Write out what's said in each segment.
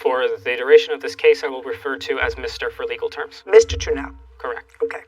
For the duration of this case, I will refer to as Mr. for legal terms. Mr. Trunell. Correct. Okay.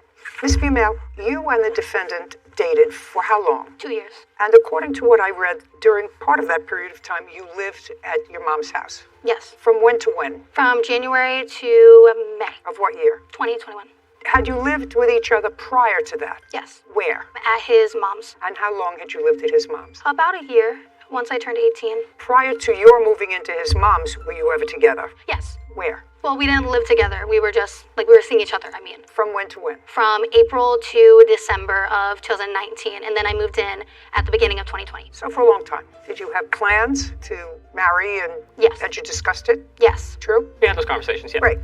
Ms. Female, you and the defendant dated for how long? 2 years. And according to what I read, during part of that period of time, you lived at your mom's house. Yes. From when to when? From January to May. Of what year? 2021. Had you lived with each other prior to that? Yes. Where? At his mom's. And how long had you lived at his mom's? About a year, once I turned 18. Prior to your moving into his mom's, were you ever together? Yes. Where? Well, we didn't live together. We were just, we were seeing each other, From when to when? From April to December of 2019, and then I moved in at the beginning of 2020. So for a long time. Did you have plans to marry and Yes. had you discussed it? Yes. True? We had those conversations, yeah. Right.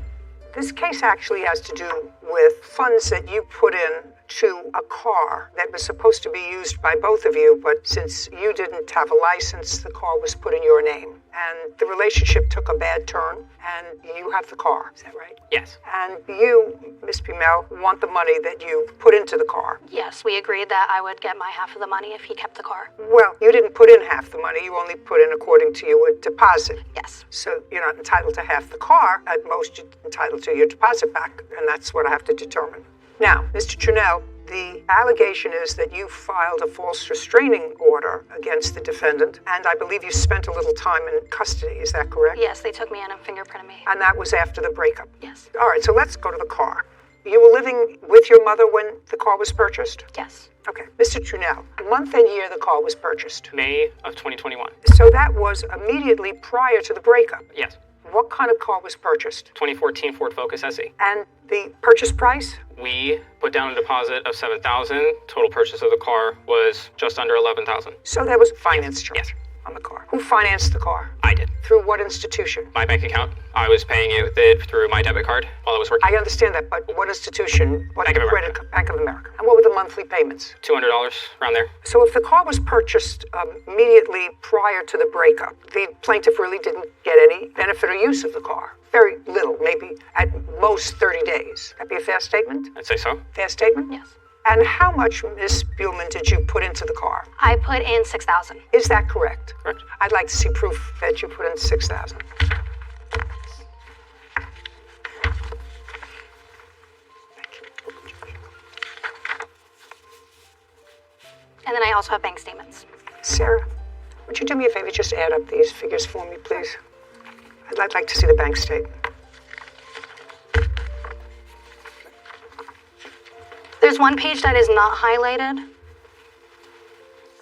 This case actually has to do with funds that you put in to a car that was supposed to be used by both of you, but since you didn't have a license, the car was put in your name. And the relationship took a bad turn, and you have the car. Is that right? Yes. And you, Miss Pimel, want the money that you put into the car. Yes, we agreed that I would get my half of the money if he kept the car. Well, you didn't put in half the money. You only put in, according to you, a deposit. Yes. So you're not entitled to half the car. At most, you're entitled to your deposit back, and that's what I have to determine. Now, Mr. Trunell, the allegation is that you filed a false restraining order against the defendant, and I believe you spent a little time in custody. Is that correct? Yes, they took me in and fingerprinted me. And that was after the breakup? Yes. All right, so let's go to the car. You were living with your mother when the car was purchased? Yes. Okay. Mr. Trunell, month and year the car was purchased? May of 2021. So that was immediately prior to the breakup? Yes. What kind of car was purchased? 2014 Ford Focus SE. And the purchase price? We put down a deposit of $7,000. Total purchase of the car was just under $11,000. So there was finance charge Yes. on the car. Who financed the car? I did. Through what institution? My bank account. I was paying it through my debit card while I was working. I understand that, but what institution? What Bank of America. Bank of America. And what were the monthly payments? $200 around there. So if the car was purchased immediately prior to the breakup, the plaintiff really didn't get any benefit or use of the car. Very little, maybe at most 30 days. That'd be a fair statement? I'd say so. Fair statement? Yes. And how much, Miss Buhlman, did you put into the car? I put in $6,000. Is that correct? Correct. I'd like to see proof that you put in $6,000. And then I also have bank statements. Sarah, would you do me a favor? Just add up these figures for me, please. I'd like to see the bank statement. There's one page that is not highlighted.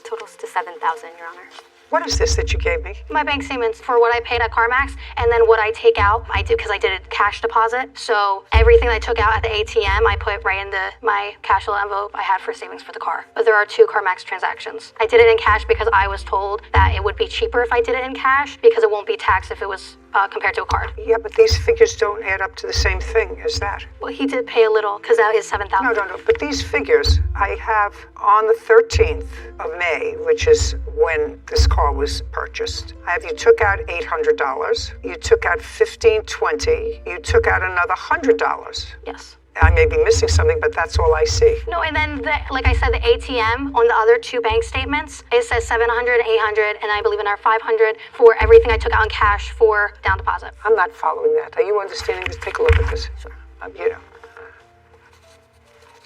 Totals to $7,000, Your Honor. What is this that you gave me? My bank statements for what I paid at CarMax, and then what I take out, I do because I did a cash deposit. So everything I took out at the ATM, I put right into my cash flow envelope I had for savings for the car. But there are 2 CarMax transactions. I did it in cash because I was told that it would be cheaper if I did it in cash because it won't be taxed if it was compared to a card. Yeah, but these figures don't add up to the same thing as that. Well, he did pay a little because that is $7,000. No. But these figures I have on the 13th of May, which is when this car was purchased. I have you took out $800. You took out $1,520. You took out another $100. Yes. I may be missing something, but that's all I see. No, and then, like I said, the ATM on the other 2 bank statements, it says $700, $800, and I believe in our $500 for everything I took out in cash for down deposit. I'm not following that. Are you understanding this? Take a look at this. Sure.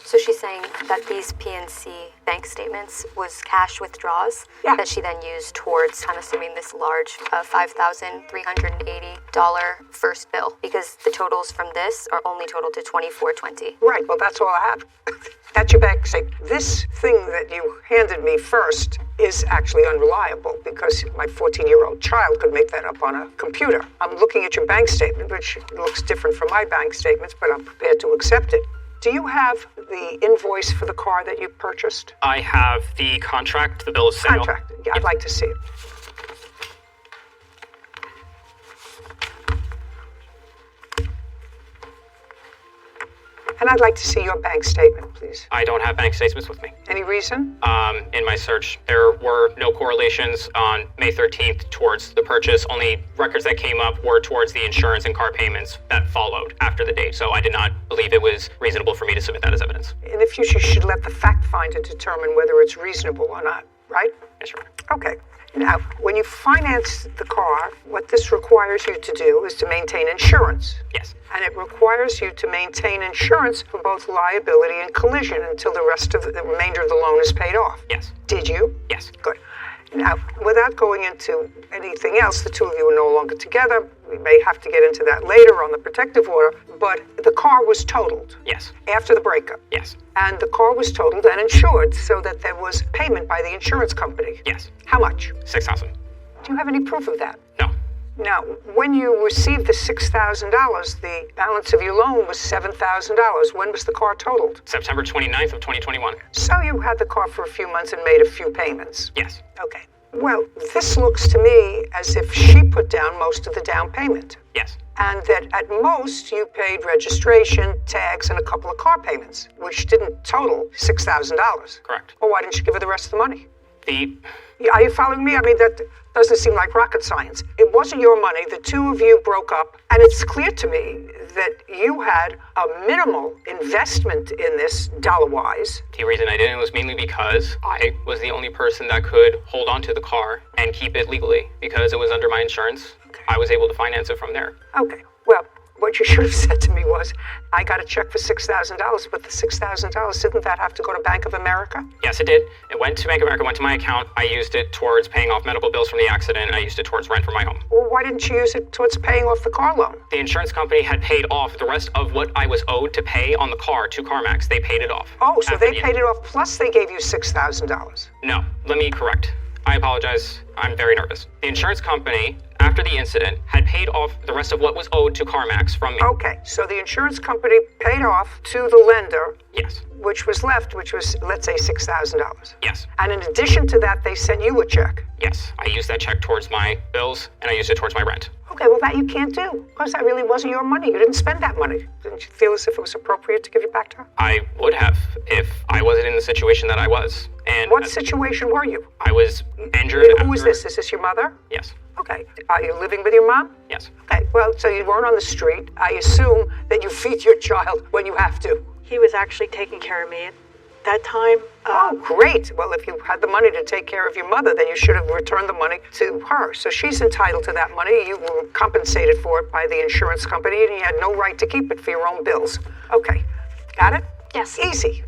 So she's saying that these PNC bank statements was cash withdrawals that she then used towards, I'm assuming, this large $5,380 first bill, because the totals from this are only total to $2,420. Right, well, that's all I have. That's your bank statement. This thing that you handed me first is actually unreliable because my 14-year-old child could make that up on a computer. I'm looking at your bank statement, which looks different from my bank statements, but I'm prepared to accept it. Do you have the invoice for the car that you purchased? I have the contract, the bill of sale. Contract. Yeah, I'd like to see it. And I'd like to see your bank statement, please. I don't have bank statements with me. Any reason? In my search, there were no correlations on May 13th towards the purchase. Only records that came up were towards the insurance and car payments that followed after the date. So I did not believe it was reasonable for me to submit that as evidence. In the future, you should let the fact finder determine whether it's reasonable or not, right? Yes, Your Honor. Okay. Now, when you finance the car, what this requires you to do is to maintain insurance. Yes. And it requires you to maintain insurance for both liability and collision until the remainder of the loan is paid off. Yes. Did you? Yes. Good. Now, without going into anything else, the two of you are no longer together. We may have to get into that later on the protective order, but the car was totaled. Yes. After the breakup. Yes. And the car was totaled and insured so that there was payment by the insurance company. Yes. How much? $6,000. Do you have any proof of that? No. Now, when you received the $6,000, the balance of your loan was $7,000. When was the car totaled? September 29th of 2021. So you had the car for a few months and made a few payments. Yes. Okay. Well, this looks to me as if she put down most of the down payment. Yes. And that at most you paid registration, tags, and a couple of car payments, which didn't total $6,000. Correct. Well, why didn't you give her the rest of the money? The Are you following me? I mean, that doesn't seem like rocket science. It wasn't your money. The two of you broke up. And it's clear to me that you had a minimal investment in this, dollar-wise. The reason I didn't was mainly because I was the only person that could hold on to the car and keep it legally. Because it was under my insurance, I was able to finance it from there. Okay. Well, what you should have said to me was, I got a check for $6,000, but the $6,000, didn't that have to go to Bank of America? Yes, it did. It went to Bank of America, went to my account. I used it towards paying off medical bills from the accident, and I used it towards rent for my home. Well, why didn't you use it towards paying off the car loan? The insurance company had paid off the rest of what I was owed to pay on the car to CarMax. They paid it off. Oh, so After they paid it off, plus they gave you $6,000. No, let me correct. I apologize. I'm very nervous. The insurance company, after the incident, had paid off the rest of what was owed to CarMax from me. Okay, so the insurance company paid off to the lender, Yes. which was left, which was, let's say, $6,000. Yes. And in addition to that, they sent you a check. Yes. I used that check towards my bills, and I used it towards my rent. Okay, well, that you can't do, because that really wasn't your money. You didn't spend that money. Didn't you feel as if it was appropriate to give it back to her? I would have if I wasn't in the situation that I was. And What situation were you? I was injured. Who is this? Is this your mother? Yes. Okay. Are you living with your mom? Yes. Okay, well, so you weren't on the street. I assume that you feed your child when you have to. He was actually taking care of me at that time. Oh, great. Well, if you had the money to take care of your mother, then you should have returned the money to her. So she's entitled to that money. You were compensated for it by the insurance company, and you had no right to keep it for your own bills. Okay. Got it? Yes. Easy.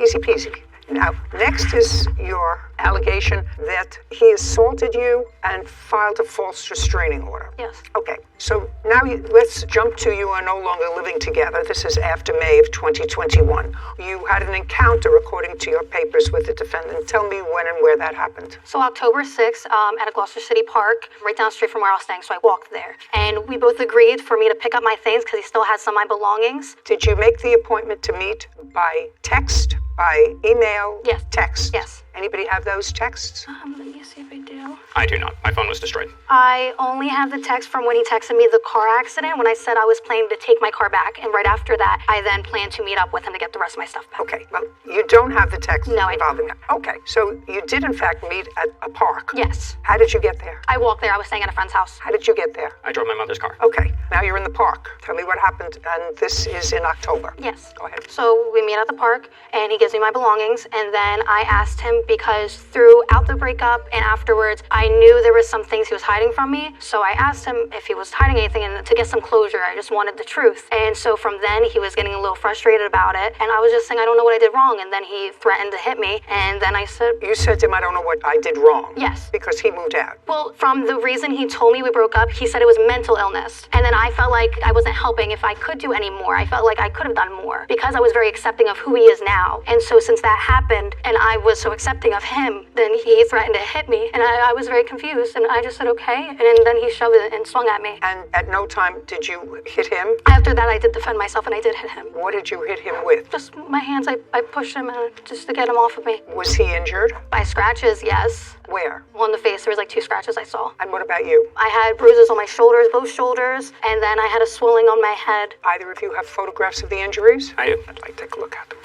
Easy peasy. Now, next is your allegation that he assaulted you and filed a false restraining order. Yes. Okay, so now let's jump to you are no longer living together. This is after May of 2021. You had an encounter, according to your papers, with the defendant. Tell me when and where that happened. So October 6th, at a Gloucester City Park, right down the street from where I was staying, so I walked there. And we both agreed for me to pick up my things because he still had some of my belongings. Did you make the appointment to meet by text, by email? Yes. Text? Yes. Anybody have those texts? Let me see if I do. I do not. My phone was destroyed. I only have the text from when he texted me the car accident when I said I was planning to take my car back. And right after that, I then planned to meet up with him to get the rest of my stuff back. Okay, well, you don't have the text No, I involving that. Okay, so you did in fact meet at a park. Yes. How did you get there? I walked there. I was staying at a friend's house. How did you get there? I drove my mother's car. Okay, now you're in the park. Tell me what happened, and this is in October. Yes. Go ahead. So we meet at the park, and he gives me my belongings, and then I asked him because throughout the breakup and afterwards, I knew there was some things he was hiding from me. So I asked him if he was hiding anything, and to get some closure, I just wanted the truth. And so from then, he was getting a little frustrated about it, and I was just saying, I don't know what I did wrong. And then he threatened to hit me, and then I said, You said to him, I don't know what I did wrong. Yes. Because he moved out. well, from the reason he told me we broke up, he said it was mental illness. And then I felt like I wasn't helping if I could do any more. I felt like I could have done more because I was very accepting of who he is now. And so since that happened and I was so accepting of him, then he threatened to hit me. And I was very confused. And I just said, okay. And then he shoved it and swung at me. And at no time did you hit him? After that, I did defend myself and I did hit him. What did you hit him with? Just my hands, I pushed him just to get him off of me. Was he injured? By scratches, yes. Where? On the face, there was like 2 scratches I saw. And what about you? I had bruises on my shoulders, both shoulders, and then I had a swelling on my head. Either of you have photographs of the injuries? I do. I'd like to take a look at them.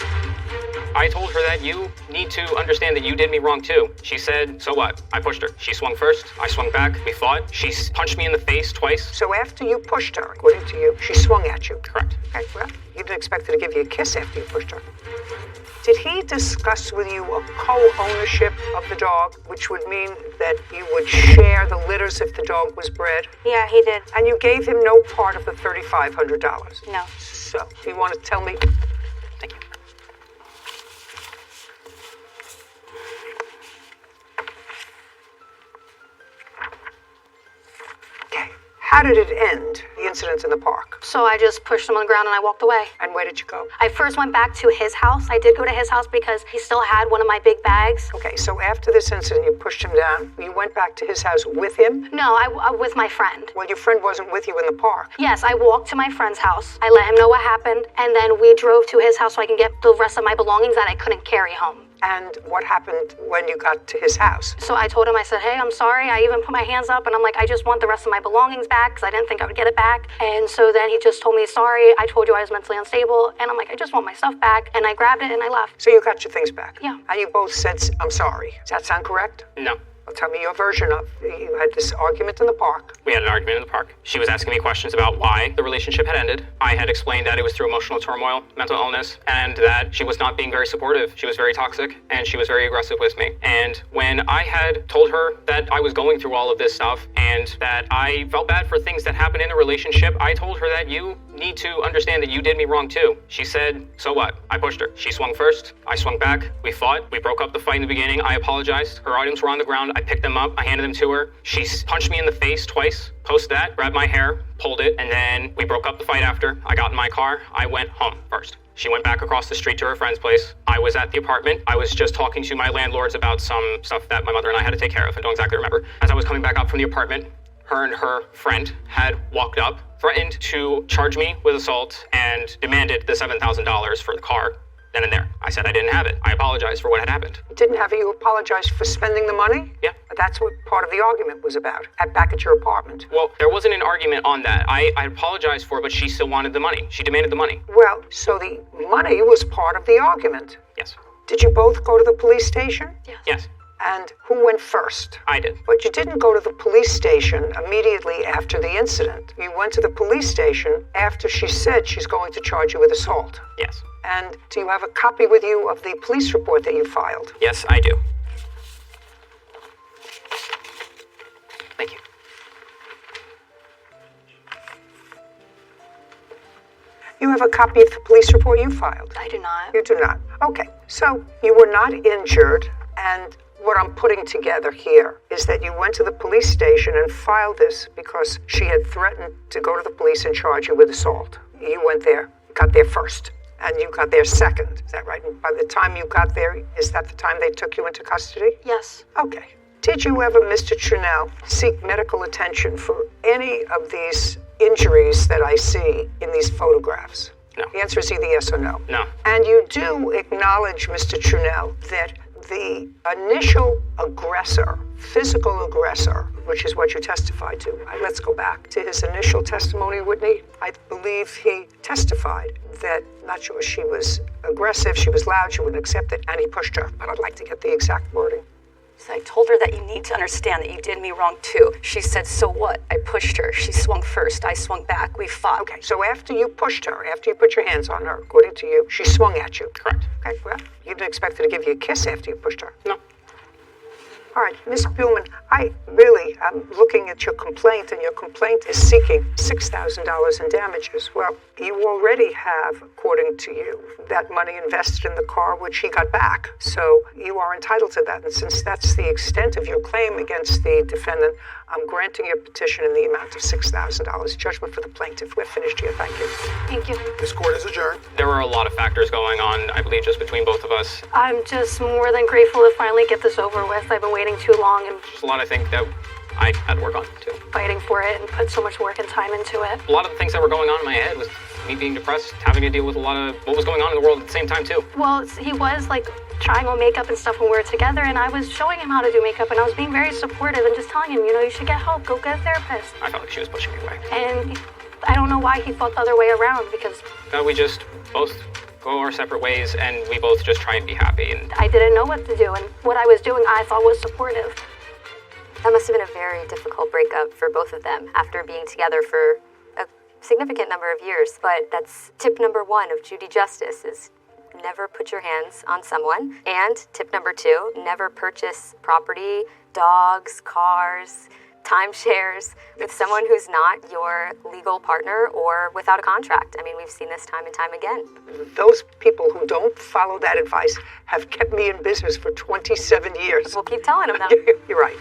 I told her that you need to understand that you did me wrong too. She said, so what? I pushed her. She swung first. I swung back. We fought. She punched me in the face twice. So after you pushed her, according to you, she swung at you. Correct. Okay, well, you didn't expect her to give you a kiss after you pushed her. Did he discuss with you a co-ownership of the dog, which would mean that you would share the litters if the dog was bred? Yeah, he did. And you gave him no part of the $3,500? No. So, you want to tell me? Thank you. Okay. How did it end, the incident in the park? So I just pushed him on the ground and I walked away. And where did you go? I first went back to his house. I did go to his house because he still had one of my big bags. Okay, so after this incident, you pushed him down. You went back to his house with him? No, I with my friend. Well, your friend wasn't with you in the park. Yes, I walked to my friend's house. I let him know what happened, and then we drove to his house so I can get the rest of my belongings that I couldn't carry home. And what happened when you got to his house? So I told him, I said, hey, I'm sorry. I even put my hands up, and I'm like, I just want the rest of my belongings back because I didn't think I would get it back. And so then he just told me, sorry, I told you I was mentally unstable. And I'm like, I just want my stuff back. And I grabbed it and I left. So you got your things back? Yeah. And you both said, I'm sorry. Does that sound correct? No. Well, tell me your version of you had this argument in the park. We had an argument in the park. She was asking me questions about why the relationship had ended. I had explained that it was through emotional turmoil, mental illness, and that she was not being very supportive. She was very toxic, and she was very aggressive with me. And when I had told her that I was going through all of this stuff and that I felt bad for things that happened in the relationship, I told her that you need to understand that you did me wrong too. She said, so what? I pushed her. She swung first. I swung back. We fought. We broke up the fight in the beginning. I apologized. Her items were on the ground. I picked them up. I handed them to her. She punched me in the face twice. Post that, grabbed my hair, pulled it, and then we broke up the fight after. I got in my car. I went home first. She went back across the street to her friend's place. I was at the apartment. I was just talking to my landlords about some stuff that my mother and I had to take care of. I don't exactly remember. As I was coming back up from the apartment, her and her friend had walked up, threatened to charge me with assault, and demanded the $7,000 for the car then and there. I said I didn't have it. I apologized for what had happened. Didn't have you apologize for spending the money? Yeah. That's what part of the argument was about, back at your apartment. Well, there wasn't an argument on that. I apologized for it, but she still wanted the money. She demanded the money. Well, so the money was part of the argument. Yes. Did you both go to the police station? Yes. Yes. And who went first? I did. But you didn't go to the police station immediately after the incident. You went to the police station after she said she's going to charge you with assault. Yes. And do you have a copy with you of the police report that you filed? Yes, I do. Thank you. You have a copy of the police report you filed? I do not. You do not. Okay, so you were not injured, and what I'm putting together here is that you went to the police station and filed this because she had threatened to go to the police and charge you with assault. You went there, got there first, and you got there second. Is that right? And by the time you got there, is that the time they took you into custody? Yes. Okay. Did you ever, Mr. Trunnell, seek medical attention for any of these injuries that I see in these photographs? No. The answer is either yes or no. No. And you do acknowledge, Mr. Trunnell, that the initial aggressor, physical aggressor, which is what you testified to. Let's go back to his initial testimony, Whitney. I believe he testified that, not sure, she was aggressive, she was loud, she wouldn't accept it, and he pushed her. But I'd like to get the exact wording. So I told her that you need to understand that you did me wrong too. She said, so what? I pushed her. She swung first. I swung back. We fought. Okay, so after you pushed her, after you put your hands on her, according to you, she swung at you. Correct. Okay, well, you didn't expect her to give you a kiss after you pushed her. No. All right, Ms. Buhlman, I really am looking at your complaint, and your complaint is seeking $6,000 in damages. Well, you already have, according to you, that money invested in the car, which he got back. So you are entitled to that. And since that's the extent of your claim against the defendant, I'm granting your petition in the amount of $6,000. Judgment for the plaintiff. We're finished here. Thank you. Thank you. This court is adjourned. There were a lot of factors going on, I believe, just between both of us. I'm just more than grateful to finally get this over with. I've been waiting too long and Just a lot, I think, that I had to work on, too. fighting for it and put so much work and time into it. A lot of the things that were going on in my head was me being depressed, having to deal with a lot of what was going on in the world at the same time, too. Well, he was like trying on makeup and stuff when we were together, and I was showing him how to do makeup, and I was being very supportive and just telling him, you should get help, go get a therapist. I felt like she was pushing me away. And I don't know why he felt the other way around, because We just both go our separate ways, and we both just try and be happy. And I didn't know what to do, and what I was doing I thought was supportive. That must have been a very difficult breakup for both of them after being together for a significant number of years. But that's tip number one of Judy Justice is never put your hands on someone. And tip number 2, never purchase property, dogs, cars, timeshares with someone who's not your legal partner or without a contract. I mean, we've seen this time and time again. Those people who don't follow that advice have kept me in business for 27 years. We'll keep telling them that. You're right.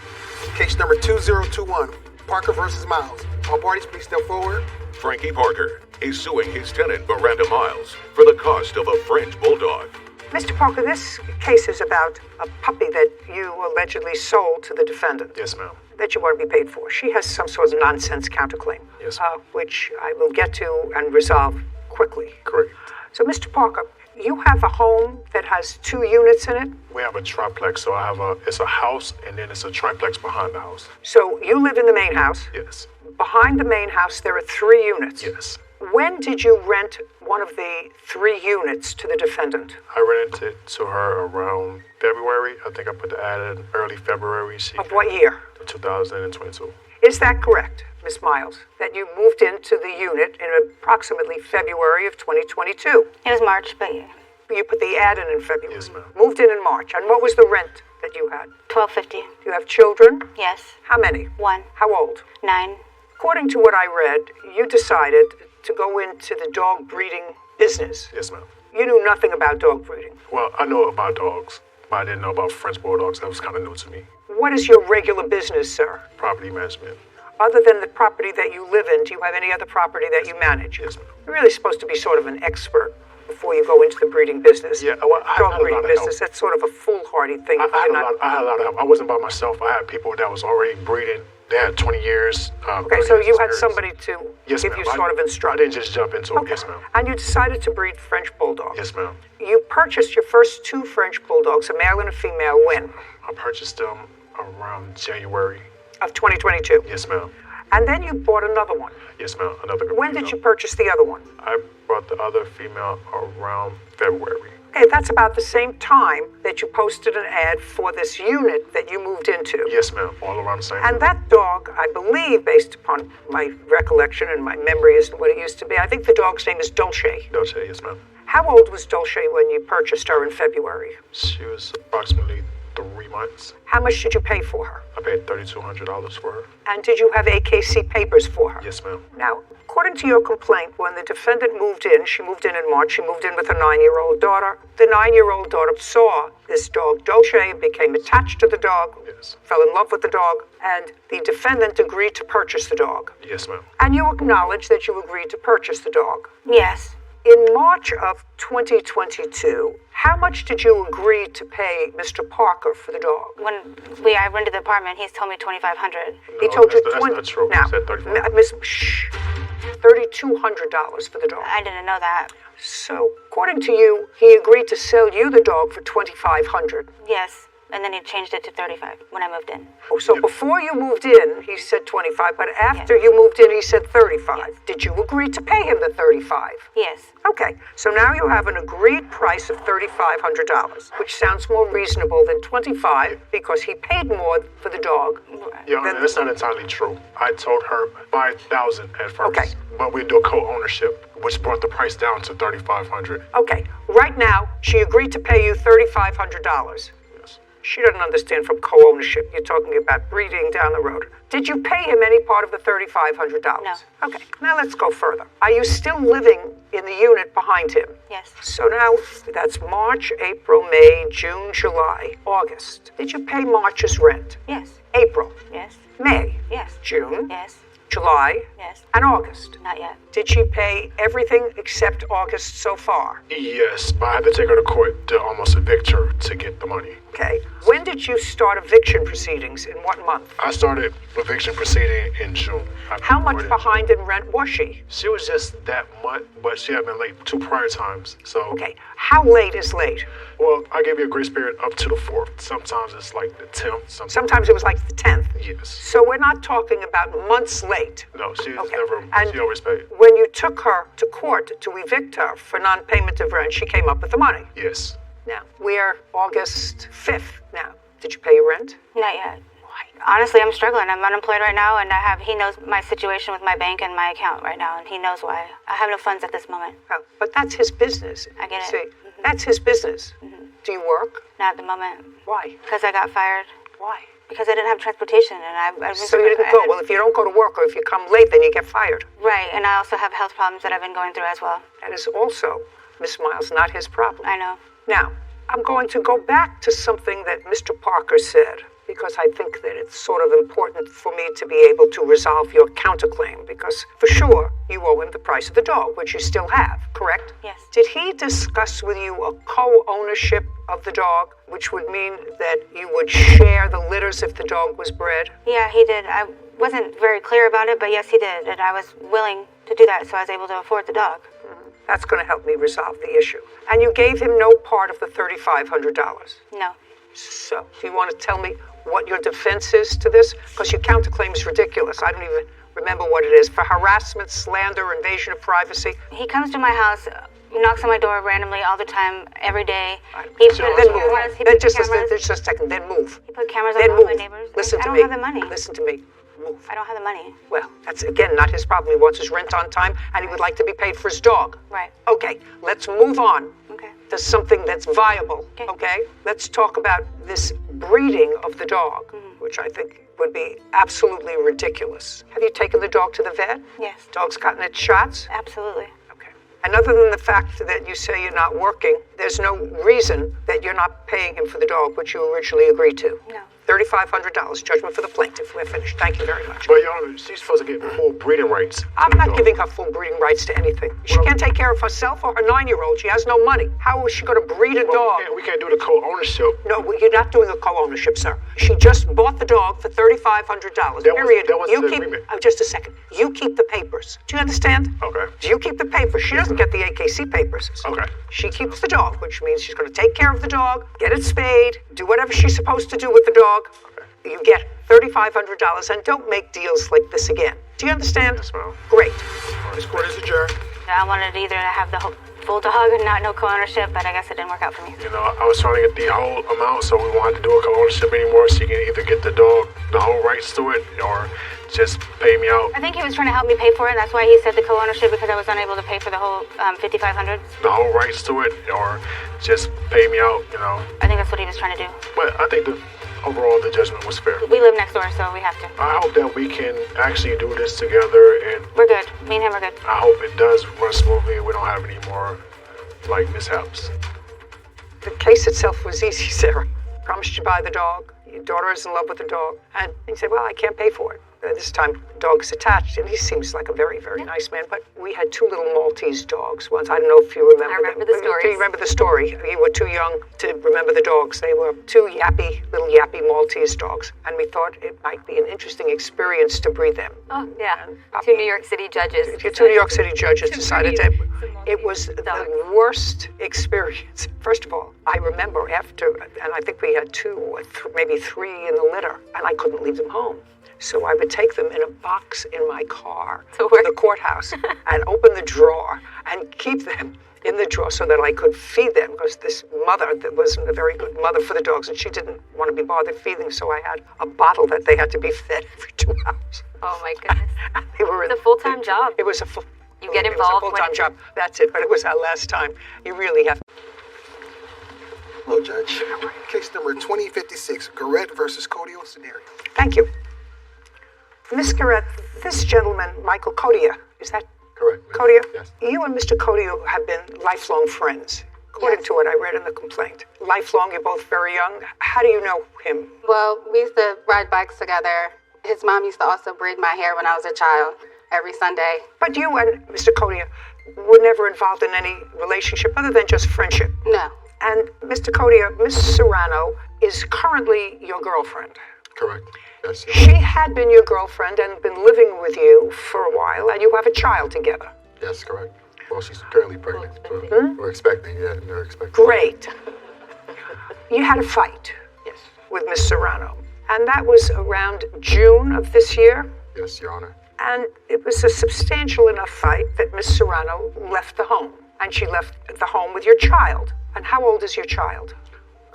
Case number 2021, Parker versus Miles. All parties, please step forward. Frankie Parker is suing his tenant, Miranda Miles, for the cost of a French bulldog. Mr. Parker, this case is about a puppy that you allegedly sold to the defendant. Yes, ma'am. That you want to be paid for. She has some sort of nonsense counterclaim. Yes. Which I will get to and resolve quickly. Correct. So, Mr. Parker, you have a home that has 2 units in it? We have a triplex, so it's a house and then it's a triplex behind the house. So you live in the main house? Yes. Behind the main house, there are 3 units? Yes. When did you rent one of the 3 units to the defendant? I rented it to her around February. I think I put the ad in early February. Of what year? 2022. Is that correct, Miss Miles, that you moved into the unit in approximately February of 2022? It was March, but yeah. You put the ad in February? Yes, ma'am. Moved in March. And what was the rent that you had? $12.50. Do you have children? Yes. How many? 1. How old? 9. According to what I read, you decided to go into the dog breeding business. Yes, ma'am. You knew nothing about dog breeding. Well, I know about dogs, but I didn't know about French bulldogs. That was kind of new to me. What is your regular business, sir? Property management. Other than the property that you live in, do you have any other property that you manage? Yes, ma'am. You're really supposed to be sort of an expert before you go into the breeding business. Yeah, well, I had dog a breeding lot of business, help. that's sort of a foolhardy thing. I had a lot of help. I wasn't by myself. I had people that was already breeding. They had 20 years. Okay, so you had somebody to Yes, give ma'am. you sort of I instruction. didn't just jump into it. Okay. Yes, ma'am. And you decided to breed French bulldogs. Yes, ma'am. You purchased your first 2 French bulldogs, a male and a female, when? I purchased them around January. Of 2022. Yes, ma'am. And then you bought another one. Yes, ma'am. Another. When did you purchase the other one? I bought the other female around February. Okay, that's about the same time that you posted an ad for this unit that you moved into. Yes, ma'am. All around the same. And that dog, I believe, based upon my recollection and my memory isn't what it used to be, I think the dog's name is Dolce. Dolce, yes, ma'am. How old was Dolce when you purchased her in February? She was approximately 3 months. How much did you pay for her? I paid $3,200 for her. And did you have AKC papers for her? Yes, ma'am. Now, according to your complaint, when the defendant moved in, she moved in March, she moved in with her 9-year-old daughter. The 9-year-old daughter saw this dog, Dolce, became attached to the dog, Yes. fell in love with the dog, and the defendant agreed to purchase the dog. Yes, ma'am. And you acknowledge that you agreed to purchase the dog. Yes. In March of 2022, how much did you agree to pay Mr. Parker for the dog? When I rented the apartment, he's told me $2,500. He told you that's not true. Now, He said $3,500. Miss, shh, $3,200 for the dog. I didn't know that. So, according to you, he agreed to sell you the dog for $2,500. Yes. And then he changed it to 35 when I moved in. Oh, so before you moved in, he said 25, but after you moved in, he said 35. Yes. Did you agree to pay him the 35? Yes. Okay, so now you have an agreed price of $3,500, which sounds more reasonable than 25 because he paid more for the dog. Yeah, that's not entirely true. I told her $5,000 at first. Okay. But we do co-ownership, which brought the price down to $3,500. Okay, right now, she agreed to pay you $3,500. Yes. She doesn't understand from co-ownership. You're talking about breeding down the road. Did you pay him any part of the $3,500? No. Okay, now let's go further. Are you still living in the unit behind him? Yes. So now that's March, April, May, June, July, August. Did you pay March's rent? Yes. April, Yes. May, Yes. June, Yes. July, Yes. and August? Not yet. Did she pay everything except August so far? Yes, but I had to take her to court to almost evict her to get the money. Okay. When did you start eviction proceedings? In what month? I started eviction proceeding in June. How much behind in rent was she? She was just that month, but she had been late 2 prior times. So, Okay. How late is late? well, I gave you a grace period up to the 4th. Sometimes it's like the 10th. Sometimes it was like the 10th. Yes. So we're not talking about months late. No, she's Okay. never, And she always paid. when you took her to court to evict her for non-payment of rent, she came up with the money. Yes. Now, we're August 5th now. Did you pay your rent? Not yet. Honestly, I'm struggling. I'm unemployed right now, and he knows my situation with my bank and my account right now, and he knows why. I have no funds at this moment. Oh, but that's his business. I get it. See, That's his business. Do you work? Not at the moment. Why? Because I got fired. Why? Because I didn't have transportation, and I've been So you didn't go. Well, if you don't go to work or if you come late, then you get fired. Right, and I also have health problems that I've been going through as well. That is also, Miss Miles, not his problem. I know. Now, I'm going to go back to something that Mr. Parker said, because I think that it's sort of important for me to be able to resolve your counterclaim, because for sure you owe him the price of the dog, which you still have, correct? Yes. Did he discuss with you a co-ownership of the dog, which would mean that you would share the litters if the dog was bred? Yeah, he did. I wasn't very clear about it, but yes, he did, and I was willing to do that, so I was able to afford the dog. That's going to help me resolve the issue. And you gave him no part of the $3,500. No. So, do you want to tell me what your defense is to this? Because your counterclaim is ridiculous. I don't even remember what it is. For harassment, slander, invasion of privacy. He comes to my house, knocks on my door randomly all the time, every day. Then He move. put Just cameras. a second. Then move. He put cameras Then on all my move. neighbors. Listen I to don't me. have the money. Listen to me. Move. I don't have the money. Well, that's again not his problem. He wants his rent on time, and he would like to be paid for his dog. Right. Okay, let's move on. Okay. To something that's viable. Okay? Let's talk about this breeding of the dog, which I think would be absolutely ridiculous. Have you taken the dog to the vet? Yes. Dog's gotten its shots? Absolutely. Okay. And other than the fact that you say you're not working, there's no reason that you're not paying him for the dog, which you originally agreed to. No. $3,500, judgment for the plaintiff. We're finished. Thank you very much. But Your Honor, she's supposed to get full breeding rights. I'm not giving her full breeding rights to anything. She can't take care of herself or her 9-year-old. She has no money. How is she going to breed a dog? We can't do the co-ownership. No, you're not doing a co-ownership, sir. She just bought the dog for $3,500. Period. That was You the keep. agreement. Just a second. You keep the papers. Do you understand? Okay. You keep the papers. She doesn't get the AKC papers. Okay. She keeps the dog, which means she's going to take care of the dog, get it spayed, do whatever she's supposed to do with the dog. Okay. You get $3,500, and don't make deals like this again. Do you understand? Yes, ma'am. Great. This court is adjourned. I wanted either to have the full dog and no co-ownership, but I guess it didn't work out for me. You know, I was trying to get the whole amount, so we won't have to do a co-ownership anymore. So you can either get the dog, the whole rights to it, or just pay me out. I think he was trying to help me pay for it. That's why he said the co-ownership, because I was unable to pay for the whole $5,500. The whole rights to it, or just pay me out, you know. I think that's what he was trying to do. But I think overall the judgment was fair. We live next door, so we have to. I hope that we can actually do this together, and We're good. Me and him are good. I hope it does run smoothly and we don't have any more, like, mishaps. The case itself was easy, Sarah. Promised you buy the dog. Your daughter is in love with the dog. And he said, well, I can't pay for it. This time, the dog is attached, and he seems like a very, very nice man. But we had 2 little Maltese dogs once. I don't know if you remember. I remember the stories. Do you remember the story? You were too young to remember the dogs. They were 2 little yappy Maltese dogs. And we thought it might be an interesting experience to breed them. Oh, yeah. 2 New York City judges. 2 New York City judges decided that it was dogs. the worst experience. First of all, I remember after, and I think we had 2 or maybe 3 in the litter, and I couldn't leave them home. So I would take them in a box in my car to the courthouse and open the drawer and keep them in the drawer so that I could feed them, because this mother that wasn't a very good mother for the dogs, and she didn't want to be bothered feeding, so I had a bottle that they had to be fed every 2 hours. Oh my goodness. They were It's a full-time job. It was a full. You get It involved was a full-time when- job. That's it. But it was our last time. You really have. Hello, Judge. Case number 2056, Garrett versus Codio scenario. Thank you. Miss Garrett, this gentleman, Michael Codia, is that Correct. Codia? Yes. You and Mr. Codia have been lifelong friends, according to what I read in the complaint. Lifelong, you're both very young. How do you know him? Well, we used to ride bikes together. His mom used to also braid my hair when I was a child every Sunday. But you and Mr. Codia were never involved in any relationship other than just friendship. No. And Mr. Codia, Miss Serrano is currently your girlfriend. Correct. Yes. She had been your girlfriend and been living with you for a while, and you have a child together. Yes, correct. Well, she's currently pregnant. But we're expecting, yeah, they're expecting. Great. You had a fight with Miss Serrano, and that was around June of this year. Yes, Your Honor. And it was a substantial enough fight that Miss Serrano left the home, and she left the home with your child. And how old is your child?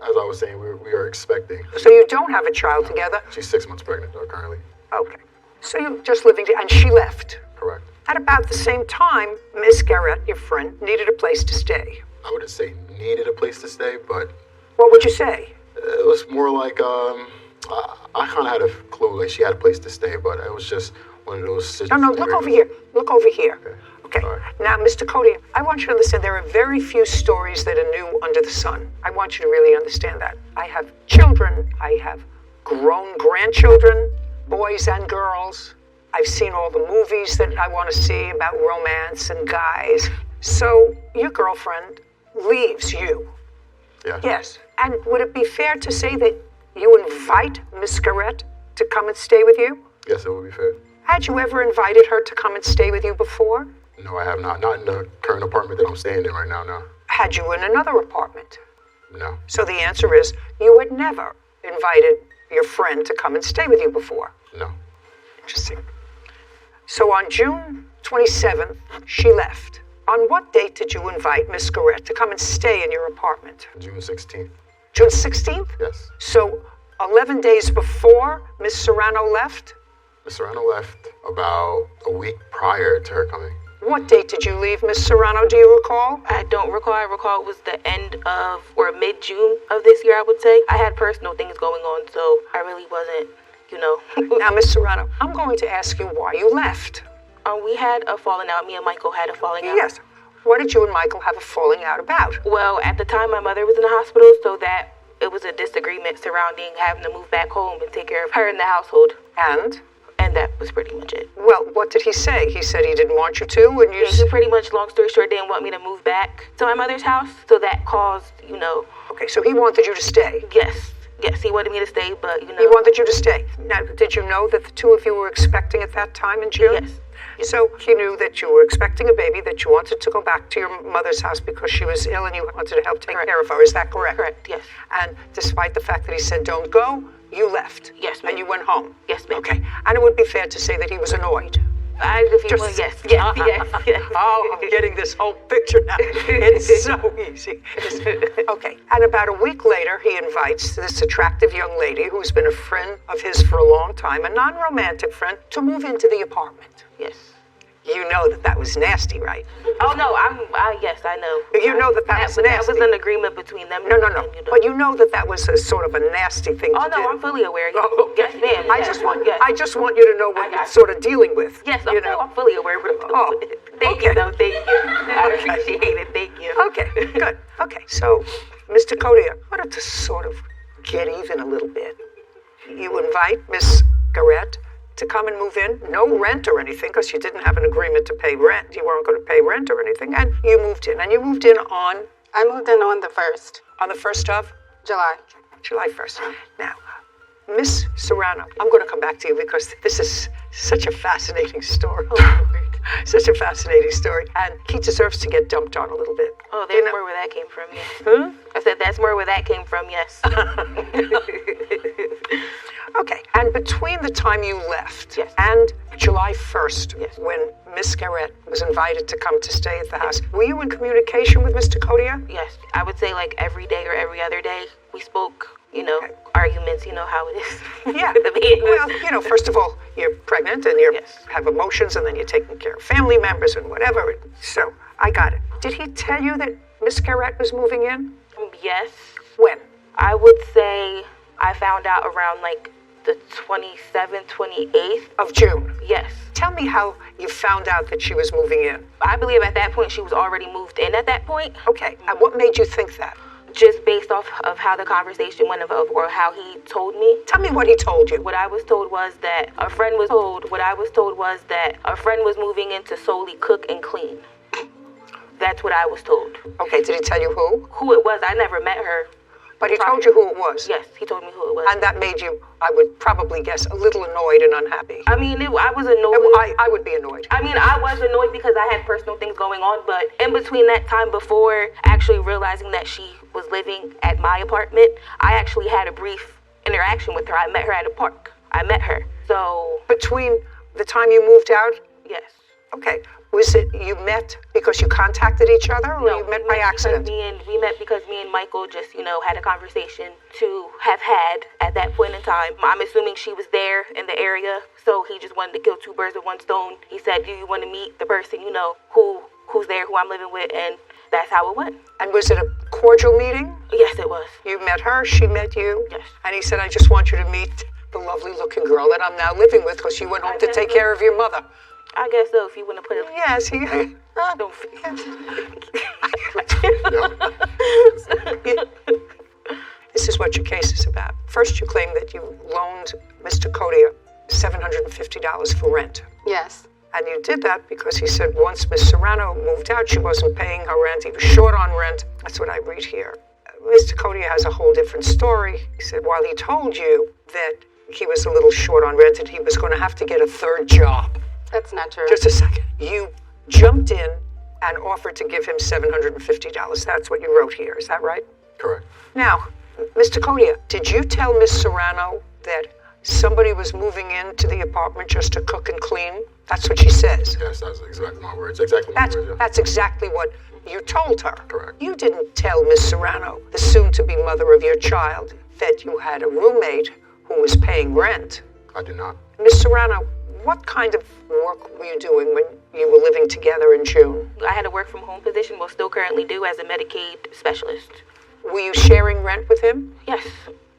As I was saying, we are expecting. So you don't have a child together? She's 6 months pregnant, currently. Okay. So you're just living together, and she left. Correct. At about the same time, Miss Garrett, your friend, needed a place to stay. I wouldn't say needed a place to stay, but What would you say? it was more like I kind of had a clue like she had a place to stay, but it was just one of those situations. No, look over here. Look over here. Okay. All right. Now, Mr. Cody, I want you to understand there are very few stories that are new under the sun. I want you to really understand that. I have children. I have grown grandchildren, boys and girls. I've seen all the movies that I want to see about romance and guys. So your girlfriend leaves you. Yeah. Yes. And would it be fair to say that you invite Miss Garrett to come and stay with you? Yes, it would be fair. Had you ever invited her to come and stay with you before? No, I have not. Not in the current apartment that I'm staying in right now, no. Had you in another apartment? No. So the answer is you had never invited your friend to come and stay with you before. No. Interesting. So on June 27th, she left. On what date did you invite Miss Garrett to come and stay in your apartment? June 16th. June 16th? Yes. So 11 days before Miss Serrano left? Miss Serrano left about a week prior to her coming. What date did you leave, Miss Serrano? Do you recall? I don't recall. I recall it was the end of, or mid-June of this year, I would say. I had personal things going on, so I really wasn't, Now, Miss Serrano, I'm going to ask you why you left. We had a falling out. Me and Michael had a falling out. Yes. What did you and Michael have a falling out about? Well, at the time, my mother was in the hospital, so that it was a disagreement surrounding having to move back home and take care of her in the household. And that was pretty much it. Well, what did he say? He said he didn't want you to, and you... Yeah, he pretty much, long story short, didn't want me to move back to my mother's house, so that caused, Okay, so he wanted you to stay? Yes, he wanted me to stay, but, He wanted you to stay. Now, did you know that the two of you were expecting at that time in June? Yes. So he knew that you were expecting a baby, that you wanted to go back to your mother's house because she was ill and you wanted to help take care of her. Is that correct? Correct, yes. And despite the fact that he said don't go, you left? Yes, ma'am. And you went home? Yes, ma'am. Okay. And it would be fair to say that he was annoyed? Yes. Oh, I'm getting this whole picture now. It's so easy. Okay. And about a week later, he invites this attractive young lady who's been a friend of his for a long time, a non-romantic friend, to move into the apartment. Yes. You know that was nasty, right? Oh, no, yes, I know. You know that was nasty. That was an agreement between them. No. But you know that was a sort of a nasty thing to do. Oh, no, I'm fully aware. Oh, okay. Yes, ma'am. I just want you to know what you're sort of dealing with. Yes, I'm fully aware. Thank you, though. Thank you. I appreciate it. Thank you. Okay, good. Okay, so, Mr. Cody, I wanted to sort of get even a little bit. You invite Miss Garrett to come and move in, no rent or anything, because you didn't have an agreement to pay rent. You weren't going to pay rent or anything, and you moved in. And you moved in on? I moved in on the 1st. On the 1st of? July. July 1st. Now, Miss Serrano, I'm going to come back to you because this is such a fascinating story. Such a fascinating story. And he deserves to get dumped on a little bit. Oh, there's more where that came from, yes. I said that's more where that came from, yes. Okay, and between the time you left and July 1st, when Miss Garrett was invited to come to stay at the house, were you in communication with Mr. Codia? Yes, I would say like every day or every other day we spoke, arguments, how it is. Yeah, well, first of all, you're pregnant and you have emotions and then you're taking care of family members and whatever, so I got it. Did he tell you that Miss Garrett was moving in? Yes. When? I would say I found out around like the 27th, 28th. Of June? Yes. Tell me how you found out that she was moving in. I believe at that point she was already moved in at that point. Okay, and what made you think that? Just based off of how the conversation went or how he told me. Tell me what he told you. What I was told was that a friend was moving in to solely cook and clean. That's what I was told. Okay, did he tell you who? Who it was. I never met her. But he told you who it was? Yes, he told me who it was. And that made you, I would probably guess, a little annoyed and unhappy. I mean, I was annoyed. I would be annoyed. I mean, I was annoyed because I had personal things going on, but in between that time before actually realizing that she was living at my apartment, I actually had a brief interaction with her. I met her at a park. I met her. So... Between the time you moved out? Yes. Okay. Was it you met because you contacted each other, or you met by accident? We met because me and Michael just, had a conversation to have had at that point in time. I'm assuming she was there in the area, so he just wanted to kill two birds with one stone. He said, do you want to meet the person, who's there, who I'm living with, and that's how it went. And was it a cordial meeting? Yes, it was. You met her, she met you? Yes. And he said, I just want you to meet the lovely looking girl that I'm now living with because you went home to take care of your mother. I guess so, if you want to put it. Yes, he. Don't This is what your case is about. First, you claim that you loaned Mr. Codia $750 for rent. Yes. And you did that because he said once Miss Serrano moved out, she wasn't paying her rent. He was short on rent. That's what I read here. Mr. Codia has a whole different story. He said while he told you that he was a little short on rent and he was going to have to get a third job. That's not true. Just a second. You jumped in and offered to give him $750. That's what you wrote here. Is that right? Correct. Now, Mr. Codia, did you tell Miss Serrano that somebody was moving into the apartment just to cook and clean? That's what she says. Yes, that's exactly my words. Exactly my words. Yeah. That's exactly what you told her. Correct. You didn't tell Miss Serrano, the soon-to-be mother of your child, that you had a roommate who was paying rent. I did not. Miss Serrano, what kind of work were you doing when you were living together in June? I had a work-from-home position, well, still currently do, as a Medicaid specialist. Were you sharing rent with him? Yes.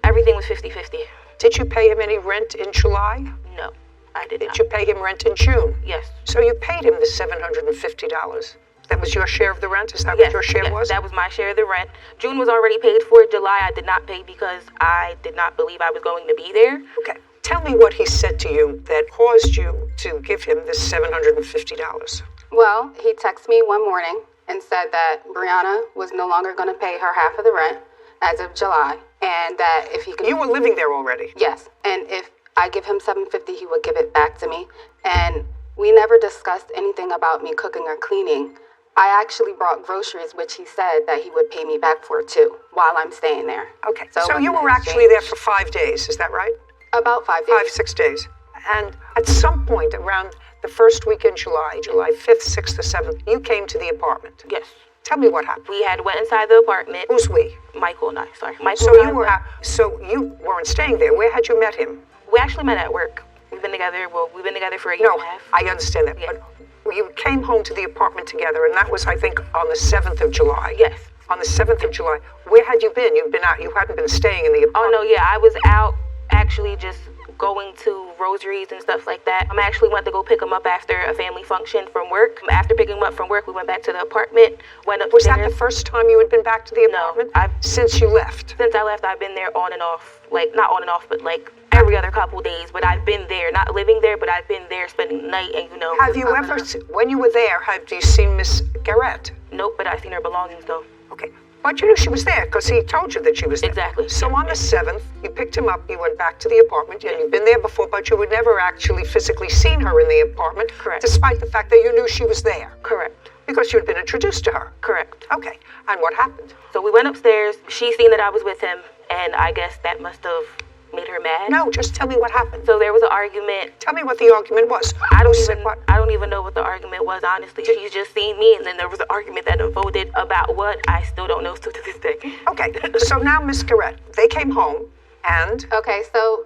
Everything was 50-50. Did you pay him any rent in July? No, I did not. Did you pay him rent in June? Yes. So you paid him the $750. That was your share of the rent? Is that Yes, what your share yes, was? that was my share of the rent. June was already paid for. July I did not pay because I did not believe I was going to be there. Okay. Tell me what he said to you that caused you to give him this $750. Well, he texted me one morning and said that Brianna was no longer going to pay her half of the rent as of July, and that if he could... You were living there already? Yes, and if I give him $750, he would give it back to me. And we never discussed anything about me cooking or cleaning. I actually brought groceries, which he said that he would pay me back for too, while I'm staying there. Okay, so you were actually there for 5 days, is that right? About 5 days. 6 days. And at some point around the first week in July 5th, 6th, or 7th, you came to the apartment. Yes. Tell me what happened. We had went inside the apartment. Who's we? Michael and I, sorry. Michael So and I you were so you weren't staying there. Where had you met him? We actually met at work. We've been together for a year and a half. I understand that. Yeah. But you came home to the apartment together, and that was, I think, on the 7th of July. Yes. On the 7th of July. Where had you been? You'd been out. You hadn't been staying in the apartment. Oh, no, yeah. I was out actually just going to rosaries and stuff like that. I actually went to go pick him up after a family function from work. After picking him up from work, we went back to the apartment, went upstairs. Was that the first time you had been back to the apartment? No. Since you left? Since I left, I've been there on and off. Like, not on and off, but like every other couple days. But I've been there, not living there, but I've been there spending the night and, Have you ever, when you were there, have you seen Miss Garrett? Nope, but I've seen her belongings though. Okay. But you knew she was there because he told you that she was there. Exactly. So on the 7th, you picked him up, you went back to the apartment, and you'd been there before, but you had never actually physically seen her in the apartment. Correct. Despite the fact that you knew she was there. Correct. Because you had been introduced to her. Correct. Okay. And what happened? So we went upstairs. She seen that I was with him, and I guess that must have made her mad. No, just tell me what happened. So there was an argument. Tell me what the argument was. I don't even know what the argument was, honestly. She's just seen me, and then there was an argument that unfolded about what I still don't know to this day. Okay, so now Miss Garrett, they came home, and... Okay, so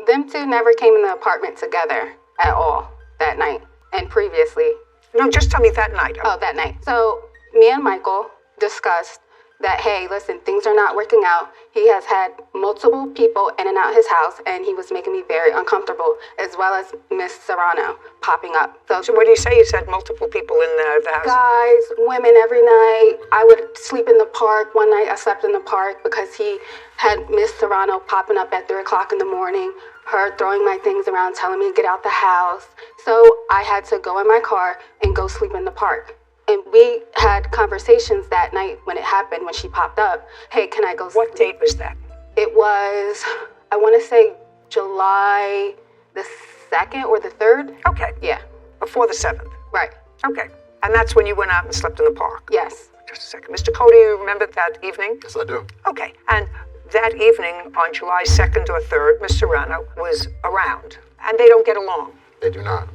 them two never came in the apartment together at all that night, and previously. No, just tell me that night. Oh, that night. So me and Michael discussed that, hey, listen, things are not working out. He has had multiple people in and out his house, and he was making me very uncomfortable, as well as Miss Serrano popping up. So what do you say? You said multiple people in the house? Guys, women every night. I would sleep in the park. One night I slept in the park because he had Miss Serrano popping up at 3 o'clock in the morning, her throwing my things around, telling me to get out the house. So I had to go in my car and go sleep in the park. And we had conversations that night when it happened, when she popped up. Hey, can I go? What date was that? It was, I want to say July the 2nd or the 3rd. Okay. Yeah. Before the 7th. Right. Okay. And that's when you went out and slept in the park? Yes. Just a second. Mr. Cody, you remember that evening? Yes, I do. Okay. And that evening on July 2nd or 3rd, Miss Serrano was around. And they don't get along. They do not.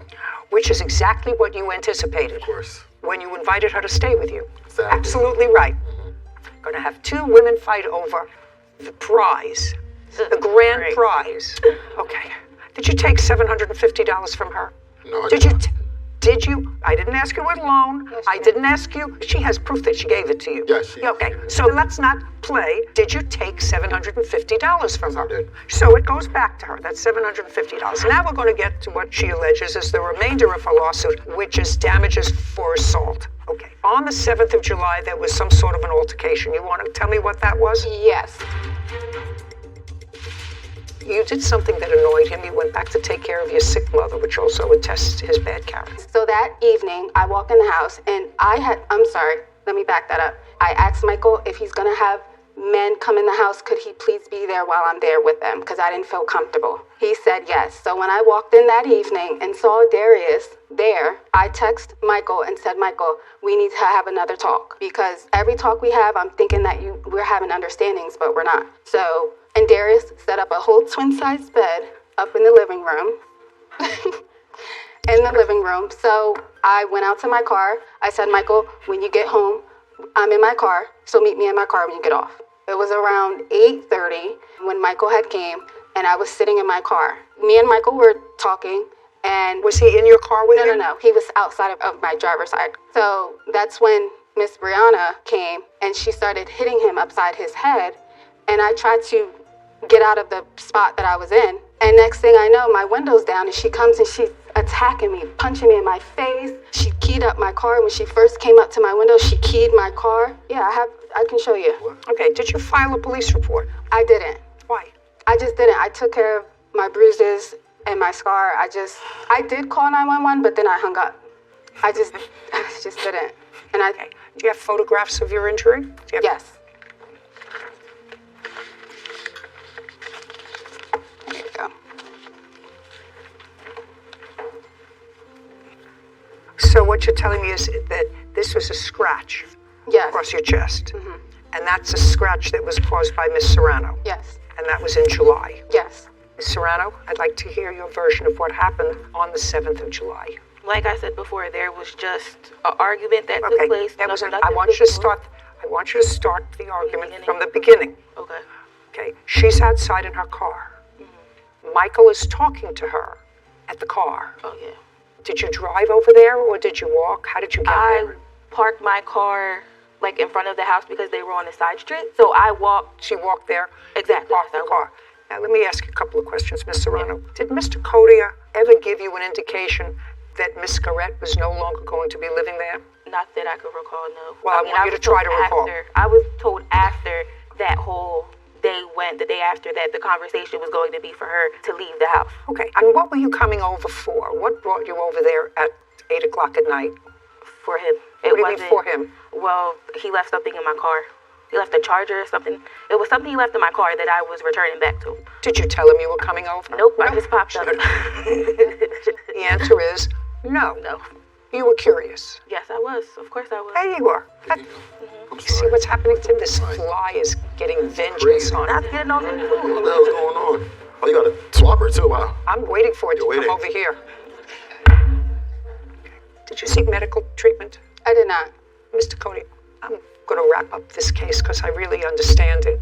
Which is exactly what you anticipated. Of course. When you invited her to stay with you. Exactly. Absolutely right. Going to have 2 women fight over the prize. The grand prize. Okay. Did you take $750 from her? No, I Did did not. Did you? I didn't ask you what loan. Yes, I didn't ask you. She has proof that she gave it to you. Yes, Okay, so let's not play. Did you take $750 from her? I did. So it goes back to her. That's $750. Now we're going to get to what she alleges is the remainder of her lawsuit, which is damages for assault. Okay. On the 7th of July, there was some sort of an altercation. You want to tell me what that was? Yes. You did something that annoyed him. You went back to take care of your sick mother, which also attests to his bad character. So that evening, I walk in the house and I'm sorry, let me back that up. I asked Michael if he's gonna have men come in the house, could he please be there while I'm there with them? Because I didn't feel comfortable. He said yes. So when I walked in that evening and saw Darius there, I texted Michael and said, Michael, we need to have another talk. Because every talk we have, I'm thinking that we're having understandings, but we're not. So, and Darius set up a whole twin-size bed up in the living room. In the living room. So I went out to my car. I said, Michael, when you get home, I'm in my car, so meet me in my car when you get off. It was around 8:30 when Michael had came, and I was sitting in my car. Me and Michael were talking, and... Was he in your car with you? No. He was outside of my driver's side. So that's when Miss Brianna came, and she started hitting him upside his head, and I tried to get out of the spot that I was in. And next thing I know, my window's down, and she comes and she's attacking me, punching me in my face. She keyed up my car. When she first came up to my window, she keyed my car. Yeah, I can show you. Okay, did you file a police report? I didn't. Why? I just didn't. I took care of my bruises and my scar. I did call 911, but then I hung up. I just didn't. And Okay. Do you have photographs of your injury? Yes. There you go. So what you're telling me is that this was a scratch across your chest. Mm-hmm. And that's a scratch that was caused by Miss Serrano. Yes. And that was in July. Yes. Miss Serrano, I'd like to hear your version of what happened on the 7th of July. Like I said before, there was just an argument that took place. I want you to start the argument from the beginning. Okay. Okay. She's outside in her car. Mm-hmm. Michael is talking to her at the car. Oh, yeah. Did you drive over there or did you walk? How did you get there? I parked my car like in front of the house because they were on a side street. So I walked. She walked there? Exactly. Parked the car. Now let me ask you a couple of questions, Miss Serrano. Did Mr. Codia ever give you an indication that Miss Garrett was no longer going to be living there? Not that I could recall, no. Well, I want you to try to recall. I was told after that whole day the day after that, the conversation was going to be for her to leave the house. Okay, and what were you coming over for? What brought you over there at 8 o'clock at night? For him. What do you mean for him? Well, he left something in my car. He left a charger or something. It was something he left in my car that I was returning back to. Did you tell him you were coming over? Nope, I just popped up. The answer is no. No. You were curious. Yes, I was. Of course I was. There you are. You see what's happening to him? This fly is getting vengeance on him. Not getting on me. What the hell's going on? Oh, you got a swapper too, wow. I'm waiting for it to come over here. Did you seek medical treatment? I did not. Mr. Cody, I'm going to wrap up this case because I really understand it.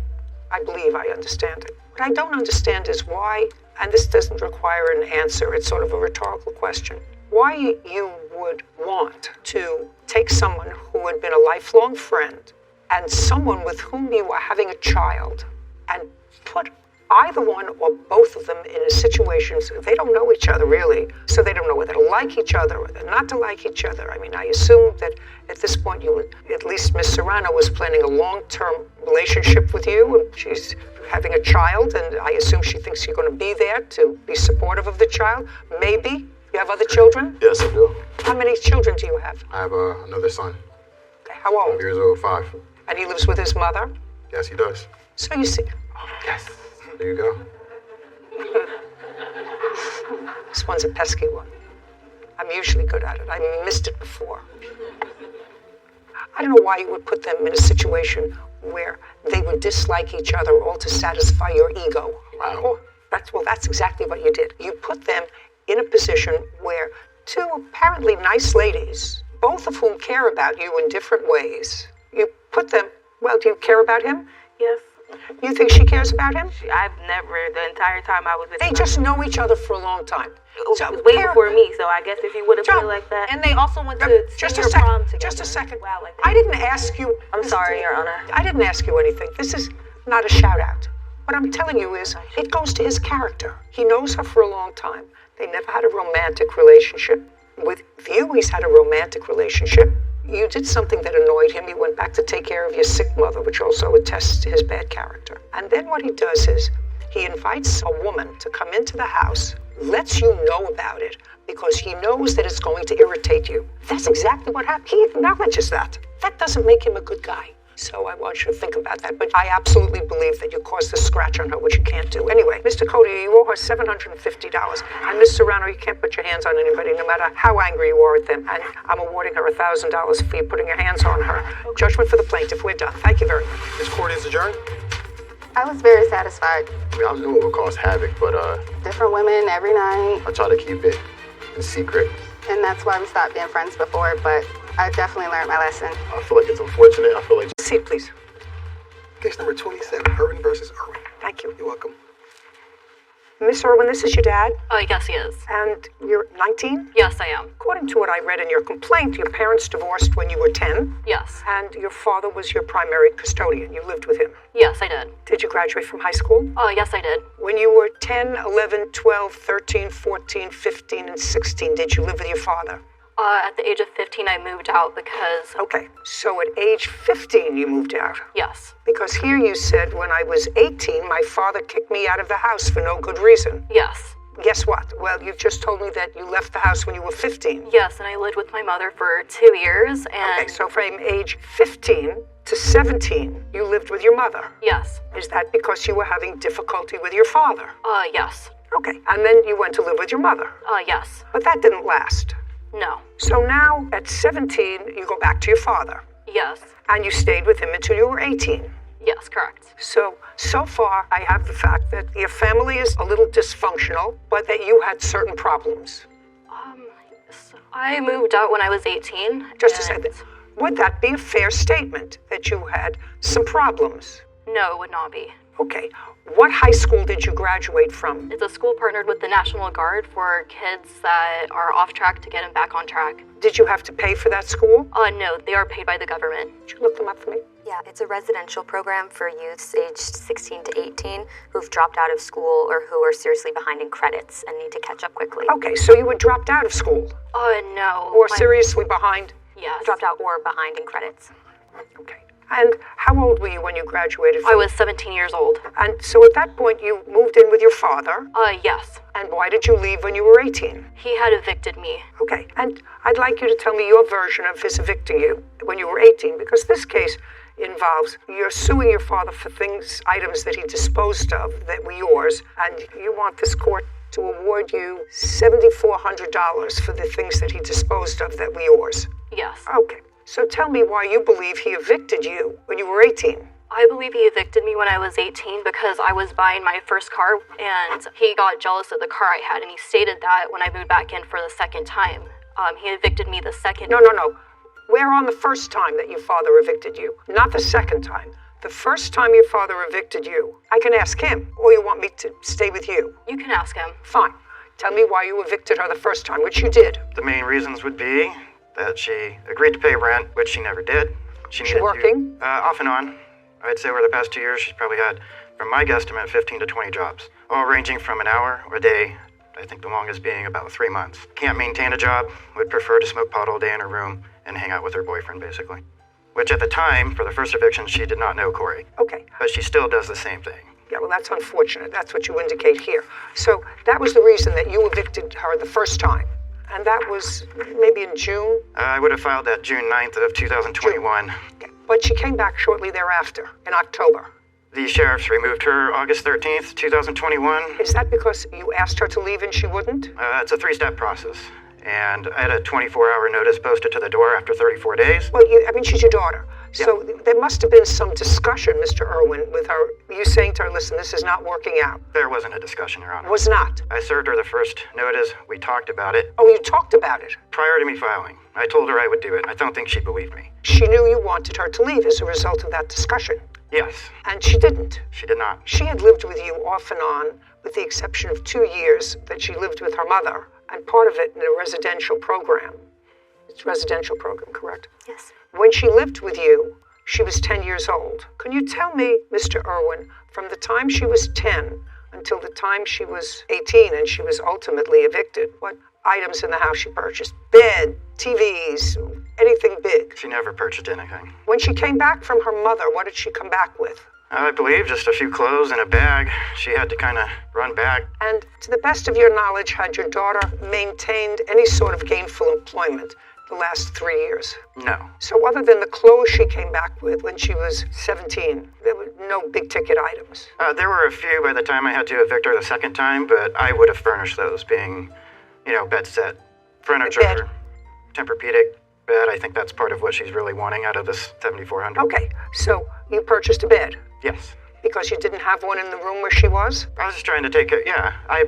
I believe I understand it. What I don't understand is why, and this doesn't require an answer, it's sort of a rhetorical question, why you would want to take someone who had been a lifelong friend and someone with whom you were having a child and put either one or both of them in a situation so they don't know each other really, so they don't know whether to like each other or not to like each other. I mean, I assume that at this point you would, at least Miss Serrano was planning a long-term relationship with you, and she's having a child, and I assume she thinks you're going to be there to be supportive of the child. Maybe. You have other children? Yes, I do. How many children do you have? I have another son. Okay, how old? 5 years old, 5. And he lives with his mother? Yes, he does. So you see. Yes. There you go. This one's a pesky one. I'm usually good at it. I missed it before. I don't know why you would put them in a situation where they would dislike each other all to satisfy your ego. Wow. That's exactly what you did. You put them in a position where two apparently nice ladies, both of whom care about you in different ways, you put them, well, do you care about him? Yes. You think she cares about him? I've never, the entire time I was with They her. just know each other for a long time. So, way before me, so I guess if you would have put it like that. And they also went to Just a senior second. prom together. Just a second. Wow, like I didn't ask you. I'm sorry, Your Honor. I didn't ask you anything. This is not a shout out. What I'm telling you is, it goes to his character. He knows her for a long time. They never had a romantic relationship. With you, he's had a romantic relationship. You did something that annoyed him. You went back to take care of your sick mother, which also attests to his bad character. And then what he does is, he invites a woman to come into the house, lets you know about it, because he knows that it's going to irritate you. That's exactly what happened. He acknowledges that. That doesn't make him a good guy. So I want you to think about that. But I absolutely believe that you caused a scratch on her, which you can't do. Anyway, Mr. Cody, you owe her $750. And Ms. Serrano, you can't put your hands on anybody, no matter how angry you are at them. And I'm awarding her $1,000 for you putting your hands on her. Judgment for the plaintiff. We're done. Thank you very much. This court is adjourned. I was very satisfied. I mean, I knew it would cause havoc, but Different women every night, I try to keep it in secret. and that's why we stopped being friends before, but I definitely learned my lesson. I feel like it's unfortunate. I feel like Seat, please. Case number 27, Irwin versus Irwin. Thank you. You're welcome. Miss Irwin, this is your dad, Yes, he is. and you're 19? Yes, I am. According to what I read in your complaint, your parents divorced when you were 10, Yes. and your father was your primary custodian. You lived with him. Yes, I did. Did you graduate from high school? Yes, I did. When you were 10, 11, 12, 13, 14, 15, and 16, did you live with your father? At the age of 15, I moved out because... Okay, so at age 15 you moved out. Yes. Because here you said, when I was 18, my father kicked me out of the house for no good reason. Yes. Guess what? Well, you've just told me that you left the house when you were 15. Yes, and I lived with my mother for 2 years, and... Okay, so from age 15 to 17, you lived with your mother. Yes. Is that because you were having difficulty with your father? Yes. Okay, and then you went to live with your mother. Yes. But that didn't last. No. So now, at 17, you go back to your father. Yes. And you stayed with him until you were 18. Yes, correct. So far, I have the fact that your family is a little dysfunctional, but that you had certain problems. So I moved out when I was 18. Just a second. Would that be a fair statement, that you had some problems? No, it would not be. Okay. What high school did you graduate from? It's a school partnered with the National Guard for kids that are off track to get them back on track. Did you have to pay for that school? No, they are paid by the government. Did you look them up for me? Yeah, it's a residential program for youths aged 16 to 18 who've dropped out of school or who are seriously behind in credits and need to catch up quickly. Okay, so you were dropped out of school? No. Or seriously behind? Yes. Dropped out or behind in credits. Okay. And how old were you when you graduated from... I was 17 years old. And so at that point, you moved in with your father? Yes. And why did you leave when you were 18? He had evicted me. Okay, and I'd like you to tell me your version of his evicting you when you were 18, because this case involves you're suing your father for items that he disposed of that were yours, and you want this court to award you $7,400 for the things that he disposed of that were yours. Yes. Okay, so tell me why you believe he evicted you when you were 18. I believe he evicted me when I was 18 because I was buying my first car and he got jealous of the car I had, and he stated that when I moved back in for the second time. He evicted me the second... No. We're on the first time that your father evicted you, not the second time. The first time your father evicted you, I can ask him, or you want me to stay with you? You can ask him. Fine. Tell me why you evicted her the first time, which you did. The main reasons would be that she agreed to pay rent, which she never did. She working? Off and on. I'd say over the past 2 years, she's probably had, from my guesstimate, 15 to 20 jobs, all ranging from an hour or a day. I think the longest being about 3 months. Can't maintain a job, would prefer to smoke pot all day in her room and hang out with her boyfriend, basically. Which at the time, for the first eviction, she did not know Corey. Okay. But she still does the same thing. Yeah, well, that's unfortunate. That's what you indicate here. So that was the reason that you evicted her the first time. And that was maybe in June? I would have filed that June 9th of 2021. June. Okay. But she came back shortly thereafter, in October. The sheriffs removed her August 13th, 2021. Is that because you asked her to leave and she wouldn't? It's a 3-step process. And I had a 24-hour notice posted to the door after 34 days. Well, she's your daughter. So there must have been some discussion, Mr. Irwin, with her, you saying to her, listen, this is not working out. There wasn't a discussion, Your Honor. Was not. I served her the first notice. We talked about it. Oh, you talked about it? Prior to me filing. I told her I would do it. I don't think she believed me. She knew you wanted her to leave as a result of that discussion. Yes. And she didn't. She did not. She had lived with you off and on, with the exception of 2 years that she lived with her mother, and part of it in a residential program. It's a residential program, correct? Yes. When she lived with you, she was 10 years old. Can you tell me, Mr. Irwin, from the time she was 10 until the time she was 18 and she was ultimately evicted, what items in the house she purchased? Bed, TVs, anything big? She never purchased anything. When she came back from her mother, what did she come back with? I believe just a few clothes and a bag. She had to kind of run back. And to the best of your knowledge, had your daughter maintained any sort of gainful employment the last 3 years? No. So other than the clothes she came back with when she was 17, there were no big ticket items? There were a few by the time I had to evict her the second time, but I would have furnished those, being, bed set, furniture, bed. Tempur-Pedic bed. I think that's part of what she's really wanting out of this $7,400. Okay, so you purchased a bed? Yes. Because you didn't have one in the room where she was? I was just trying to take care. Yeah, I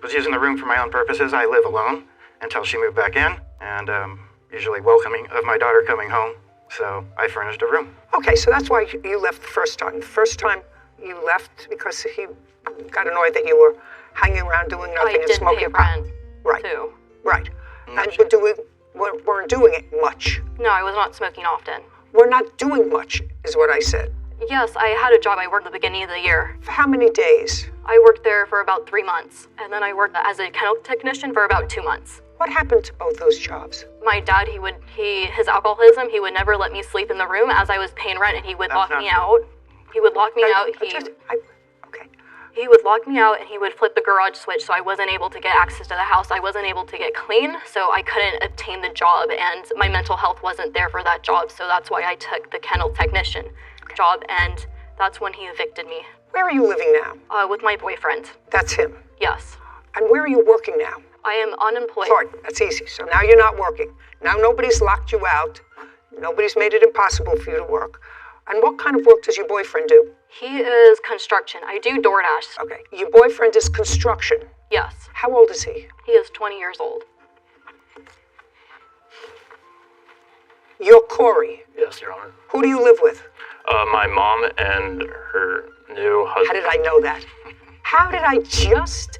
was using the room for my own purposes. I live alone until she moved back in, and usually welcoming of my daughter coming home. So I furnished a room. Okay, so that's why you left the first time. The first time you left because he got annoyed that you were hanging around doing nothing and smoking pot. Right. Too. Right. Not And weren't doing it much. No, I was not smoking often. We're not doing much, is what I said. Yes, I had a job. I worked at the beginning of the year. For how many days? I worked there for about 3 months, and then I worked as a kennel technician for about 2 months. What happened to both those jobs? My dad, his alcoholism, he would never let me sleep in the room as I was paying rent, and he would lock me out. He would lock me out. He would lock me out, and he would flip the garage switch, so I wasn't able to get access to the house. I wasn't able to get clean, so I couldn't obtain the job, and my mental health wasn't there for that job, so that's why I took the kennel technician job, and that's when he evicted me. Where are you living now? With my boyfriend. That's him? Yes. And where are you working now? I am unemployed. Fine, that's easy. So now you're not working. Now nobody's locked you out. Nobody's made it impossible for you to work. And what kind of work does your boyfriend do? He is construction. I do DoorDash. Okay. Your boyfriend is construction? Yes. How old is he? He is 20 years old. You're Corey? Yes, Your Honor. Who do you live with? My mom and her new husband. How did I know that? How did I just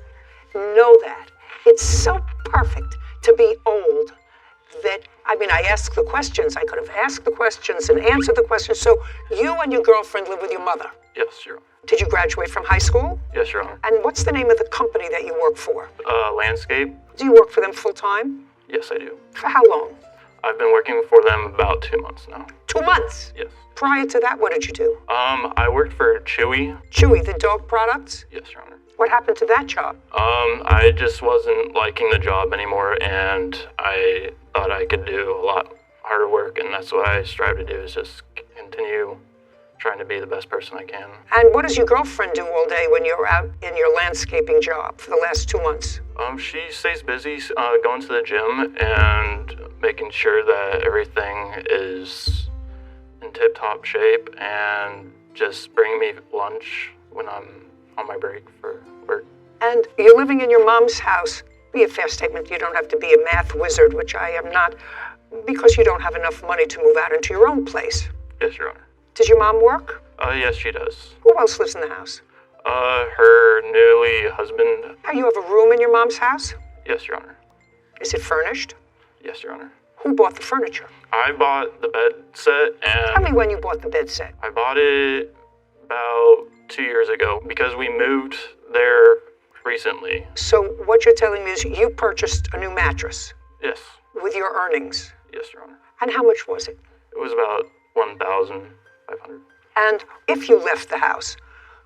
know that? It's so perfect to be old that, I asked the questions. I could have asked the questions and answered the questions. So you and your girlfriend live with your mother? Yes, Your Honor. Did you graduate from high school? Yes, Your Honor. And what's the name of the company that you work for? Landscape. Do you work for them full time? Yes, I do. For how long? I've been working for them about 2 months now. 2 months? Yes. Prior to that, what did you do? I worked for Chewy. Chewy, the dog products? Yes, Your Honor. What happened to that job? I just wasn't liking the job anymore, and I thought I could do a lot harder work, and that's what I strive to do, is just continue trying to be the best person I can. And what does your girlfriend do all day when you're out in your landscaping job for the last 2 months? She stays busy going to the gym and making sure that everything is in tip-top shape, and just bringing me lunch when I'm on my break for work. And you're living in your mom's house. Be a fair statement, you don't have to be a math wizard, which I am not, because you don't have enough money to move out into your own place. Yes, Your Honor. Does your mom work? Yes, she does. Who else lives in the house? Her newly husband. You have a room in your mom's house? Yes, Your Honor. Is it furnished? Yes, Your Honor. Who bought the furniture? I bought the bed set, and... Tell me when you bought the bed set. I bought it about 2 years ago, because we moved there recently. So what you're telling me is you purchased a new mattress? Yes. With your earnings? Yes, Your Honor. And how much was it? It was about $1,500. And if you left the house,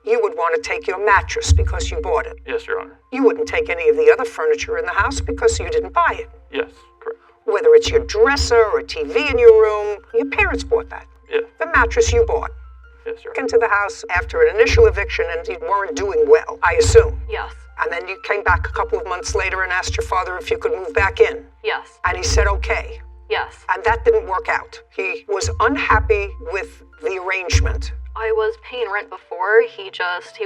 you would want to take your mattress because you bought it? Yes, Your Honor. You wouldn't take any of the other furniture in the house because you didn't buy it? Yes, correct. Whether it's your dresser or a TV in your room, your parents bought that? Yeah. The mattress you bought? Yes, Your Honor. Into the house after an initial eviction, and you weren't doing well, I assume? Yes. And then you came back a couple of months later and asked your father if you could move back in? Yes. And he said okay? Yes. And that didn't work out. He was unhappy with the arrangement. I was paying rent before. He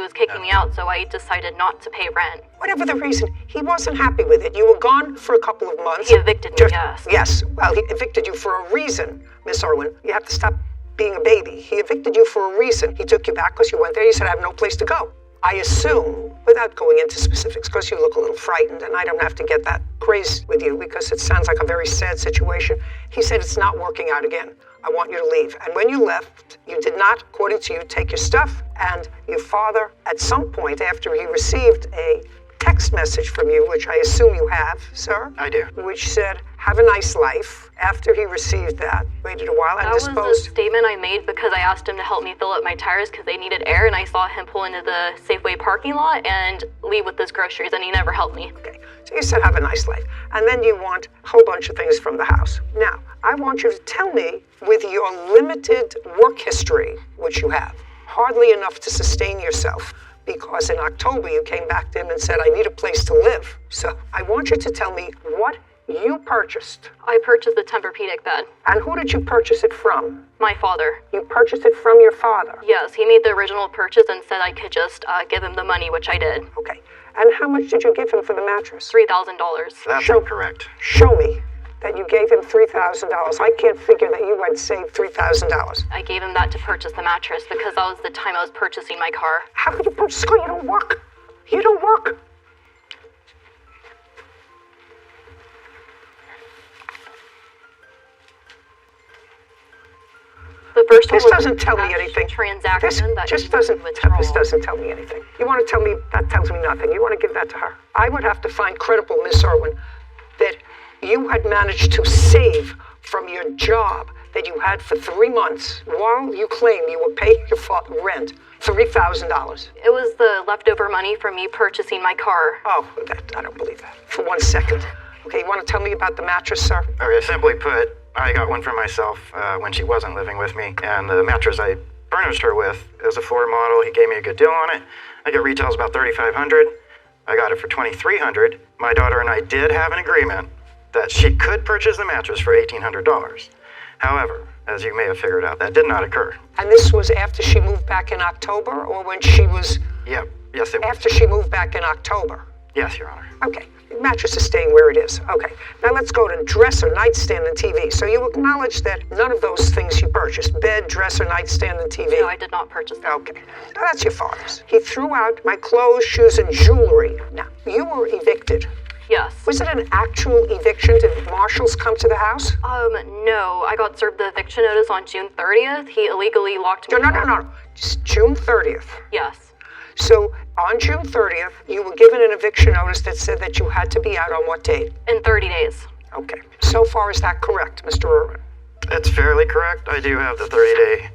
was kicking me out, so I decided not to pay rent. Whatever the reason, he wasn't happy with it. You were gone for a couple of months. He evicted me, yes. Yes. Well, he evicted you for a reason, Miss Irwin. You have to stop being a baby. He evicted you for a reason. He took you back because you went there. You said, I have no place to go. I assume, without going into specifics, because you look a little frightened, and I don't have to get that crazy with you because it sounds like a very sad situation. He said, it's not working out again. I want you to leave. And when you left, you did not, according to you, take your stuff. And your father, at some point after he received a text message from you, which I assume you have, sir. I do. Which said, have a nice life. After he received that, waited a while and disposed. That was a statement I made because I asked him to help me fill up my tires because they needed air, and I saw him pull into the Safeway parking lot and leave with his groceries, and he never helped me. Okay, so you said have a nice life. And then you want a whole bunch of things from the house. Now, I want you to tell me, with your limited work history, which you have, hardly enough to sustain yourself, because in October you came back to him and said, I need a place to live. So I want you to tell me what you purchased. I purchased the Tempur-Pedic bed. And who did you purchase it from? My father. You purchased it from your father? Yes, he made the original purchase and said I could just give him the money, which I did. Okay. And how much did you give him for the mattress? $3,000. That's incorrect. Show me that you gave him $3,000. I can't figure that you had saved $3,000. I gave him that to purchase the mattress because that was the time I was purchasing my car. How could you purchase a car? You don't work. You don't work. The first this one doesn't tell me anything. Transaction this doesn't tell me anything. You want to tell me that tells me nothing. You want to give that to her. I would have to find credible, Miss Irwin, that you had managed to save from your job that you had for 3 months while you claim you were paying your father rent, $3,000. It was the leftover money from me purchasing my car. Oh, I don't believe that. For 1 second. Okay, you want to tell me about the mattress, sir? Okay, simply put, I got one for myself when she wasn't living with me, and the mattress I furnished her with is a Ford model. He gave me a good deal on it. I think it retails about $3,500. I got it for $2,300. My daughter and I did have an agreement that she could purchase the mattress for $1,800. However, as you may have figured out, that did not occur. And this was after she moved back in October, or when she was... Yep, yes it was. After she moved back in October? Yes, Your Honor. Okay, the mattress is staying where it is. Okay, now let's go to dresser, nightstand, and TV. So you acknowledge that none of those things you purchased, bed, dresser, nightstand, and TV? No, I did not purchase them. Okay, now that's your father's. He threw out my clothes, shoes, and jewelry. Now, you were evicted. Yes. Was it an actual eviction? Did marshals come to the house? No. I got served the eviction notice on June 30th. He illegally locked me out. No. Just June 30th. Yes. So, on June 30th, you were given an eviction notice that said that you had to be out on what date? In 30 days. Okay. So far, is that correct, Mr. Irwin? That's fairly correct. I do have the 30-day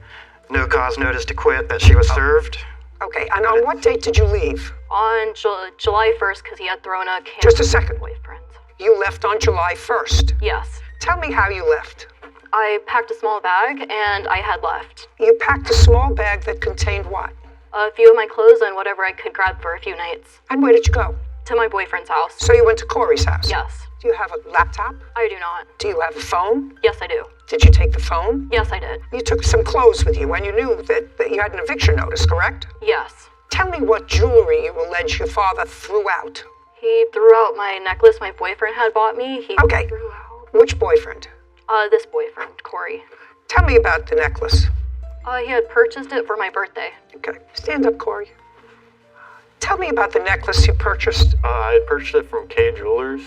no-cause notice to quit that she was served. Okay, and on what date did you leave? On July 1st, because he had thrown a can. Just a second. Boyfriend. You left on July 1st? Yes. Tell me how you left. I packed a small bag, and I had left. You packed a small bag that contained what? A few of my clothes and whatever I could grab for a few nights. And where did you go? To my boyfriend's house. So you went to Corey's house? Yes. Do you have a laptop? I do not. Do you have a phone? Yes, I do. Did you take the phone? Yes, I did. You took some clothes with you, and you knew that you had an eviction notice, correct? Yes. Tell me what jewelry you allege your father threw out. He threw out my necklace my boyfriend had bought me. Okay. Threw out... Which boyfriend? This boyfriend, Corey. Tell me about the necklace. He had purchased it for my birthday. Okay. Stand up, Corey. Tell me about the necklace you purchased. I had purchased it from K Jewelers.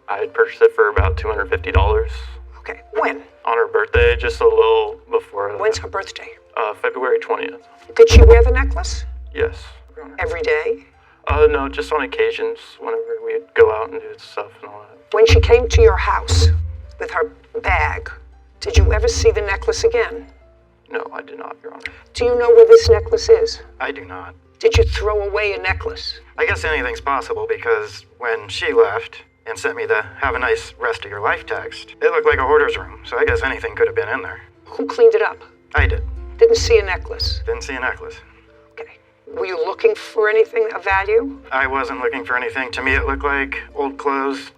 I had purchased it for about $250. Okay. When? On her birthday, just a little before. When's her birthday? February 20th. Did she wear the necklace? Yes. Every day? No, just on occasions, whenever we'd go out and do stuff and all that. When she came to your house with her bag, did you ever see the necklace again? No, I did not, Your Honor. Do you know where this necklace is? I do not. Did you throw away a necklace? I guess anything's possible because when she left and sent me the have a nice rest of your life text, it looked like a hoarder's room, so I guess anything could have been in there. Who cleaned it up? I did. Didn't see a necklace? Didn't see a necklace. Okay. Were you looking for anything of value? I wasn't looking for anything. To me, it looked like old clothes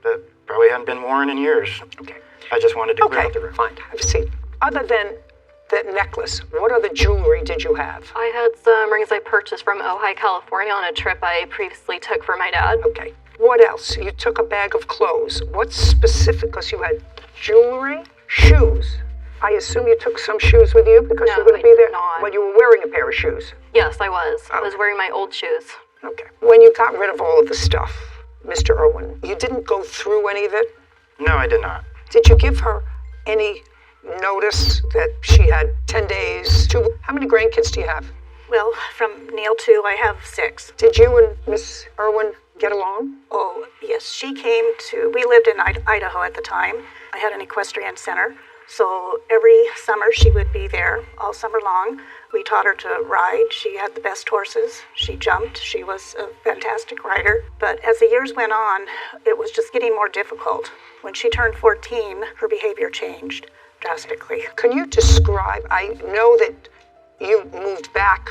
that probably hadn't been worn in years. Okay. I just wanted to clear Okay, out the room. fine. Have a seat. Other than that necklace, what other jewelry did you have? I had some rings I purchased from Ojai, California on a trip I previously took for my dad. Okay. What else? You took a bag of clothes. What specific? Because you had jewelry, shoes. I assume you took some shoes with you because you were going to be there? Not. Well, you were wearing a pair of shoes. Yes, I was. I was wearing my old shoes. Okay. When you got rid of all of the stuff, Mr. Irwin, you didn't go through any of it? No, I did not. Did you give her any notice that she had 10 days to... How many grandkids do you have? Well, from Neil to I have 6. Did you and Miss Irwin get along? Oh, yes. She came to... We lived in Idaho at the time. I had an equestrian center. So every summer she would be there all summer long. We taught her to ride. She had the best horses. She jumped. She was a fantastic rider. But as the years went on, it was just getting more difficult. When she turned 14, her behavior changed drastically. Can you describe... I know that you moved back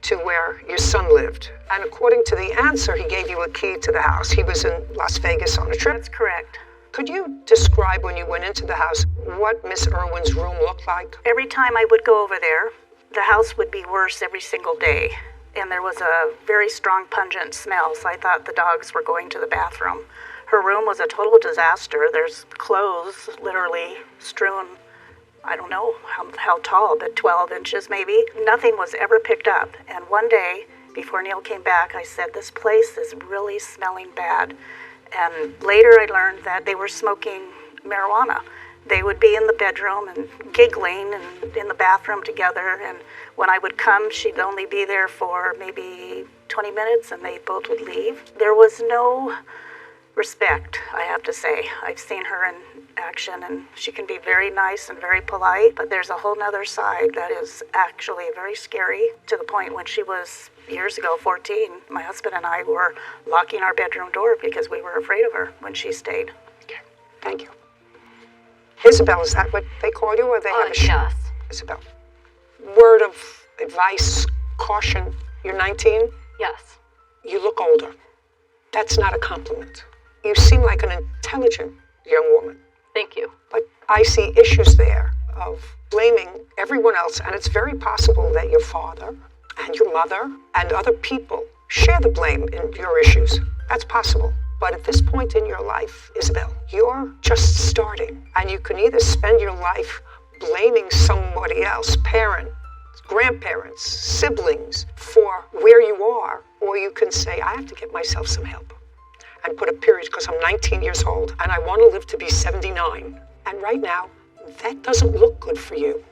to where your son lived. And according to the answer, he gave you a key to the house. He was in Las Vegas on a trip. That's correct. Could you describe when you went into the house what Miss Irwin's room looked like? Every time I would go over there, the house would be worse every single day. And there was a very strong, pungent smell, so I thought the dogs were going to the bathroom. Her room was a total disaster. There's clothes literally strewn, I don't know how tall, but 12 inches maybe. Nothing was ever picked up. And one day, before Neil came back, I said, this place is really smelling bad. And later I learned that they were smoking marijuana. They would be in the bedroom and giggling and in the bathroom together. And when I would come, she'd only be there for maybe 20 minutes and they both would leave. There was no respect, I have to say. I've seen her in action and she can be very nice and very polite, but there's a whole nother side that is actually very scary, to the point when she was years ago, 14, my husband and I were locking our bedroom door because we were afraid of her when she stayed. Okay, thank you. Isabel, is that what they call you, or they have a yes. Isabel. Word of advice, caution, you're 19? Yes. You look older. That's not a compliment. You seem like an intelligent young woman. Thank you. But I see issues there of blaming everyone else, and it's very possible that your father and your mother and other people share the blame in your issues. That's possible. But at this point in your life, Isabel, you're just starting, and you can either spend your life blaming somebody else, parent, grandparents, siblings, for where you are, or you can say, I have to get myself some help. And put a period, because I'm 19 years old, and I want to live to be 79. And right now, that doesn't look good for you.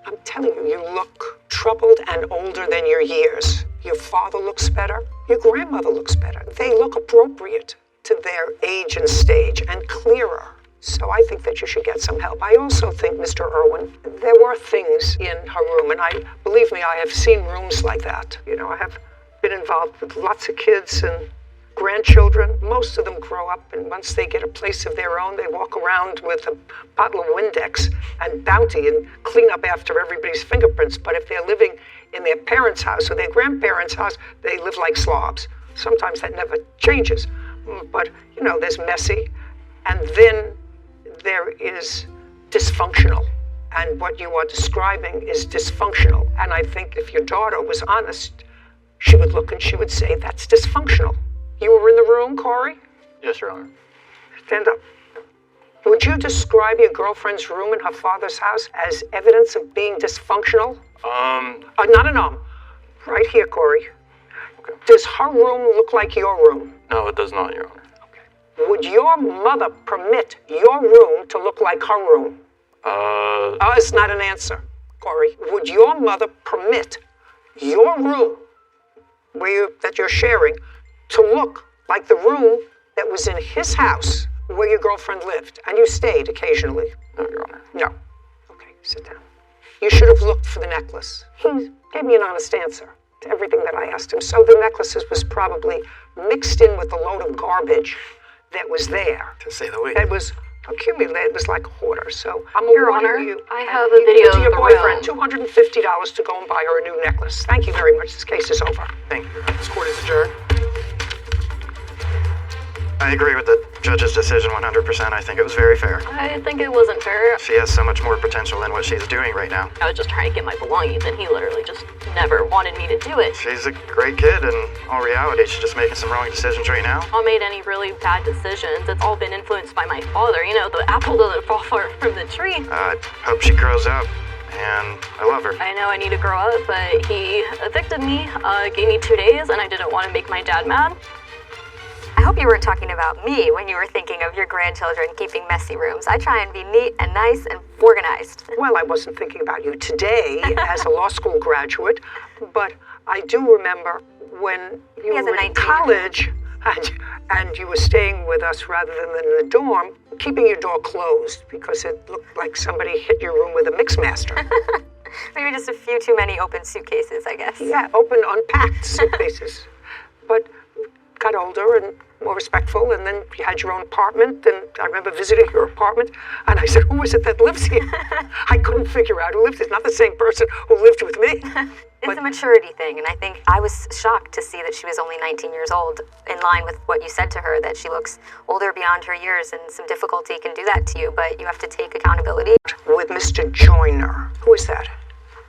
I'm telling you, you look troubled and older than your years. Your father looks better. Your grandmother looks better. They look appropriate to their age and stage and clearer. So I think that you should get some help. I also think, Mr. Irwin, there were things in her room, and believe me, I have seen rooms like that. You know, I have been involved with lots of kids and grandchildren. Most of them grow up, and once they get a place of their own, they walk around with a bottle of Windex and Bounty and clean up after everybody's fingerprints. But if they're living in their parents' house or their grandparents' house, they live like slobs. Sometimes that never changes. But, you know, there's messy, and then there is dysfunctional. And what you are describing is dysfunctional. And I think if your daughter was honest, she would look and she would say, that's dysfunctional. You were in the room, Corey? Yes, Your Honor. Stand up. Would you describe your girlfriend's room in her father's house as evidence of being dysfunctional? Not an Right here, Corey. Okay. Does her room look like your room? No, it does not, Your Honor. Okay. Would your mother permit your room to look like her room? It's not an answer, Corey. Would your mother permit your room that you're sharing to look like the room that was in his house where your girlfriend lived and you stayed occasionally? No, Your Honor. No. Okay, sit down. You should have looked for the necklace. He gave me an honest answer to everything that I asked him. So the necklaces was probably mixed in with the load of garbage that was there. To say the least. That was accumulated. It was like a hoarder. So I'm Your awarding Honor, you. I have a video to of your the boyfriend, room. $250 to go and buy her a new necklace. Thank you very much. This case is over. Thank you. This court is adjourned. I agree with the judge's decision 100%. I think it was very fair. I think it wasn't fair. She has so much more potential than what she's doing right now. I was just trying to get my belongings, and he literally just never wanted me to do it. She's a great kid, and in all reality, she's just making some wrong decisions right now. I made any really bad decisions. It's all been influenced by my father. You know, the apple doesn't fall far from the tree. I hope she grows up, and I love her. I know I need to grow up, but he evicted me, gave me 2 days, and I didn't want to make my dad mad. I hope you weren't talking about me when you were thinking of your grandchildren keeping messy rooms. I try and be neat and nice and organized. Well, I wasn't thinking about you today as a law school graduate, but I do remember when you were in college and you were staying with us rather than in the dorm, keeping your door closed because it looked like somebody hit your room with a mixmaster. Maybe just a few too many open suitcases, I guess. Yeah, open, unpacked suitcases. But got older and more respectful, and then you had your own apartment, and I remember visiting your apartment, and I said, who is it that lives here? I couldn't figure out who lived here. It's not the same person who lived with me. It's a maturity thing, and I think I was shocked to see that she was only 19 years old, in line with what you said to her, that she looks older beyond her years, and some difficulty can do that to you, but you have to take accountability. With Mr. Joyner. Who is that?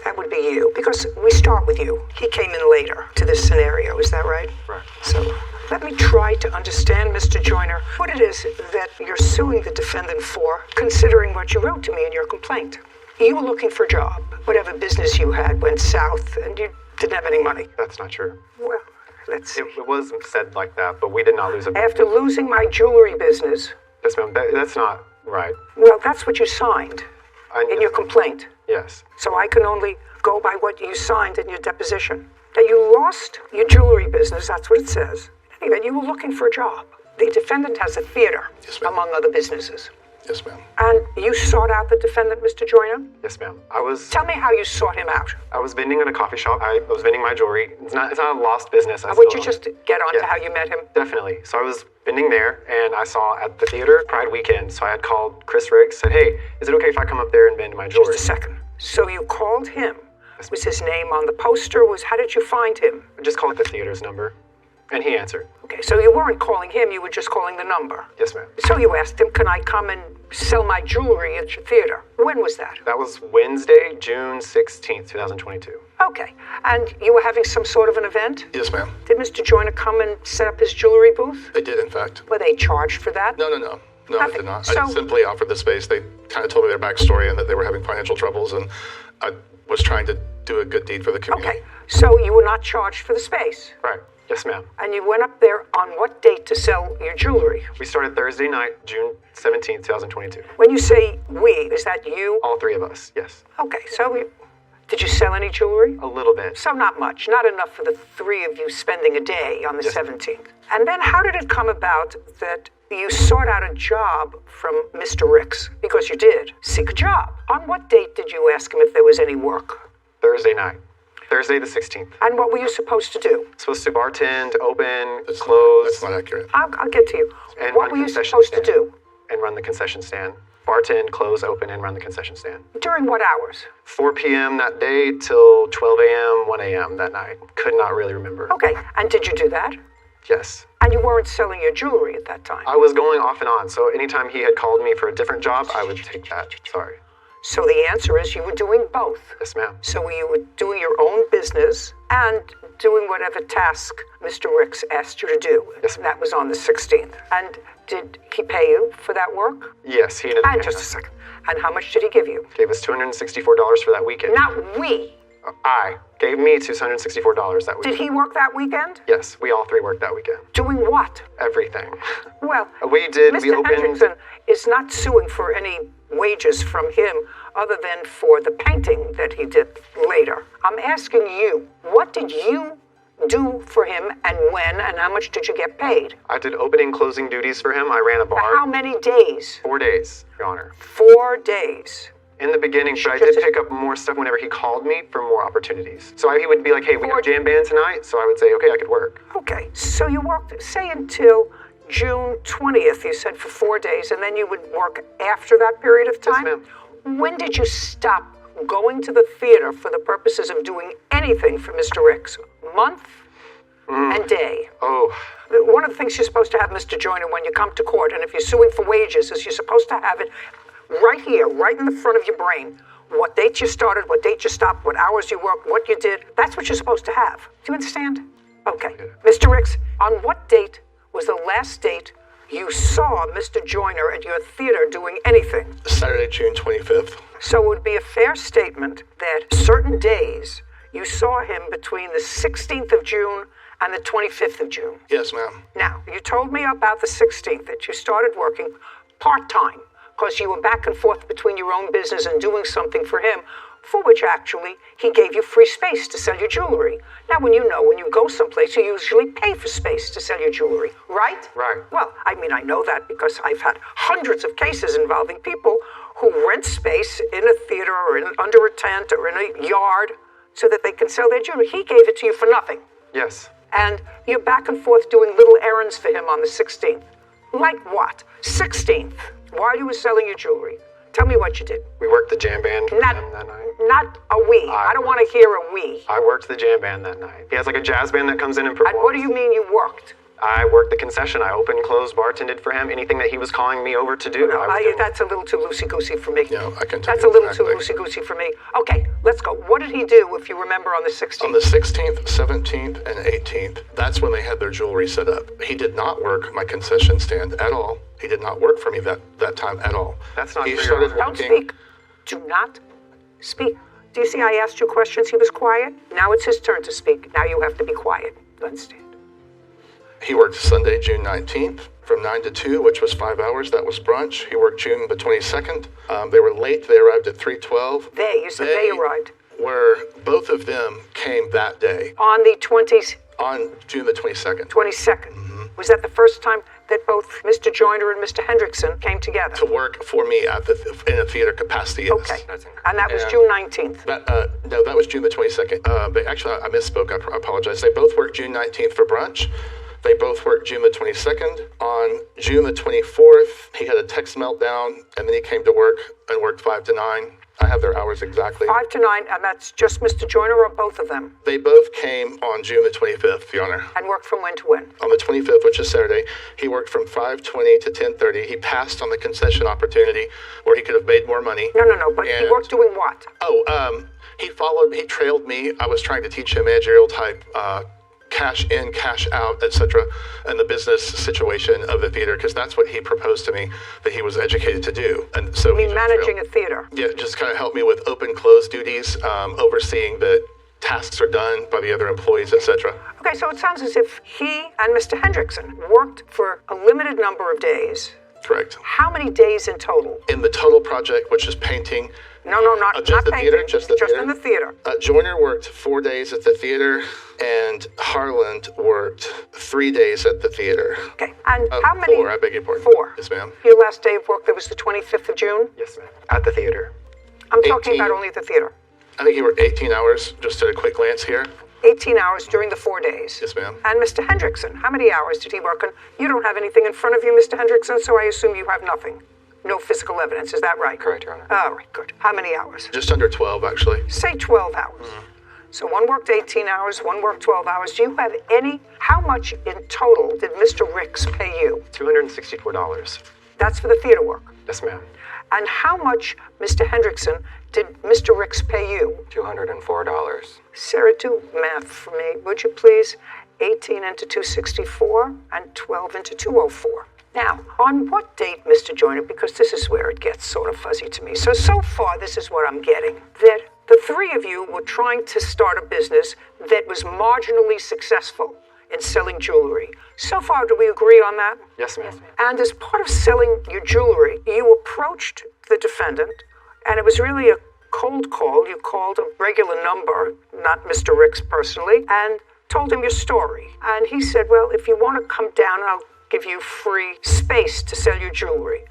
That would be you, because we start with you. He came in later to this scenario, is that right? Right. So let me try to understand, Mr. Joyner, what it is that you're suing the defendant for, considering what you wrote to me in your complaint. You were looking for a job. Whatever business you had went south, and you didn't have any money. That's not true. Well, let's see. It was said like that, but we did not lose a... After losing my jewelry business. Yes, ma'am. That's not right. Well, that's what you signed in your complaint. Yes. So I can only go by what you signed in your deposition. That you lost your jewelry business, that's what it says. Anyway, you were looking for a job. The defendant has a theater, among other businesses. Yes, ma'am. And you sought out the defendant, Mr. Joyner? Yes, ma'am. Tell me how you sought him out. I was vending in a coffee shop. I was vending my jewelry. It's not a lost business. Would you just get on to how you met him? Definitely. So I was vending there, and I saw at the theater Pride Weekend. So I had called Chris Riggs, said, hey, is it okay if I come up there and vend my jewelry? Just a second. So you called him. Was his name on the poster? How did you find him? I just called the theater's number, and he answered. Okay, so you weren't calling him, you were just calling the number. Yes, ma'am. So you asked him, can I come and sell my jewelry at your theater? When was that? That was Wednesday, June 16th, 2022. Okay, and you were having some sort of an event? Yes, ma'am. Did Mr. Joyner come and set up his jewelry booth? They did, in fact. Were they charged for that? No, I did not. I simply offered the space. They kind of told me their backstory and that they were having financial troubles, and I was trying to do a good deed for the community. Okay, so you were not charged for the space? Right. Yes, ma'am. And you went up there on what date to sell your jewelry? We started Thursday night, June 17th, 2022. When you say we, is that you? All three of us, yes. Okay, so did you sell any jewelry? A little bit. So not much, not enough for the three of you spending a day on the 17th. And then how did it come about that you sought out a job from Mr. Ricks? Because you did seek a job. On what date did you ask him if there was any work? Thursday night. Thursday the 16th. And what were you supposed to do? Supposed to bartend, open, close. That's not accurate. I'll get to you. And what were you supposed to do? And run the concession stand. Bartend, close, open, and run the concession stand. During what hours? 4 p.m. that day till 12 a.m., 1 a.m. that night. Could not really remember. Okay, and did you do that? Yes. And you weren't selling your jewelry at that time? I was going off and on, so anytime he had called me for a different job, I would take that. Sorry. So the answer is you were doing both. Yes, ma'am. So you were doing your own business and doing whatever task Mr. Ricks asked you to do. Yes, that was on the 16th. And did he pay you for that work? Yes, he ended up. And just a second. And how much did he give you? Gave us $264 for that weekend. Not we. I gave me $264 that weekend. Did he work that weekend? Yes, we all three worked that weekend. Doing what? Everything. Well, we did. Mr. We opened. Hendrickson is not suing for any wages from him other than for the painting that he did later. I'm asking you, what did you do for him and when and how much did you get paid? I did opening, closing duties for him. I ran a bar. For how many days? 4 days, Your Honor. 4 days. In the beginning, but I did pick up more stuff whenever he called me for more opportunities. So he would be like, hey, we got a jam band tonight. So I would say, okay, I could work. Okay, so you worked, say, until June 20th, you said, for 4 days, and then you would work after that period of time? Yes, ma'am. When did you stop going to the theater for the purposes of doing anything for Mr. Ricks? Month? and day. Oh. One of the things you're supposed to have, Mr. Joyner, when you come to court, and if you're suing for wages, is you're supposed to have it right here, right in the front of your brain. What date you started, what date you stopped, what hours you worked, what you did. That's what you're supposed to have. Do you understand? Okay. Mr. Ricks, on what date was the last date you saw Mr. Joyner at your theater doing anything? Saturday, June 25th. So it would be a fair statement that certain days you saw him between the 16th of June and the 25th of June. Yes, ma'am. Now, you told me about the 16th that you started working part-time because you were back and forth between your own business and doing something for him, for which actually he gave you free space to sell your jewelry. Now, when you go someplace, you usually pay for space to sell your jewelry, right? Right. Well, I know that because I've had hundreds of cases involving people who rent space in a theater or under a tent or in a yard so that they can sell their jewelry. He gave it to you for nothing. Yes. And you're back and forth doing little errands for him on the 16th. Like what? 16th, while you were selling your jewelry. Tell me what you did. We worked the jam band for him that night. Not a we. I don't want to hear a we. I worked the jam band that night. He has like a jazz band that comes in and performs. And what do you mean you worked? I worked the concession. I opened, closed, bartended for him. Anything that he was calling me over to do. That's a little too loosey-goosey for me. No, I can tell That's a little too loosey-goosey for me. Okay, let's go. What did he do, if you remember, on the 16th? On the 16th, 17th, and 18th, that's when they had their jewelry set up. He did not work my concession stand at all. He did not work for me that time at all. That's not he true. started Don't working. speak. Do not speak. Do you see I asked you questions? He was quiet. Now it's his turn to speak. Now you have to be quiet. Understand? He worked Sunday, June 19th, from 9 to 2, which was 5 hours. That was brunch. He worked June the 22nd. They were late. They arrived at 3:12. You said they arrived. Where both of them came that day. On the 20s? On June the 22nd. 22nd. Mm-hmm. Was that the first time that both Mr. Joyner and Mr. Hendrickson came together? To work for me in a theater capacity, yes. Okay. And that was June 19th? No, that was June the 22nd. But actually, I misspoke. I apologize. They both worked June 19th for brunch. They both worked June the 22nd. On June the 24th, he had a text meltdown, and then he came to work and worked 5 to 9. I have their hours exactly. 5 to 9, and that's just Mr. Joyner or both of them? They both came on June the 25th, Your Honor. And worked from when to when? On the 25th, which is Saturday, he worked from 5:20 to 10:30. He passed on the concession opportunity where he could have made more money. No, but he worked doing what? He trailed me. I was trying to teach him managerial type cash in, cash out, etc., and the business situation of the theater, because that's what he proposed to me that he was educated to do. And so you mean managing a theater? Yeah, just kind of helped me with open close duties, overseeing that tasks are done by the other employees, etc. Okay, so it sounds as if he and Mr. Hendrickson worked for a limited number of days. Correct. How many days in total? In the total project, which is painting. No, not just the painting. Theater, just theater. In the theater. Joyner worked 4 days at the theater, and Harland worked 3 days at the theater. Okay, and how many? 4, I beg your pardon. 4. Yes, ma'am. Your last day of work, that was the 25th of June? Yes, ma'am. At the theater. I'm talking about only at the theater. I think he worked 18 hours, just at a quick glance here. 18 hours during the 4 days. Yes, ma'am. And Mr. Hendrickson, how many hours did he work on? You don't have anything in front of you, Mr. Hendrickson, so I assume you have nothing. No physical evidence, is that right? Correct, Your Honor. All right, good. How many hours? Just under 12, actually. Say 12 hours. So one worked 18 hours, one worked 12 hours. Do you have how much in total did Mr. Ricks pay you? $264. That's for the theater work? Yes, ma'am. And how much, Mr. Hendrickson, did Mr. Ricks pay you? $204. Sarah, do math for me, would you please? 18 into 264 and 12 into 204. Now, on what date, Mr. Joyner, because this is where it gets sort of fuzzy to me. So far, this is what I'm getting. That the three of you were trying to start a business that was marginally successful in selling jewelry. So far, do we agree on that? Yes, ma'am. And as part of selling your jewelry, you approached the defendant, and it was really a cold call. You called a regular number, not Mr. Ricks personally, and told him your story. And he said, well, if you want to come down, I'll give you free space to sell your jewelry.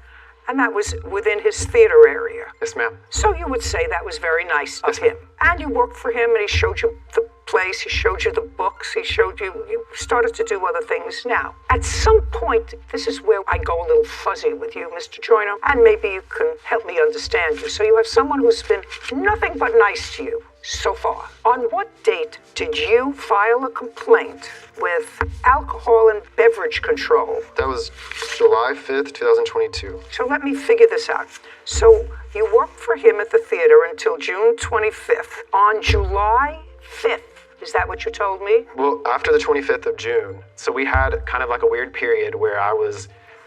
And that was within his theater area. Yes, ma'am. So you would say that was very nice of him. And you worked for him, and he showed you the place, he showed you the books, he showed you started to do other things. Now, at some point, this is where I go a little fuzzy with you, Mr. Joyner, and maybe you can help me understand you. So you have someone who's been nothing but nice to you so far. On what date did you file a complaint with Alcohol and Beverage Control? That was July 5th, 2022. So let me figure this out. So you worked for him at the theater until June 25th. On July 5th, is that what you told me? Well, after the 25th of June. So we had kind of like a weird period where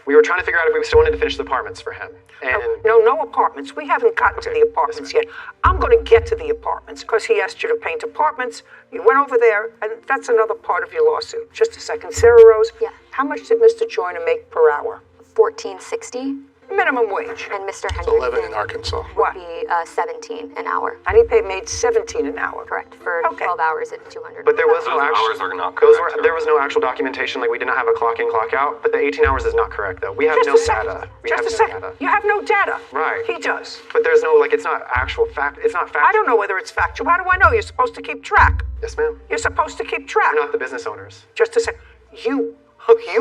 we were trying to figure out if we still wanted to finish the apartments for him. And No apartments. We haven't gotten to the apartments yet. I'm going to get to the apartments because he asked you to paint apartments. You went over there, and that's another part of your lawsuit. Just a second. Sarah Rose, Yeah. how much did Mr. Joyner make per hour? $14.60. Minimum wage. And Mr. It's Hendrickson 11 in Arkansas. What? would be $17 an hour. And he made $17 an hour. Correct. For 12 hours at $200. But there was no Those actual hours are not correct. there was no actual documentation. Like we did not have a clock in, clock out. But the 18 hours is not correct, though. We have Just no a second. data. Just a second. You have no data. Right. He does. But there's no it's not actual fact. It's not fact. I don't know whether it's factual. How do I know? You're supposed to keep track. Yes, ma'am. You're supposed to keep track. We're not the business owners. Just a second. You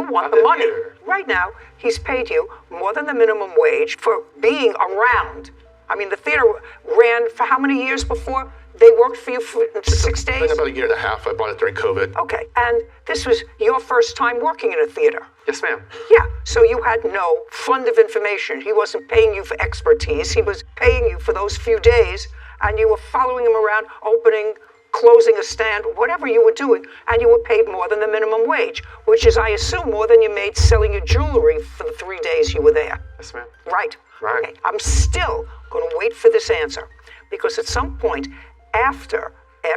want the money. Right now, he's paid you more than the minimum wage for being around. I mean, the theater ran for how many years before? They worked for you for 6 days? It's been about a year and a half. I bought it during COVID. Okay, and this was your first time working in a theater? Yes, ma'am. Yeah, so you had no fund of information. He wasn't paying you for expertise. He was paying you for those few days, and you were following him around, opening, closing a stand, whatever you were doing, and you were paid more than the minimum wage, which is, I assume, more than you made selling your jewelry for the 3 days you were there. Yes, ma'am. Right. Right. Okay. I'm still going to wait for this answer, because at some point after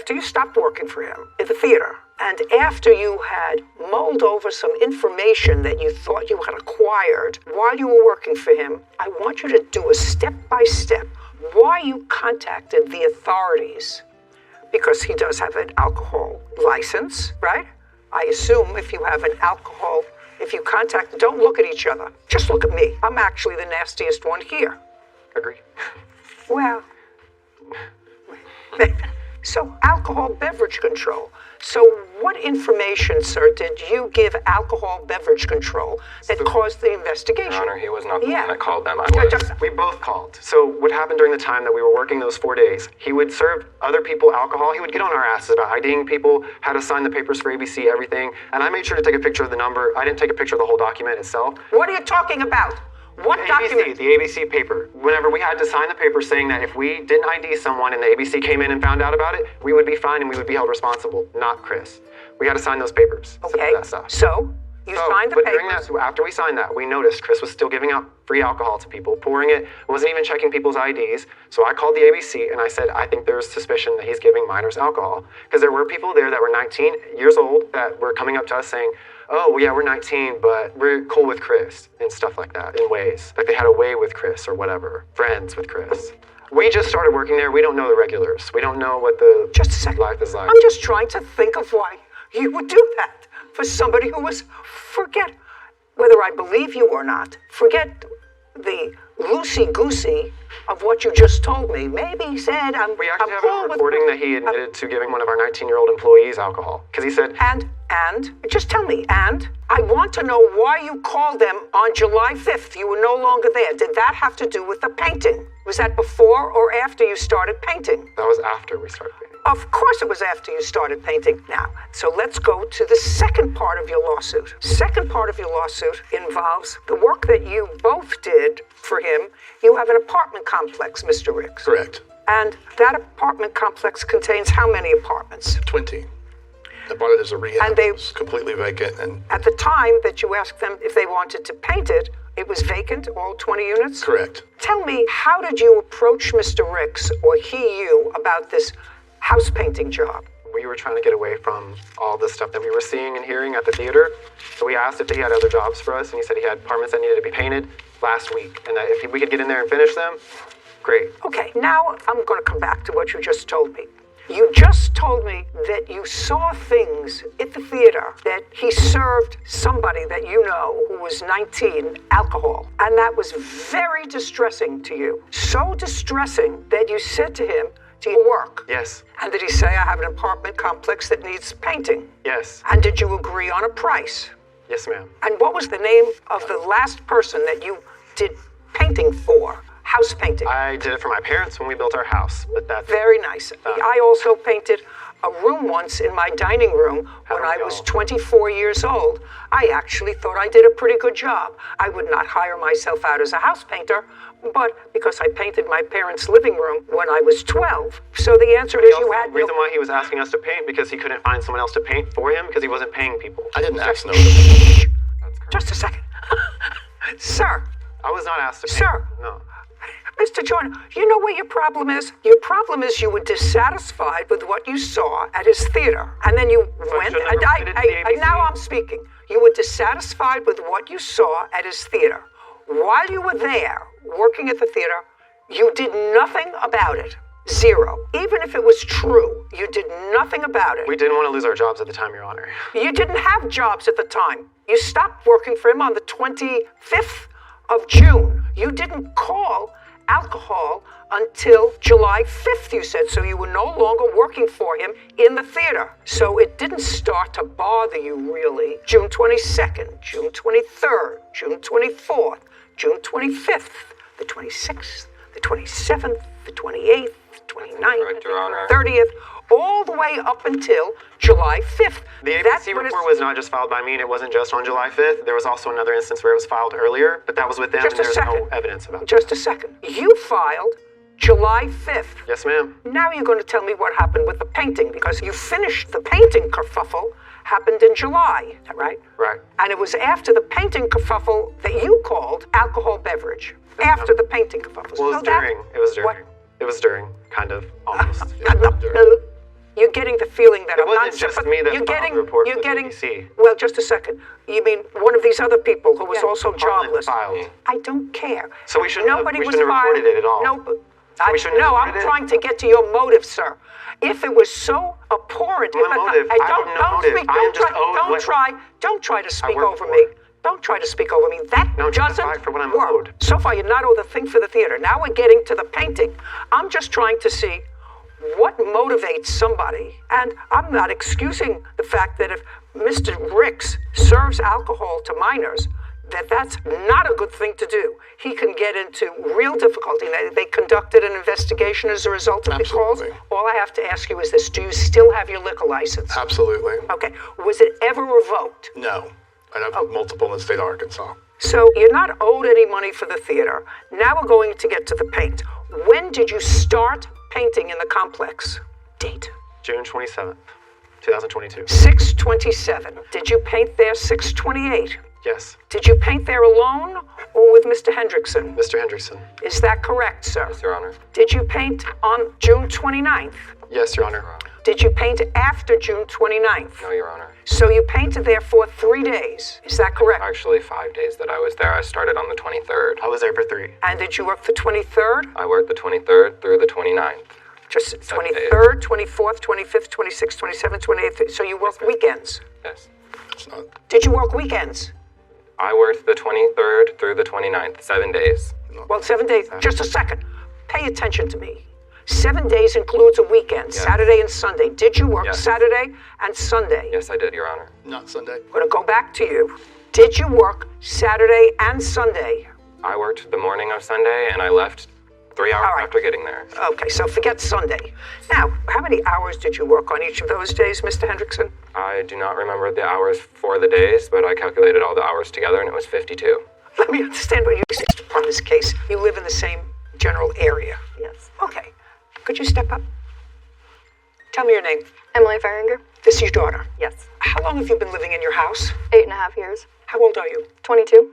you stopped working for him at the theater, and after you had mulled over some information that you thought you had acquired while you were working for him, I want you to do a step-by-step why you contacted the authorities. Because he does have an alcohol license, right? I assume if you have an alcohol, if you contact, don't look at each other. Just look at me. I'm actually the nastiest one here. Agree. Well, so alcohol beverage control. So what information, sir, did you give alcohol beverage control that caused the investigation? Your Honor, he was not the one that called them. I Yeah, was. just- We both called. So what happened during the time that we were working those 4 days, he would serve other people alcohol. He would get on our asses about IDing people, how to sign the papers for ABC, everything. And I made sure to take a picture of the number. I didn't take a picture of the whole document itself. What are you talking about? What document? The ABC paper. Whenever we had to sign the paper saying that if we didn't ID someone and the ABC came in and found out about it, we would be fined and we would be held responsible, not Chris. We had to sign those papers. Okay, That stuff. so you signed the but papers. during that, after we signed that, we noticed Chris was still giving out free alcohol to people, pouring it, wasn't even checking people's IDs. So I called the ABC and I said, I think there's suspicion that he's giving minors alcohol. Because there were people there that were 19 years old that were coming up to us saying, oh, yeah, we're 19, but we're cool with Chris, and stuff like that, in ways. Like they had a way with Chris or whatever, friends with Chris. We just started working there. We don't know the regulars. We don't know what the life is like. I'm just trying to think of why you would do that for somebody who was, forget whether I believe you or not, forget the loosey-goosey of what you just told me. Maybe he said, We actually have a recording that he admitted to giving one of our 19-year-old employees alcohol. Because he said... And? Just tell me, and? I want to know why you called them on July 5th. You were no longer there. Did that have to do with the painting? Was that before or after you started painting? That was after we started painting. Of course it was after you started painting. Now, so let's go to the second part of your lawsuit. Second part of your lawsuit involves the work that you both did for him. You have an apartment complex, Mr. Ricks. Correct. And that apartment complex contains how many apartments? 20. I bought it as a rehab. And they- It was completely vacant. And At the time that you asked them if they wanted to paint it, it was vacant, all 20 units? correct. Tell me, how did you approach Mr. Ricks, or he you, about this house painting job? We were trying to get away from all the stuff that we were seeing and hearing at the theater. So we asked if he had other jobs for us, and he said he had apartments that needed to be painted last week, and that if we could get in there and finish them, great. Okay, now I'm going to come back to what you just told me. You just told me that you saw things at the theater, that he served somebody that you know who was 19 alcohol, and that was very distressing to you. So distressing that you said to him, to your work? Yes. And did he say, I have an apartment complex that needs painting? Yes. And did you agree on a price? Yes, ma'am. And what was the name of the last person that you did painting for? House painting? I did it for my parents when we built our house, but that's... Very nice. I also painted a room once in my dining room when I was 24 years old. I actually thought I did a pretty good job. I would not hire myself out as a house painter, but because I painted my parents' living room when I was 12. So the answer is you had The reason why he was asking us to paint because he couldn't find someone else to paint for him because he wasn't paying people. I didn't ask no. Just a second. Sir. I was not asked to paint. Sir. No. Mr. Jordan, you know what your problem is? Your problem is you were dissatisfied with what you saw at his theater. And then you went, and now I'm speaking. You were dissatisfied with what you saw at his theater. While you were there, working at the theater, you did nothing about it. Zero. Even if it was true, you did nothing about it. We didn't want to lose our jobs at the time, Your Honor. You didn't have jobs at the time. You stopped working for him on the 25th of June. You didn't call alcohol until July 5th, you said, so you were no longer working for him in the theater. So it didn't start to bother you, really. June 22nd, June 23rd, June 24th, June 25th, the 26th, the 27th, the 28th, the 29th, the 30th, all the way up until July 5th. The ABC report was not just filed by me, and it wasn't just on July 5th. There was also another instance where it was filed earlier, but that was with them, and there's no evidence about that. Just a second. You filed July 5th. Yes, ma'am. Now you're going to tell me what happened with the painting, because you finished the painting kerfuffle happened in July, is that right? Right. And it was after the painting kerfuffle that you called alcohol beverage. After the painting kerfuffle. Well, it was during, kind of, almost. You're getting the feeling that it wasn't just me that filed the report with the ABC. Well, just a second. You mean one of these other people who was also jobless? Filed. I don't care. So we shouldn't have reported it at all. I'm trying to get to your motive, sir. If it was so abhorrent, don't try to speak over me. Don't try to speak over me. That doesn't work. So far, you're not owed a thing for the theater. Now we're getting to the painting. I'm just trying to see what motivates somebody. And I'm not excusing the fact that if Mr. Ricks serves alcohol to minors, that's not a good thing to do. He can get into real difficulty. They conducted an investigation as a result of the calls. All I have to ask you is this. Do you still have your liquor license? Absolutely. Okay. Was it ever revoked? No. I have multiple in the state of Arkansas. So you're not owed any money for the theater. Now we're going to get to the paint. When did you start painting in the complex? Date? June 27th, 2022. 6/27. Did you paint there 6/28? Yes. Did you paint there alone or with Mr. Hendrickson? Mr. Hendrickson. Is that correct, sir? Yes, Your Honor. Did you paint on June 29th? Yes, Your Honor. Did you paint after June 29th? No, Your Honor. So you painted there for 3 days. Is that correct? Actually, 5 days that I was there. I started on the 23rd. I was there for 3. And did you work the 23rd? I worked the 23rd through the 29th. Just 23rd, 24th, 25th, 26th, 27th, 28th. So you worked weekends? Yes. Did you work weekends? I worked the 23rd through the 29th, 7 days. Well, 7 days. Just a second. Pay attention to me. 7 days includes a weekend, yes. Saturday and Sunday. Did you work Saturday and Sunday? Yes, I did, Your Honor. Not Sunday. I'm going to go back to you. Did you work Saturday and Sunday? I worked the morning of Sunday, and I left 3 hours after getting there. Okay, so forget Sunday. Now, how many hours did you work on each of those days, Mr. Hendrickson? I do not remember the hours for the days, but I calculated all the hours together, and it was 52. Let me understand what you exist upon this case. You live in the same general area? Yes. Okay. Could you step up? Tell me your name. Emily Feringer. This is your daughter? Yes. How long have you been living in your house? 8.5 years. How old are you? 22.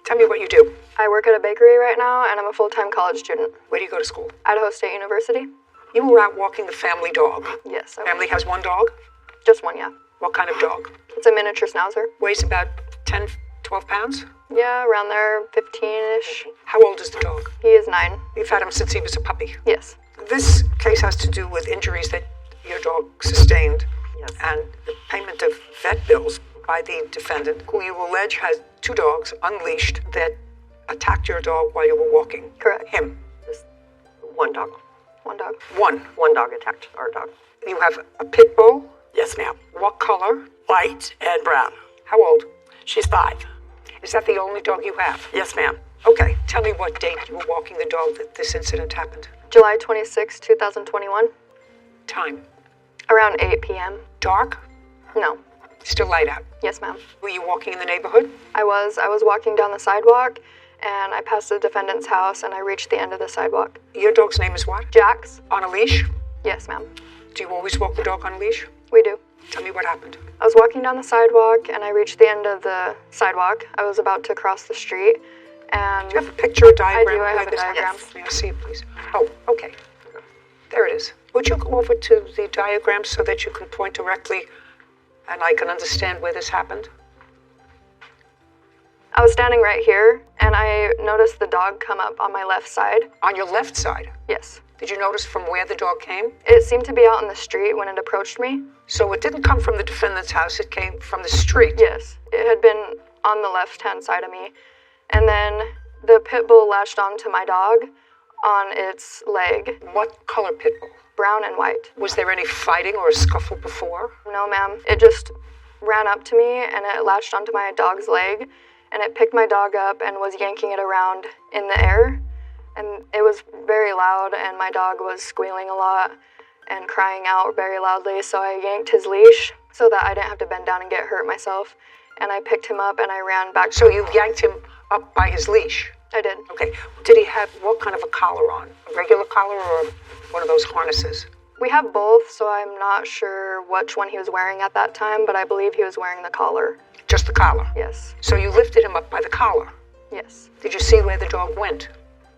Tell me what you do. I work at a bakery right now, and I'm a full-time college student. Where do you go to school? Idaho State University. You were out walking the family dog? Yes. Family has one dog? Just one, yeah. What kind of dog? It's a miniature schnauzer. Weighs about 10, 12 pounds? Yeah, around there, 15-ish. How old is the dog? He is 9. You've had him since he was a puppy? Yes. This case has to do with injuries that your dog sustained and the payment of vet bills by the defendant, who you allege has 2 dogs unleashed that attacked your dog while you were walking. Correct. Him. Just one dog. one dog. One dog attacked our dog. You have a pit bull? Yes, ma'am. What color? White and brown. How old? She's 5. Is that the only dog you have? Yes, ma'am. Okay, tell me what date you were walking the dog that this incident happened. July 26, 2021. Time? Around 8 p.m. Dark? No. Still light out? Yes, ma'am. Were you walking in the neighborhood? I was walking down the sidewalk, and I passed the defendant's house, and I reached the end of the sidewalk. Your dog's name is what? Jax. On a leash? Yes, ma'am. Do you always walk the dog on a leash? We do. Tell me what happened. I was walking down the sidewalk, and I reached the end of the sidewalk. I was about to cross the street, and... Do you have a picture or diagram? I do. I have a diagram. Yes. May I see it, please? Oh, okay. There it is. Would you go over to the diagram so that you can point directly and I can understand where this happened? I was standing right here, and I noticed the dog come up on my left side. On your left side? Yes. Did you notice from where the dog came? It seemed to be out in the street when it approached me. So it didn't come from the defendant's house, it came from the street? Yes. It had been on the left-hand side of me. And then the pit bull latched onto my dog on its leg. What color pit bull? Brown and white. Was there any fighting or a scuffle before? No, ma'am. It just ran up to me, and it latched onto my dog's leg, and it picked my dog up and was yanking it around in the air. And it was very loud, and my dog was squealing a lot and crying out very loudly, so I yanked his leash so that I didn't have to bend down and get hurt myself. And I picked him up, and I ran back. So you yanked him up by his leash? I did. Okay. Did he have what kind of a collar on? A regular collar or one of those harnesses? We have both, so I'm not sure which one he was wearing at that time, but I believe he was wearing the collar. Just the collar? Yes. So you lifted him up by the collar? Yes. Did you see where the dog went?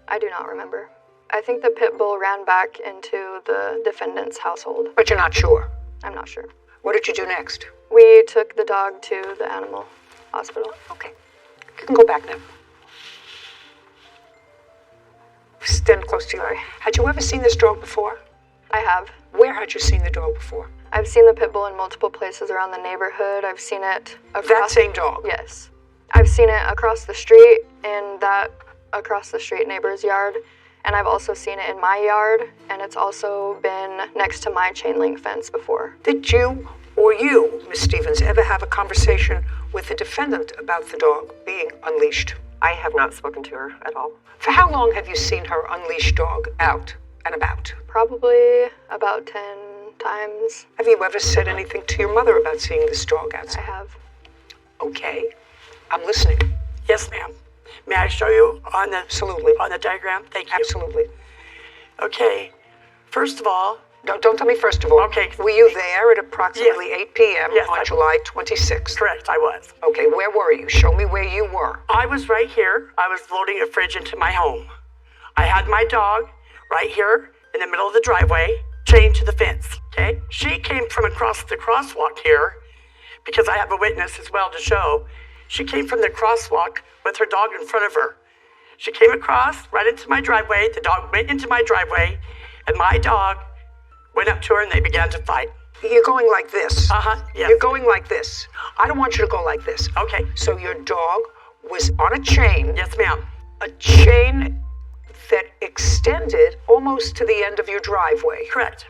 I do not remember. I think the pit bull ran back into the defendant's household. But you're not sure? I'm not sure. What did you do next? We took the dog to the animal hospital. Okay. You can go back now. Stand close to you. Had you ever seen this dog before? I have. Where had you seen the dog before? I've seen the pit bull in multiple places around the neighborhood. I've seen it across... That same dog? Yes. I've seen it across the street in that across the street neighbor's yard, and I've also seen it in my yard, and it's also been next to my chain link fence before. Did you or you, Miss Stevens, ever have a conversation with the defendant about the dog being unleashed? I have not spoken to her at all. For how long have you seen her unleashed dog out and about? Probably about 10 times. Have you ever said anything to your mother about seeing this dog outside? I have. Okay. I'm listening. Yes, ma'am. May I show you on the Absolutely. On the diagram? Thank you. Absolutely. Okay. First of all, don't tell me first of all. Okay. Were you there at approximately 8 p.m. Yes, on July 26th? Correct, I was. Okay, where were you? Show me where you were. I was right here. I was loading a fridge into my home. I had my dog right here in the middle of the driveway, chained to the fence, okay? She came from across the crosswalk here, because I have a witness as well to show. She came from the crosswalk with her dog in front of her. She came across right into my driveway. The dog went into my driveway, and my dog went up to her, and they began to fight. You're going like this. Yes. You're going like this. I don't want you to go like this. Okay. So your dog was on a chain. Yes, ma'am. A chain that extended almost to the end of your driveway. Correct.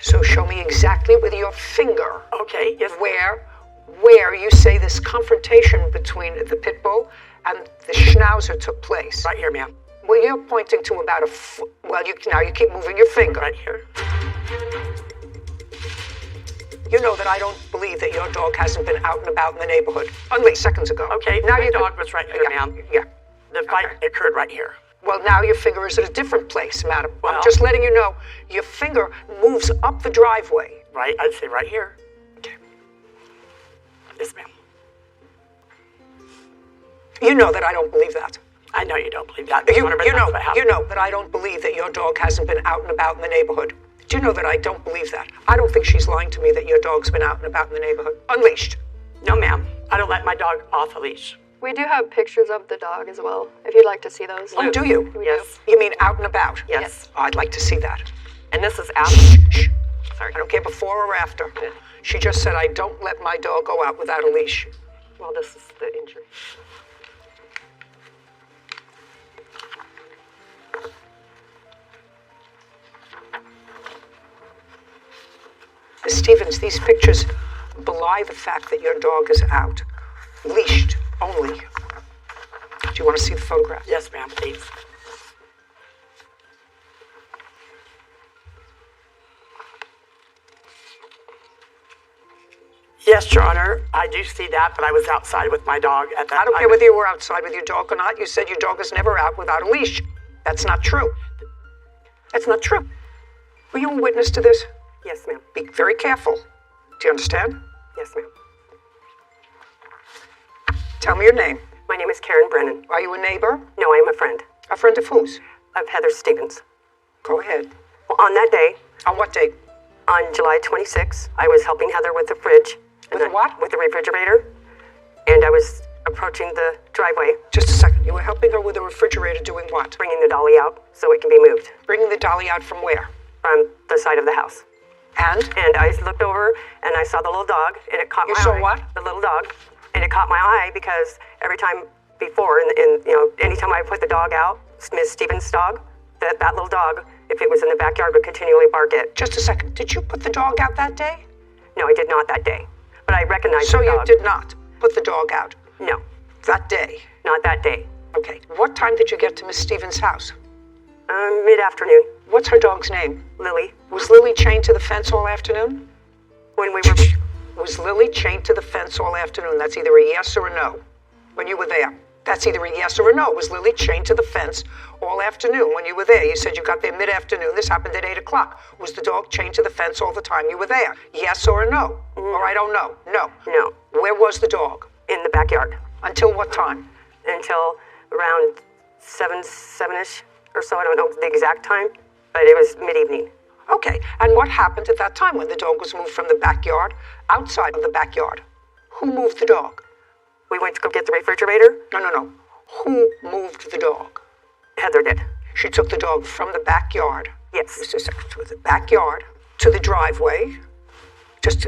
So show me exactly with your finger. Okay, yes. Where you say this confrontation between the pit bull and the schnauzer took place. Right here, ma'am. Well, you're pointing to about a foot. Well, now you keep moving your finger. Right here. You know that I don't believe that your dog hasn't been out and about in the neighborhood. Only seconds ago. Okay, now my dog was right here, ma'am. Yeah. The fight occurred right here. Well, now your finger is at a different place, madam. Well, I'm just letting you know your finger moves up the driveway. Right, I'd say right here. Okay. Yes, ma'am. You know that I don't believe that. I know you don't believe that. You know that I don't believe that your dog hasn't been out and about in the neighborhood. Do you know that I don't believe that? I don't think she's lying to me that your dog's been out and about in the neighborhood. Unleashed. No, ma'am. I don't let my dog off a leash. We do have pictures of the dog as well, if you'd like to see those. Oh, do you? Yes. You mean out and about? Yes. Oh, I'd like to see that. And this is after. Shh. Sorry. I don't care before or after. She just said I don't let my dog go out without a leash. Well, this is the injury. Miss Stevens, these pictures belie the fact that your dog is out. Leashed only. Do you want to see the photograph? Yes, ma'am, please. Yes, Your Honor, I do see that, but I was outside with my dog at that time. I don't care whether you were outside with your dog or not. You said your dog is never out without a leash. That's not true. That's not true. Were you a witness to this? Yes, ma'am. Be very careful. Do you understand? Yes, ma'am. Tell me your name. My name is Karen Brennan. Are you a neighbor? No, I am a friend. A friend of whose? Of Heather Stevens. Go ahead. Well, on that day. On what date? On July 26th, I was helping Heather with the fridge. With what? With the refrigerator. And I was approaching the driveway. Just a second. You were helping her with the refrigerator doing what? Bringing the dolly out so it can be moved. Bringing the dolly out from where? From the side of the house. And? And I looked over and I saw the little dog and it caught my eye. You saw what? The little dog. And it caught my eye because every time before, anytime I put the dog out, Miss Stevens' dog, that little dog, if it was in the backyard, would continually bark it. Just a second. Did you put the dog out that day? No, I did not that day. But I recognized the dog. So you did not put the dog out? No. That day? Not that day. Okay. What time did you get to Miss Stevens' house? Mid-afternoon. What's her dog's name? Lily. Was Lily chained to the fence all afternoon? When we were... Was Lily chained to the fence all afternoon? That's either a yes or a no. When you were there. That's either a yes or a no. Was Lily chained to the fence all afternoon when you were there? You said you got there mid-afternoon. This happened at 8 o'clock. Was the dog chained to the fence all the time you were there? Yes or a no? Or I don't know. No. No. Where was the dog? In the backyard. Until what time? Until around 7-ish or so. I don't know the exact time, but it was mid-evening. Okay. And what happened at that time when the dog was moved from the backyard, outside of the backyard? Who moved the dog? We went to go get the refrigerator? No. Who moved the dog? Heather did. She took the dog from the backyard. Yes. To the backyard, to the driveway, just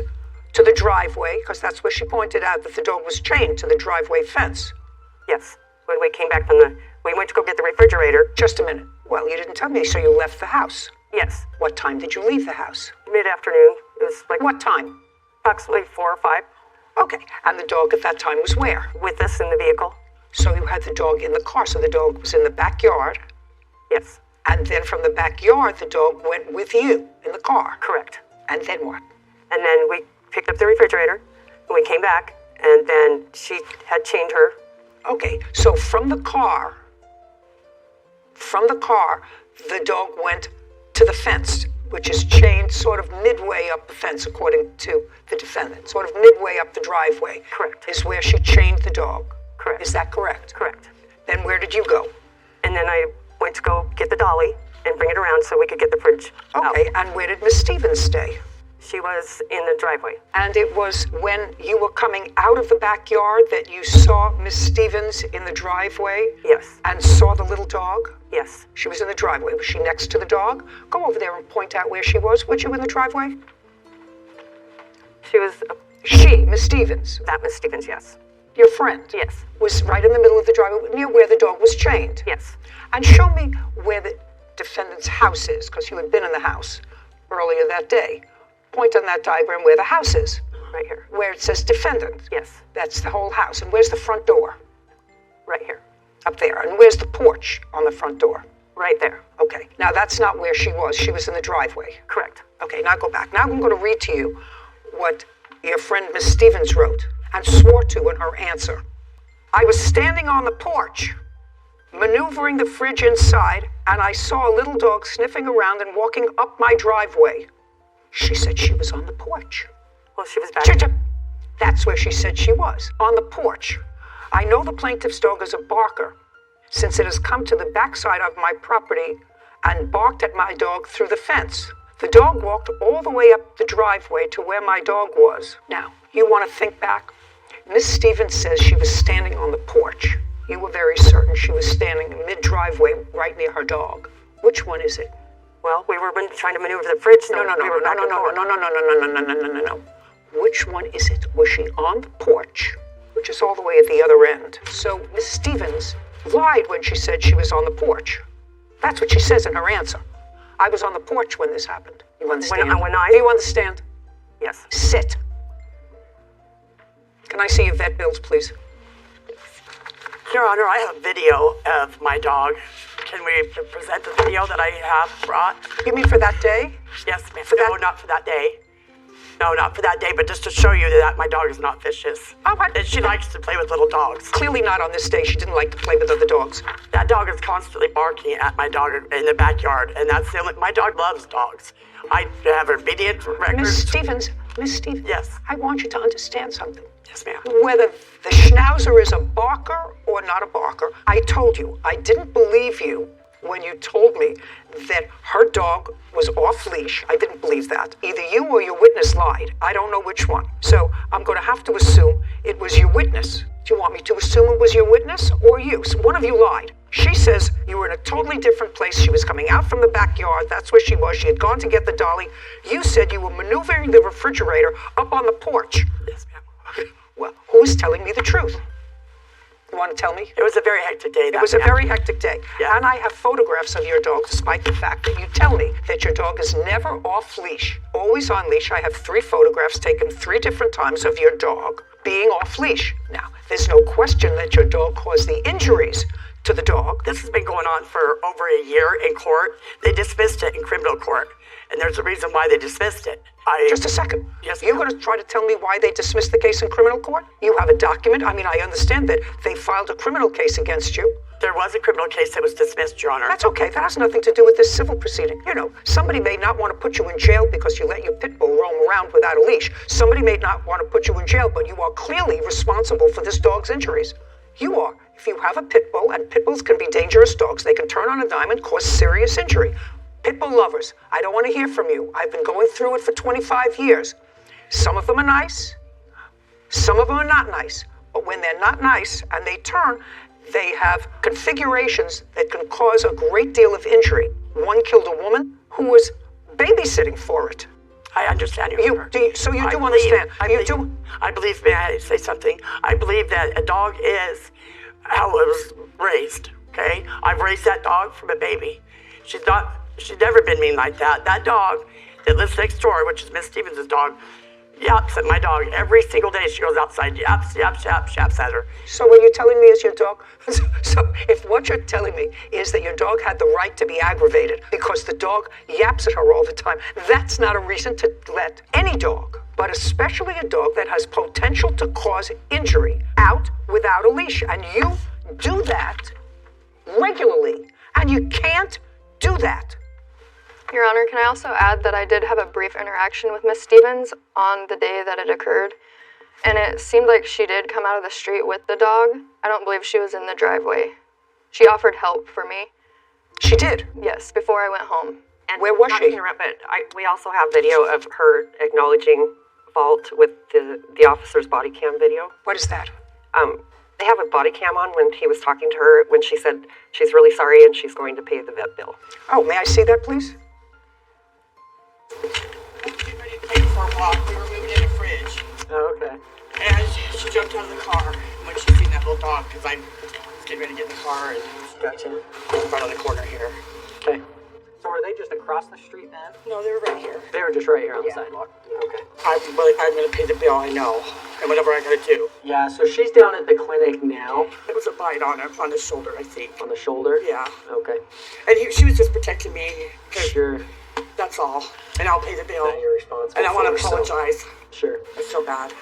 to the driveway, because that's where she pointed out that the dog was chained to the driveway fence. Yes. When we came back we went to go get the refrigerator. Just a minute. Well, you didn't tell me, so you left the house. Yes. What time did you leave the house? Mid-afternoon. It was like... What time? Approximately 4 or 5. Okay. And the dog at that time was where? With us in the vehicle. So you had the dog in the car, so the dog was in the backyard. Yes. And then from the backyard, the dog went with you in the car. Correct. And then what? And then we picked up the refrigerator, and we came back, and then she had chained her. Okay, so from the car, the dog went to the fence, which is chained sort of midway up the fence, according to the defendant. Sort of midway up the driveway. Correct. Is where she chained the dog. Correct. Is that correct? Correct. Then where did you go? And then I went to go get the dolly and bring it around so we could get the fridge out. Okay, and where did Miss Stevens stay? She was in the driveway. And it was when you were coming out of the backyard that you saw Miss Stevens in the driveway? Yes. And saw the little dog? Yes. She was in the driveway. Was she next to the dog? Go over there and point out where she was. Was you in the driveway? She was... Miss Stevens? That Miss Stevens, yes. Your friend? Yes. Was right in the middle of the driveway, near where the dog was chained? Yes. And show me where the defendant's house is, because you had been in the house earlier that day. Point on that diagram where the house is. Right here. Where it says defendant. Yes. That's the whole house. And where's the front door? Right here. Up there. And where's the porch on the front door? Right there. Okay. Now that's not where she was. She was in the driveway. Correct. Okay, now go back. Now I'm going to read to you what your friend Miss Stevens wrote and swore to in her answer. I was standing on the porch, maneuvering the fridge inside, and I saw a little dog sniffing around and walking up my driveway. She said she was on the porch. Well, she was back. That's where she said she was, on the porch. I know the plaintiff's dog is a barker, since it has come to the backside of my property and barked at my dog through the fence. The dog walked all the way up the driveway to where my dog was. Now, you want to think back? Miss Stevens says she was standing on the porch. You were very certain she was standing mid-driveway right near her dog. Which one is it? Well, we were trying to maneuver the fridge. No. Which one is it? Was she on the porch, which is all the way at the other end? So Miss Stevens lied when she said she was on the porch. That's what she says in her answer. I was on the porch when this happened. You understand? When Do you understand? Yes. Sit. Can I see your vet bills, please? Your Honor, I have a video of my dog. Can we present the video that I have brought? You mean for that day? Yes, ma'am. No, not for that day. No, not for that day, but just to show you that my dog is not vicious. Oh, what? And she likes to play with little dogs. Clearly not on this day. She didn't like to play with other dogs. That dog is constantly barking at my dog in the backyard, and that's the only... My dog loves dogs. I have obedient records. Miss Stevens. Yes. I want you to understand something. Yes, ma'am. Whether the Schnauzer is a barker or not a barker, I told you, I didn't believe you when you told me that her dog was off leash. I didn't believe that. Either you or your witness lied. I don't know which one. So I'm going to have to assume it was your witness. Do you want me to assume it was your witness or you? So one of you lied. She says you were in a totally different place. She was coming out from the backyard. That's where she was. She had gone to get the dolly. You said you were maneuvering the refrigerator up on the porch. Yes, ma'am. Well, who's telling me the truth? You want to tell me? It was a very hectic day. It was a very hectic day. Yeah. And I have photographs of your dog, despite the fact that you tell me that your dog is never off leash, always on leash. I have 3 photographs taken 3 different times of your dog being off leash. Now, there's no question that your dog caused the injuries to the dog. This has been going on for over a year in court. They dismissed it in criminal court, and there's a reason why they dismissed it. Just a second. Yes, You're going to try to tell me why they dismissed the case in criminal court? You have a document? I mean, I understand that they filed a criminal case against you. There was a criminal case that was dismissed, Your Honor. That's okay. That has nothing to do with this civil proceeding. You know, somebody may not want to put you in jail because you let your pit bull roam around without a leash. Somebody may not want to put you in jail, but you are clearly responsible for this dog's injuries. You are. If you have a pit bull, and pit bulls can be dangerous dogs, they can turn on a dime and cause serious injury. Pit bull lovers, I don't want to hear from you. I've been going through it for 25 years. Some of them are nice. Some of them are not nice. But when they're not nice and they turn, they have configurations that can cause a great deal of injury. One killed a woman who was babysitting for it. I understand you. So you do understand. I believe, may I say something? I believe that a dog is how it was raised, okay? I've raised that dog from a baby. She's never been mean like that. That dog that lives next door, which is Miss Stevens' dog, yaps at my dog every single day. She goes outside, yaps at her. So what you're telling me is your dog... So if what you're telling me is that your dog had the right to be aggravated because the dog yaps at her all the time, that's not a reason to let any dog, but especially a dog that has potential to cause injury, out without a leash. And you do that regularly, and you can't do that. Your Honor, can I also add that I did have a brief interaction with Miss Stevens on the day that it occurred, and it seemed like she did come out of the street with the dog. I don't believe she was in the driveway. She offered help for me. She did? Yes, before I went home. And where was she? But we also have video of her acknowledging fault with the officer's body cam video. What is that? They have a body cam on when he was talking to her when she said she's really sorry and she's going to pay the vet bill. Oh, may I see that, please? Getting ready to take her for a walk. We were moving in a fridge. Oh, okay. And she jumped out of the car when she seen that little dog because I was getting ready to get in the car and she got to right on the corner here. Okay. So were they just across the street then? No, they were right here. They were just right here on the sidewalk. Okay. I'm going to pay the bill, I know. And whatever I got to do. Yeah, so she's down at the clinic now. It was a bite on her, on the shoulder, I think. On the shoulder? Yeah. Okay. And she was just protecting me. Sure. That's all. And I'll pay the bill. That you're responsible and I want to for, apologize. Sure. I feel bad.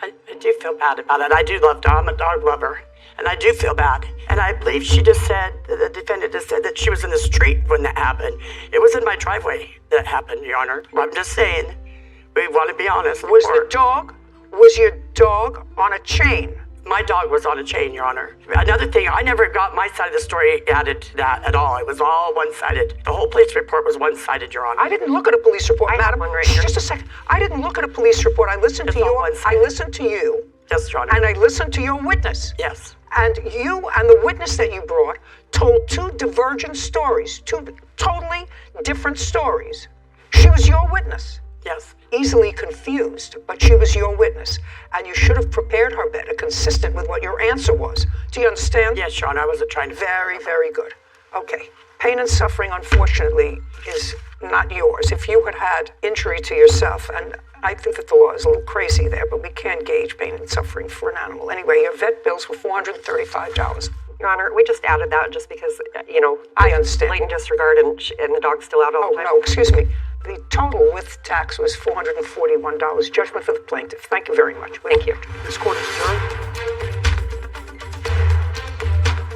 I do feel bad about it. I do love dog. I'm a dog lover. And I do feel bad. And I believe she just said, the defendant just said that she was in the street when that happened. It was in my driveway that happened, Your Honor. I'm just saying, we want to be honest. Was your dog on a chain? My dog was on a chain, Your Honor. Another thing, I never got my side of the story added to that at all. It was all one-sided. The whole police report was one-sided, Your Honor. I didn't look at a police report, madam. Right here. Just a second. I didn't look at a police report. I listened to you. I listened to you. Yes, Your Honor. And I listened to your witness. Yes. And you and the witness that you brought told 2 divergent stories, 2 totally different stories. She was your witness. Yes. Easily confused, but she was your witness. And you should have prepared her better, consistent with what your answer was. Do you understand? Yes, Your Honor. I wasn't trying to... Very, very good. Okay. Pain and suffering, unfortunately, is not yours. If you had had injury to yourself, and I think that the law is a little crazy there, but we can't gauge pain and suffering for an animal. Anyway, your vet bills were $435. Your Honor, we just added that just because, I understand. Blatant disregard and the dog's still out all the time. No, excuse me. The total with tax was $441. Judgment for the plaintiff. Thank you very much. Thank you. This court is adjourned.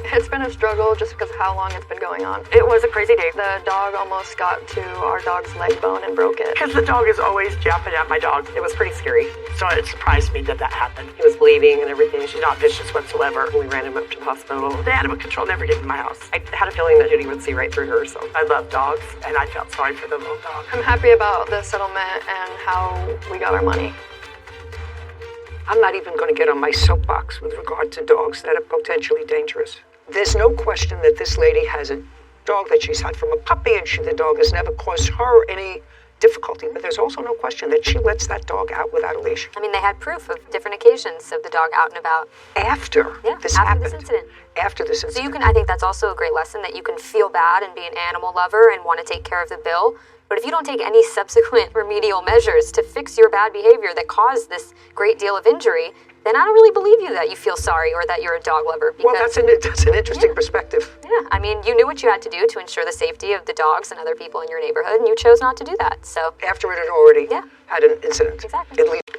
It's been a struggle just because of how long it's been going on. It was a crazy day. The dog almost got to our dog's leg bone and broke it. Because the dog is always jumping at my dog. It was pretty scary. So it surprised me that happened. He was bleeding and everything. She's not vicious whatsoever. We ran him up to the hospital. The animal control never get in my house. I had a feeling that Judy would see right through her, so. I love dogs, and I felt sorry for the little dog. I'm happy about the settlement and how we got our money. I'm not even going to get on my soapbox with regard to dogs that are potentially dangerous. There's no question that this lady has a dog that she's had from a puppy, and the dog has never caused her any difficulty. But there's also no question that she lets that dog out without a leash. I mean, they had proof of different occasions of the dog out and about. After this incident. After this incident. So you can, I think that's also a great lesson, that you can feel bad and be an animal lover and want to take care of the bill. But if you don't take any subsequent remedial measures to fix your bad behavior that caused this great deal of injury, then I don't really believe you that you feel sorry or that you're a dog lover. Well, that's an interesting perspective. Yeah, I mean, you knew what you had to do to ensure the safety of the dogs and other people in your neighborhood, and you chose not to do that. So after it had already had an incident. Exactly. At least.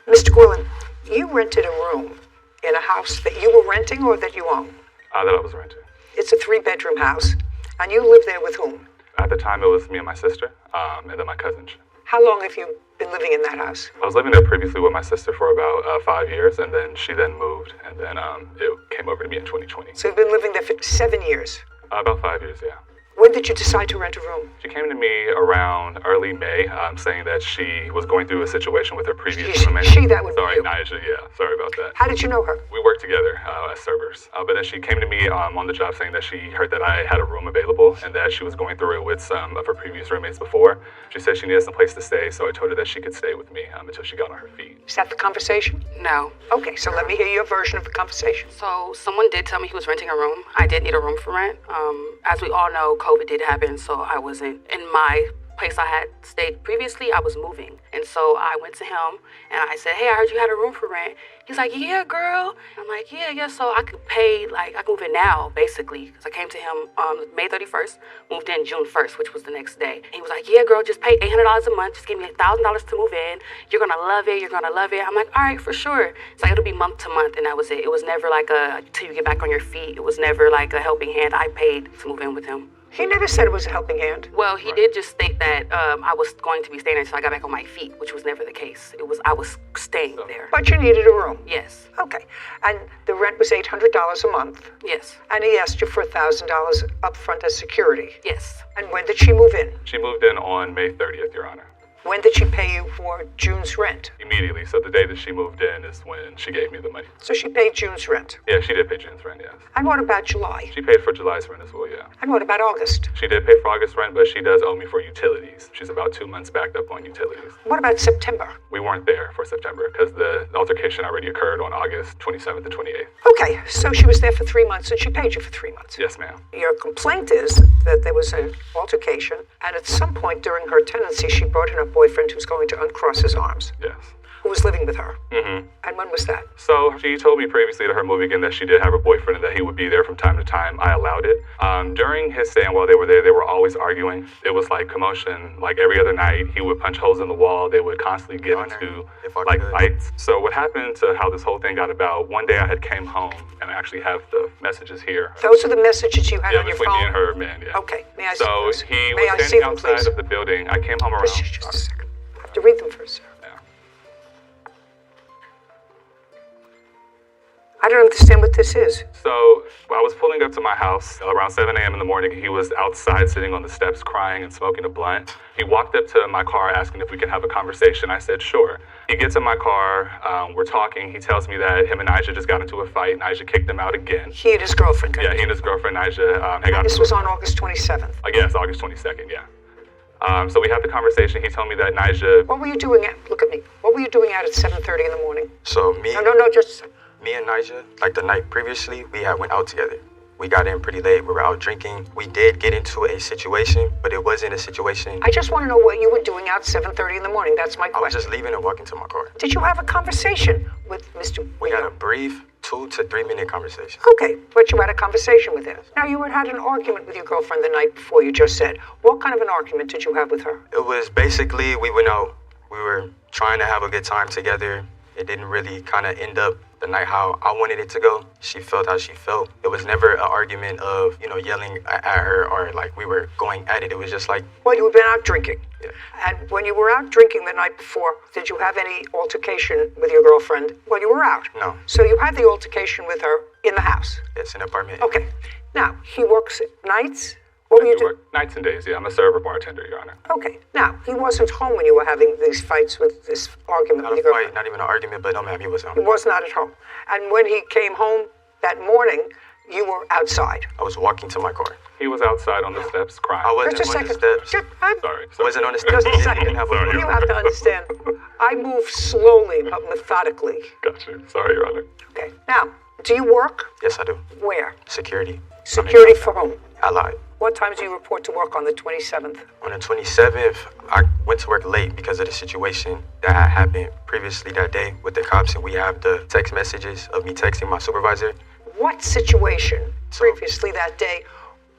Mr. Gwilyn, you rented a room in a house that you were renting or that you own? That I was renting. It's a 3-bedroom house, and you live there with whom? At the time, it was me and my sister, and then my cousin. How long have you been living in that house? I was living there previously with my sister for about 5 years, and then she then moved, and then it came over to me in 2020. So you've been living there for 7 years? About 5 years, yeah. When did you decide to rent a room? She came to me around early May, saying that she was going through a situation with her previous roommate. That would Sorry, be you. Nyjah, yeah, sorry about that. How did you know her? We worked together as servers, but then she came to me on the job saying that she heard that I had a room available and that she was going through it with some of her previous roommates before. She said she needed some place to stay, so I told her that she could stay with me until she got on her feet. Is that the conversation? No. Okay, so let me hear your version of the conversation. So someone did tell me he was renting a room. I did need a room for rent. As we all know, COVID did happen, so I wasn't in my place I had stayed previously. I was moving, and so I went to him and I said, "Hey, I heard you had a room for rent." He's like, "Yeah, girl." I'm like, "Yeah." So I could pay, I can move in now, basically, because I came to him May 31st, moved in June 1st, which was the next day. He was like, "Yeah, girl, just pay $800 a month. Just give me $1,000 to move in. You're gonna love it. You're gonna love it." I'm like, "All right, for sure." It's like, it'll be month to month, and that was it. It was never like till you get back on your feet. It was never like a helping hand. I paid to move in with him. He never said it was a helping hand. Well, he did just state that I was going to be staying there until I got back on my feet, which was never the case. I was staying there. But you needed a room? Yes. Okay. And the rent was $800 a month? Yes. And he asked you for $1,000 up front as security? Yes. And when did she move in? She moved in on May 30th, Your Honor. When did she pay you for June's rent? Immediately. So the day that she moved in is when she gave me the money. So she paid June's rent? Yeah, she did pay June's rent, yes. And what about July? She paid for July's rent as well, yeah. And what about August? She did pay for August rent, but she does owe me for utilities. She's about 2 months backed up on utilities. What about September? We weren't there for September because the altercation already occurred on August 27th and 28th. Okay, so she was there for 3 months and she paid you for 3 months? Yes, ma'am. Your complaint is that there was an altercation, and at some point during her tenancy, she brought in a boyfriend who's going to uncross his arms. Yes. Who was living with her. Mm-hmm. And when was that? So she told me previously to her moving in that she did have a boyfriend and that he would be there from time to time. I allowed it. During his stay and while they were there, they were always arguing. It was like commotion. Like every other night, he would punch holes in the wall. They would constantly get into fights. So what happened to how this whole thing got about, one day I had came home and I actually have the messages here. Those are the messages you had on your phone? Yeah, between me and her man, yeah. Okay, may I see So those? he was standing outside of the building. I came home around. Just a second. I have to read them first, sir. I don't understand what this is. So I was pulling up to my house around 7 a.m. in the morning. He was outside sitting on the steps crying and smoking a blunt. He walked up to my car asking if we could have a conversation. I said, sure. He gets in my car. We're talking. He tells me that him and Nyjah just got into a fight. Nyjah kicked him out again. He and his girlfriend? Yeah, he and his girlfriend, Nyjah, had got This was on August 27th? Yes, August 22nd, yeah. So we had the conversation. He told me that Nyjah... What were you doing at, look at me, what were you doing out at 7:30 in the morning? So No, just... Me and Nyjah, like the night previously, we had went out together. We got in pretty late. We were out drinking. We did get into a situation, but it wasn't a situation. I just want to know what you were doing out 7:30 in the morning. That's my question. I was just leaving and walking to my car. Did you have a conversation with Mr. We had a brief 2 to 3 minute conversation. Okay, but you had a conversation with him. Now, you had an argument with your girlfriend the night before, you just said. What kind of an argument did you have with her? It was basically, we went out. We were trying to have a good time together. It didn't really kind of end up the night how I wanted it to go. She felt how she felt. It was never an argument of, yelling at her or like we were going at it. It was just like... Well, you had been out drinking. Yeah. And when you were out drinking the night before, did you have any altercation with your girlfriend while you were out? No. So you had the altercation with her in the house? Yes, in an apartment. Okay. Now, he works nights? What were you doing? Nights and days, yeah. I'm a server bartender, Your Honor. Okay. Now, he wasn't home when you were having these fights with this argument Not with a your fight, girlfriend? not even an argument, but no, ma'am, he wasn't He home. was not at home. And when he came home that morning, you were outside. I was walking to my car. He was outside on the steps crying. I wasn't Just a on the second. steps. Sorry. I wasn't on the steps. Just a second. Didn't have a You have to understand, I move slowly but methodically. Gotcha. Sorry, Your Honor. Okay. Now, do you work? Yes, I do. Where? Security. Security for whom? I lied. What time do you report to work on the 27th? On the 27th, I went to work late because of the situation that had happened previously that day with the cops, and we have the text messages of me texting my supervisor. What situation previously that day?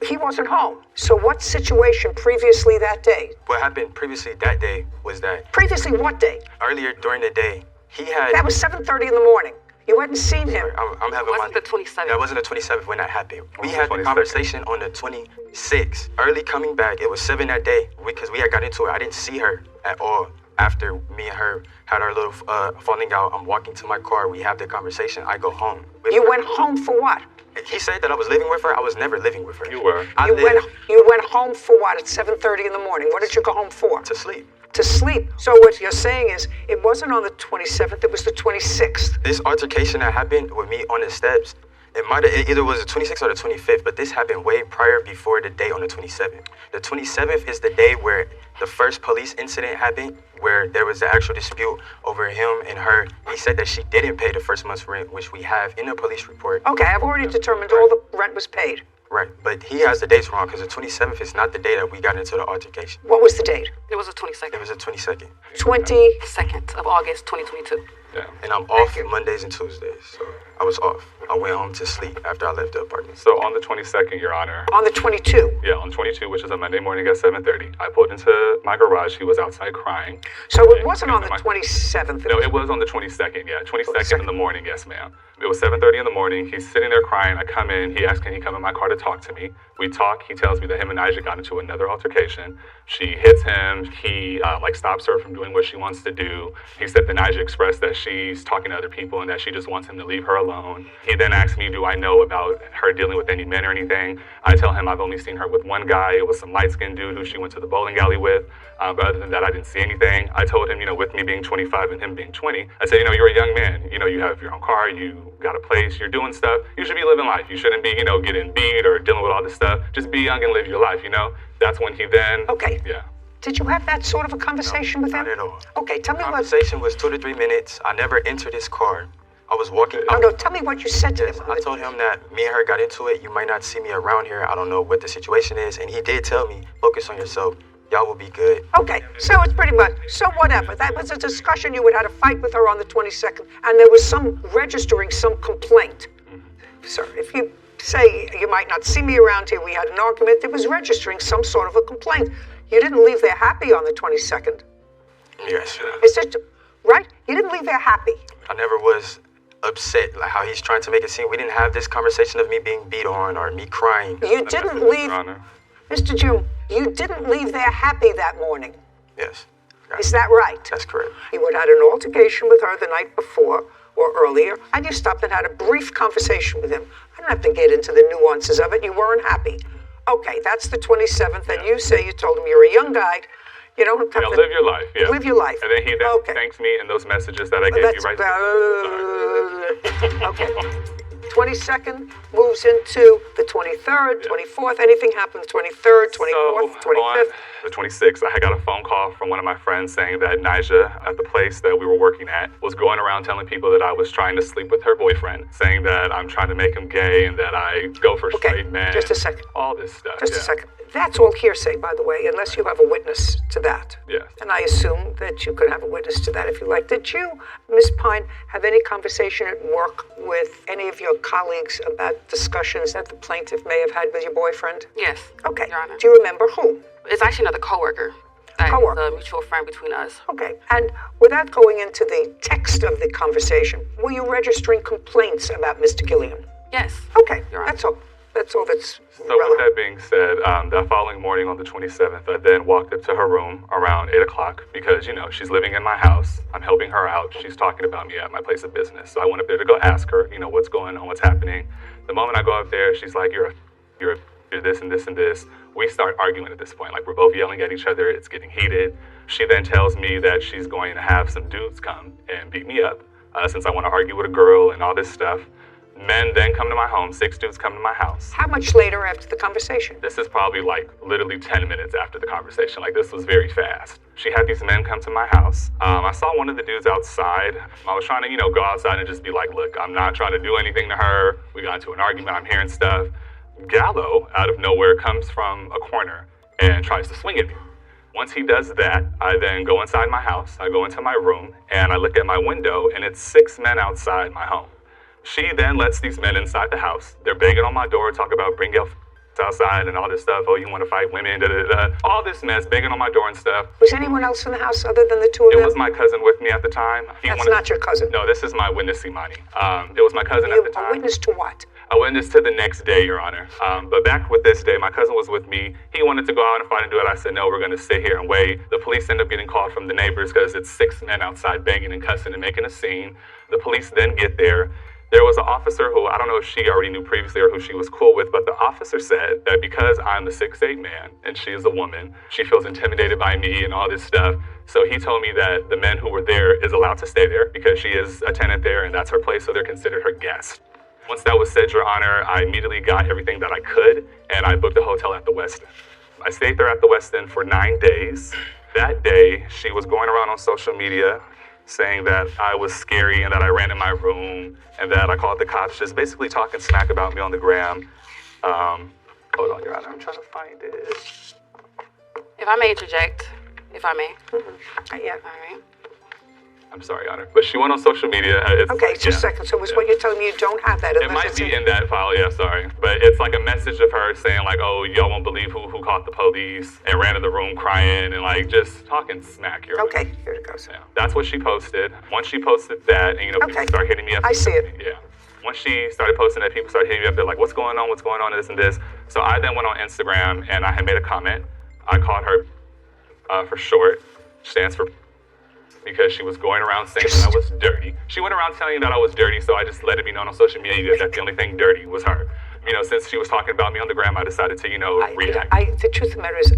He wasn't home. So what situation previously that day? What happened previously that day was that... Previously what day? Earlier during the day, he had... That was 7:30 in the morning. You hadn't seen him. I'm having Wasn't the 27th? That wasn't the 27th when that happened. We had the conversation on the 26th. Early coming back, it was 7 that day because we had got into it. I didn't see her at all. After me and her had our little falling out, I'm walking to my car. We have the conversation. I go home. You went home for what? He said that I was living with her. I was never living with her. You were. You went home for what at 7:30 in the morning? What did you go home for? To sleep. To sleep. So what you're saying is it wasn't on the 27th, it was the 26th. This altercation that happened with me on the steps, it either was the 26th or the 25th, but this happened way prior before the day on the 27th. The 27th is the day where the first police incident happened, where there was the actual dispute over him and her. He said that she didn't pay the first month's rent, which we have in the police report. Okay, I've already determined all the rent was paid. Right, but he has the dates wrong because the 27th is not the day that we got into the altercation. What was the date? It was the 22nd. It was the 22nd. 22nd of August, 2022. Yeah. And I'm off Mondays and Tuesdays, so I was off. I went home to sleep after I left the apartment. So on the 22nd, Your Honor. On the 22? Yeah, on 22, which is a Monday morning at 7:30. I pulled into my garage. He was outside crying. So it wasn't on the 27th? No, it was on the 22nd, yeah. 22nd in the morning, yes, ma'am. It was 7:30 in the morning. He's sitting there crying. I come in. He asks, can he come in my car to talk to me? We talk. He tells me that him and Nigel got into another altercation. She hits him. He stops her from doing what she wants to do. He said that Nigel expressed that she's talking to other people and that she just wants him to leave her alone. He then asks me, do I know about her dealing with any men or anything? I tell him I've only seen her with one guy. It was some light-skinned dude who she went to the bowling alley with. But other than that, I didn't see anything. I told him, with me being 25 and him being 20, I said, you're a young man. You have your own car. You got a place. You're doing stuff. You should be living life. You shouldn't be, getting beat or dealing with all this stuff. Just be young and live your life, That's when he then... Okay. Yeah. Did you have that sort of a conversation with him? Not at all. Okay, tell me what... The conversation was 2 to 3 minutes. I never entered his car. I was walking out. No, tell me what you said to him. I told him that me and her got into it. You might not see me around here. I don't know what the situation is. And he did tell me, focus on yourself. Y'all will be good. Okay, so it's pretty much, so whatever. That was a discussion. You had a fight with her on the 22nd, and there was some registering some complaint. Sir, if you say you might not see me around here, we had an argument, there was registering some sort of a complaint. You didn't leave there happy on the 22nd. Yes. Is it right? You didn't leave there happy. I never was upset, like how he's trying to make it seem. We didn't have this conversation of me being beat on or me crying. You didn't leave, Mr. June, you didn't leave there happy that morning. Yes. Is that right? That's correct. You had an altercation with her the night before or earlier, and you stopped and had a brief conversation with him. I don't have to get into the nuances of it. You weren't happy. Okay, that's the 27th, and you say you told him you're a young guy. You don't have to live your life. Yeah. Live your life. And then he thanks me in those messages that I gave you right there. Okay. 22nd moves into the 23rd, 24th. Anything happens 23rd, 24th, 25th? On the 26th, I got a phone call from one of my friends saying that Nija at the place that we were working at was going around telling people that I was trying to sleep with her boyfriend, saying that I'm trying to make him gay and that I go for straight men. Just a second. All this stuff. Just a second. That's all hearsay, by the way, unless you have a witness to that. Yeah. And I assume that you could have a witness to that if you like. Did you, Miss Pine, have any conversation at work with any of your colleagues about discussions that the plaintiff may have had with your boyfriend? Yes. Okay. Your Honor. Do you remember who? It's actually another coworker. Coworker. A mutual friend between us. Okay. And without going into the text of the conversation, were you registering complaints about Mr. Gilliam? Yes. Okay. That's all. That's all that's So with that being said, that following morning on the 27th, I then walked up to her room around 8 o'clock because, she's living in my house. I'm helping her out. She's talking about me at my place of business. So I went up there to go ask her, what's going on, what's happening. The moment I go up there, she's like, you're this and this and this. We start arguing at this point. Like, we're both yelling at each other. It's getting heated. She then tells me that she's going to have some dudes come and beat me up since I want to argue with a girl and all this stuff. Men then come to my home. 6 dudes come to my house. How much later after the conversation? This is probably literally 10 minutes after the conversation. This was very fast. She had these men come to my house. I saw one of the dudes outside. I was trying to, go outside and just be like, look, I'm not trying to do anything to her. We got into an argument. I'm hearing stuff. Gallo, out of nowhere, comes from a corner and tries to swing at me. Once he does that, I then go inside my house. I go into my room and I look at my window and it's 6 men outside my home. She then lets these men inside the house. They're banging on my door, talk about bring your outside and all this stuff. Oh, you want to fight women, all this mess, banging on my door and stuff. Was anyone else in the house other than the two of them? It was my cousin with me at the time. That's not your cousin? No, this is my witness, Imani. It was my cousin at the time. A witness to what? A witness to the next day, Your Honor. But back with this day, my cousin was with me. He wanted to go out and fight and do it. I said, no, we're going to sit here and wait. The police end up getting called from the neighbors because it's 6 men outside banging and cussing and making a scene. The police then get there. There was an officer who, I don't know if she already knew previously or who she was cool with, but the officer said that because I'm a 6'8" man and she is a woman, she feels intimidated by me and all this stuff. So he told me that the men who were there is allowed to stay there because she is a tenant there and that's her place, so they're considered her guest. Once that was said, Your Honor, I immediately got everything that I could and I booked a hotel at the Westin. I stayed there at the Westin for 9 days. That day, she was going around on social media saying that I was scary and that I ran in my room and that I called the cops, just basically talking smack about me on the gram. Hold on, Your Honor, I'm trying to find it. If I may interject, if I may. Yeah. All right. I'm sorry, Your Honor. But she went on social media. Okay, just a second. So was what you're telling me you don't have that? It might be in that file, yeah, sorry. But it's like a message of her saying oh, y'all won't believe who caught the police and ran in the room crying and just talking smack. Okay, here it goes. Yeah, that's what she posted. Once she posted that, and people start hitting me up. I see it. Yeah. Once she started posting that, people started hitting me up. They're like, what's going on, this and this. So I then went on Instagram and I had made a comment. I called her for short, stands for because she was going around saying that I was dirty. She went around telling me that I was dirty, so I just let it be known on social media that the only thing dirty was her. Since she was talking about me on the gram, I decided to, react. The truth of the matter is,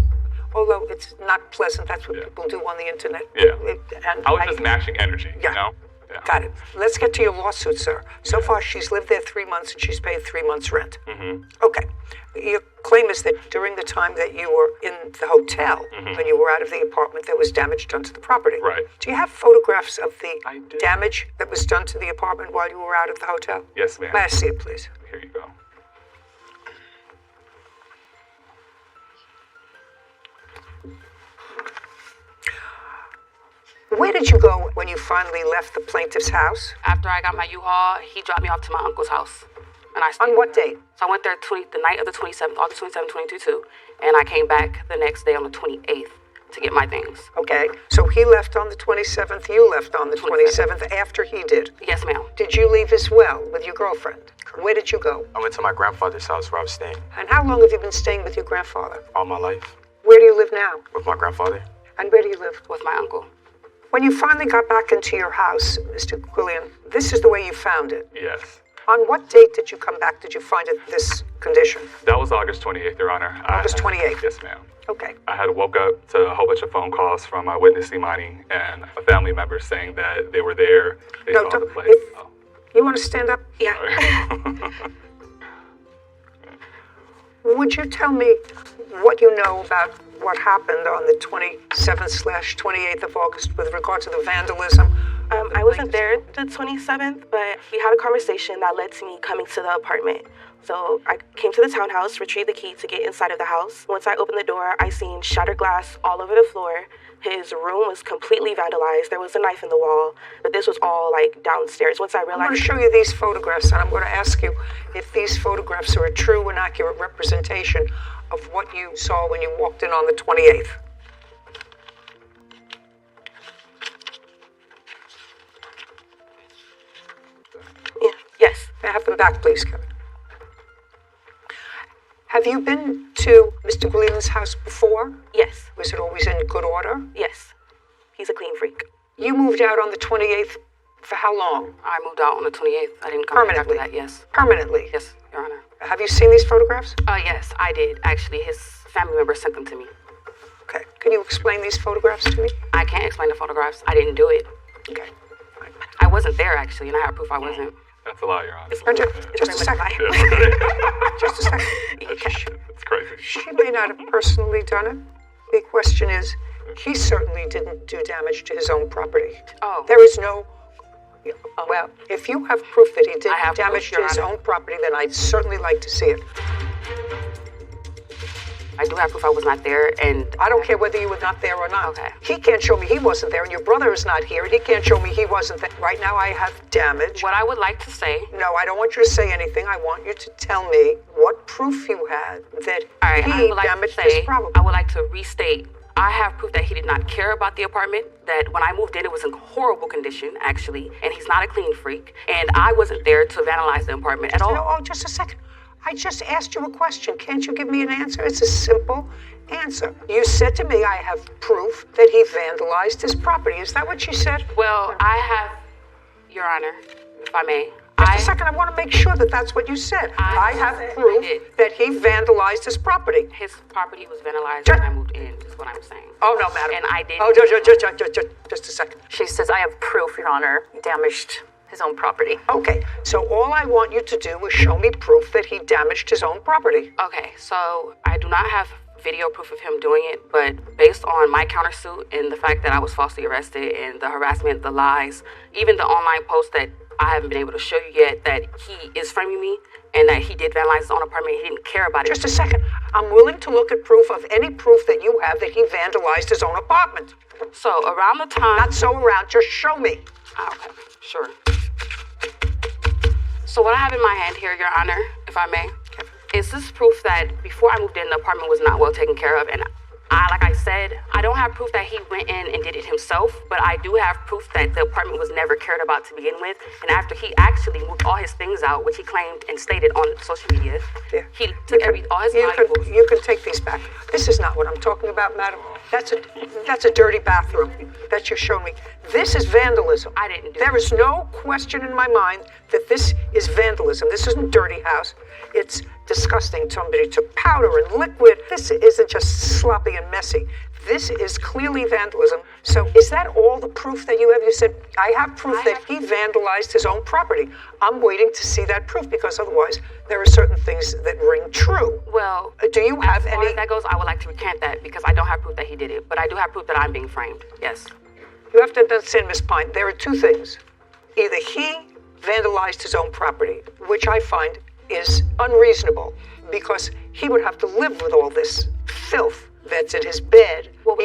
although it's not pleasant, that's what people do on the internet. Yeah. I was just matching energy, Yeah. Got it. Let's get to your lawsuit, sir. So far, she's lived there 3 months and she's paid 3 months rent. Mm-hmm. Okay. Your claim is that during the time that you were in the hotel, when you were out of the apartment, there was damage done to the property. Right. Do you have photographs of the damage that was done to the apartment while you were out of the hotel? Yes, ma'am. May I see it, please? Here you go. Where did you go when you finally left the plaintiff's house? After I got my U-Haul, he dropped me off to my uncle's house. And I stayed on what date? So I went there the night of the 27th, August 27th, 2022, and I came back the next day on the 28th to get my things. Okay, so he left on the 27th, you left on the 27th after he did? Yes, ma'am. Did you leave as well with your girlfriend? Where did you go? I went to my grandfather's house where I was staying. And how long have you been staying with your grandfather? All my life. Where do you live now? With my grandfather. And where do you live? With my uncle. When you finally got back into your house, Mr. Quillian, this is the way you found it. Yes. On what date did you come back? Did you find it this condition? That was August 28th, Your Honor. August 28th? Yes, ma'am. Okay. I had woke up to a whole bunch of phone calls from my witness, Imani, and a family member saying that they were there. They saw the place. You want to stand up? Yeah. Would you tell me what you know about what happened on the 27th/28th of August with regard to the vandalism? I wasn't there the 27th, but we had a conversation that led to me coming to the apartment. So I came to the townhouse, retrieved the key to get inside of the house. Once I opened the door, I seen shattered glass all over the floor. His room was completely vandalized. There was a knife in the wall, but this was all like downstairs. Once I realized... I'm going to show you these photographs, and I'm going to ask you if these photographs are a true and accurate representation of what you saw when you walked in on the 28th. Yes. May I have them back, please, Kevin? Have you been to Mr. Gleeman's house before? Yes. Was it always in good order? Yes. He's a clean freak. You moved out on the 28th for how long? I moved out on the 28th. I didn't come back after that, yes. Permanently? Yes, Your Honor. Have you seen these photographs? Yes, I did. Actually, his family member sent them to me. Okay. Can you explain these photographs to me? I can't explain the photographs. I didn't do it. Okay. I wasn't there, actually, and I have proof I wasn't. That's a lot, Your Honor. Just a second. Just a second. It's crazy. She may not have personally done it. The question is, he certainly didn't do damage to his own property. Oh. There is no... Well, if you have proof that he did damage to his own property, then I'd certainly like to see it. I do have proof I was not there, and... I don't care whether you were not there or not. Okay. He can't show me he wasn't there, and your brother is not here, and he can't show me he wasn't there. Right now I have damage. What I would like to say... No, I don't want you to say anything. I want you to tell me what proof you had that he damaged his property. I would like to restate. I have proof that he did not care about the apartment, that when I moved in, it was in horrible condition, actually, and he's not a clean freak, and I wasn't there to vandalize the apartment at all. Oh, just a second. I just asked you a question. Can't you give me an answer? It's a simple answer. You said to me, I have proof that he vandalized his property. Is that what you said? Well, I have, Your Honor, if I may. Just a second. I want to make sure that that's what you said. I have proof that he vandalized his property. His property was vandalized when I moved in, is what I'm saying. Oh, no, madam. And I did. Oh, just a second. She says, I have proof, Your Honor, he damaged his own property. Okay, so all I want you to do is show me proof that he damaged his own property. Okay, so I do not have video proof of him doing it, but based on my countersuit and the fact that I was falsely arrested and the harassment, the lies, even the online post that I haven't been able to show you yet, that he is framing me and that he did vandalize his own apartment, he didn't care about it. Just a second. I'm willing to look at proof of any proof that you have that he vandalized his own apartment. So around the time... Not so around, just show me. Okay, sure. So what I have in my hand here, Your Honor, if I may, is this proof that before I moved in, the apartment was not well taken care of. And like I said, I don't have proof that he went in and did it himself, but I do have proof that the apartment was never cared about to begin with. And after he actually moved all his things out, which he claimed and stated on social media, he took all his valuables. You can take these back. This is not what I'm talking about, madam. That's a dirty bathroom that you showed me. This is vandalism. I didn't do There is no question in my mind that this is vandalism. This isn't dirty house. It's disgusting. Somebody took powder and liquid. This isn't just sloppy and messy. This is clearly vandalism. So is that all the proof that you have? You said, I have proof that he vandalized his own property. I'm waiting to see that proof because otherwise there are certain things that ring true. Well, do you have as far as that goes, I would like to recant that because I don't have proof that he did it, but I do have proof that I'm being framed. Yes. You have to understand, Miss Pine, there are two things. Either he vandalized his own property, which I find is unreasonable because he would have to live with all this filth that's in his bed. Well,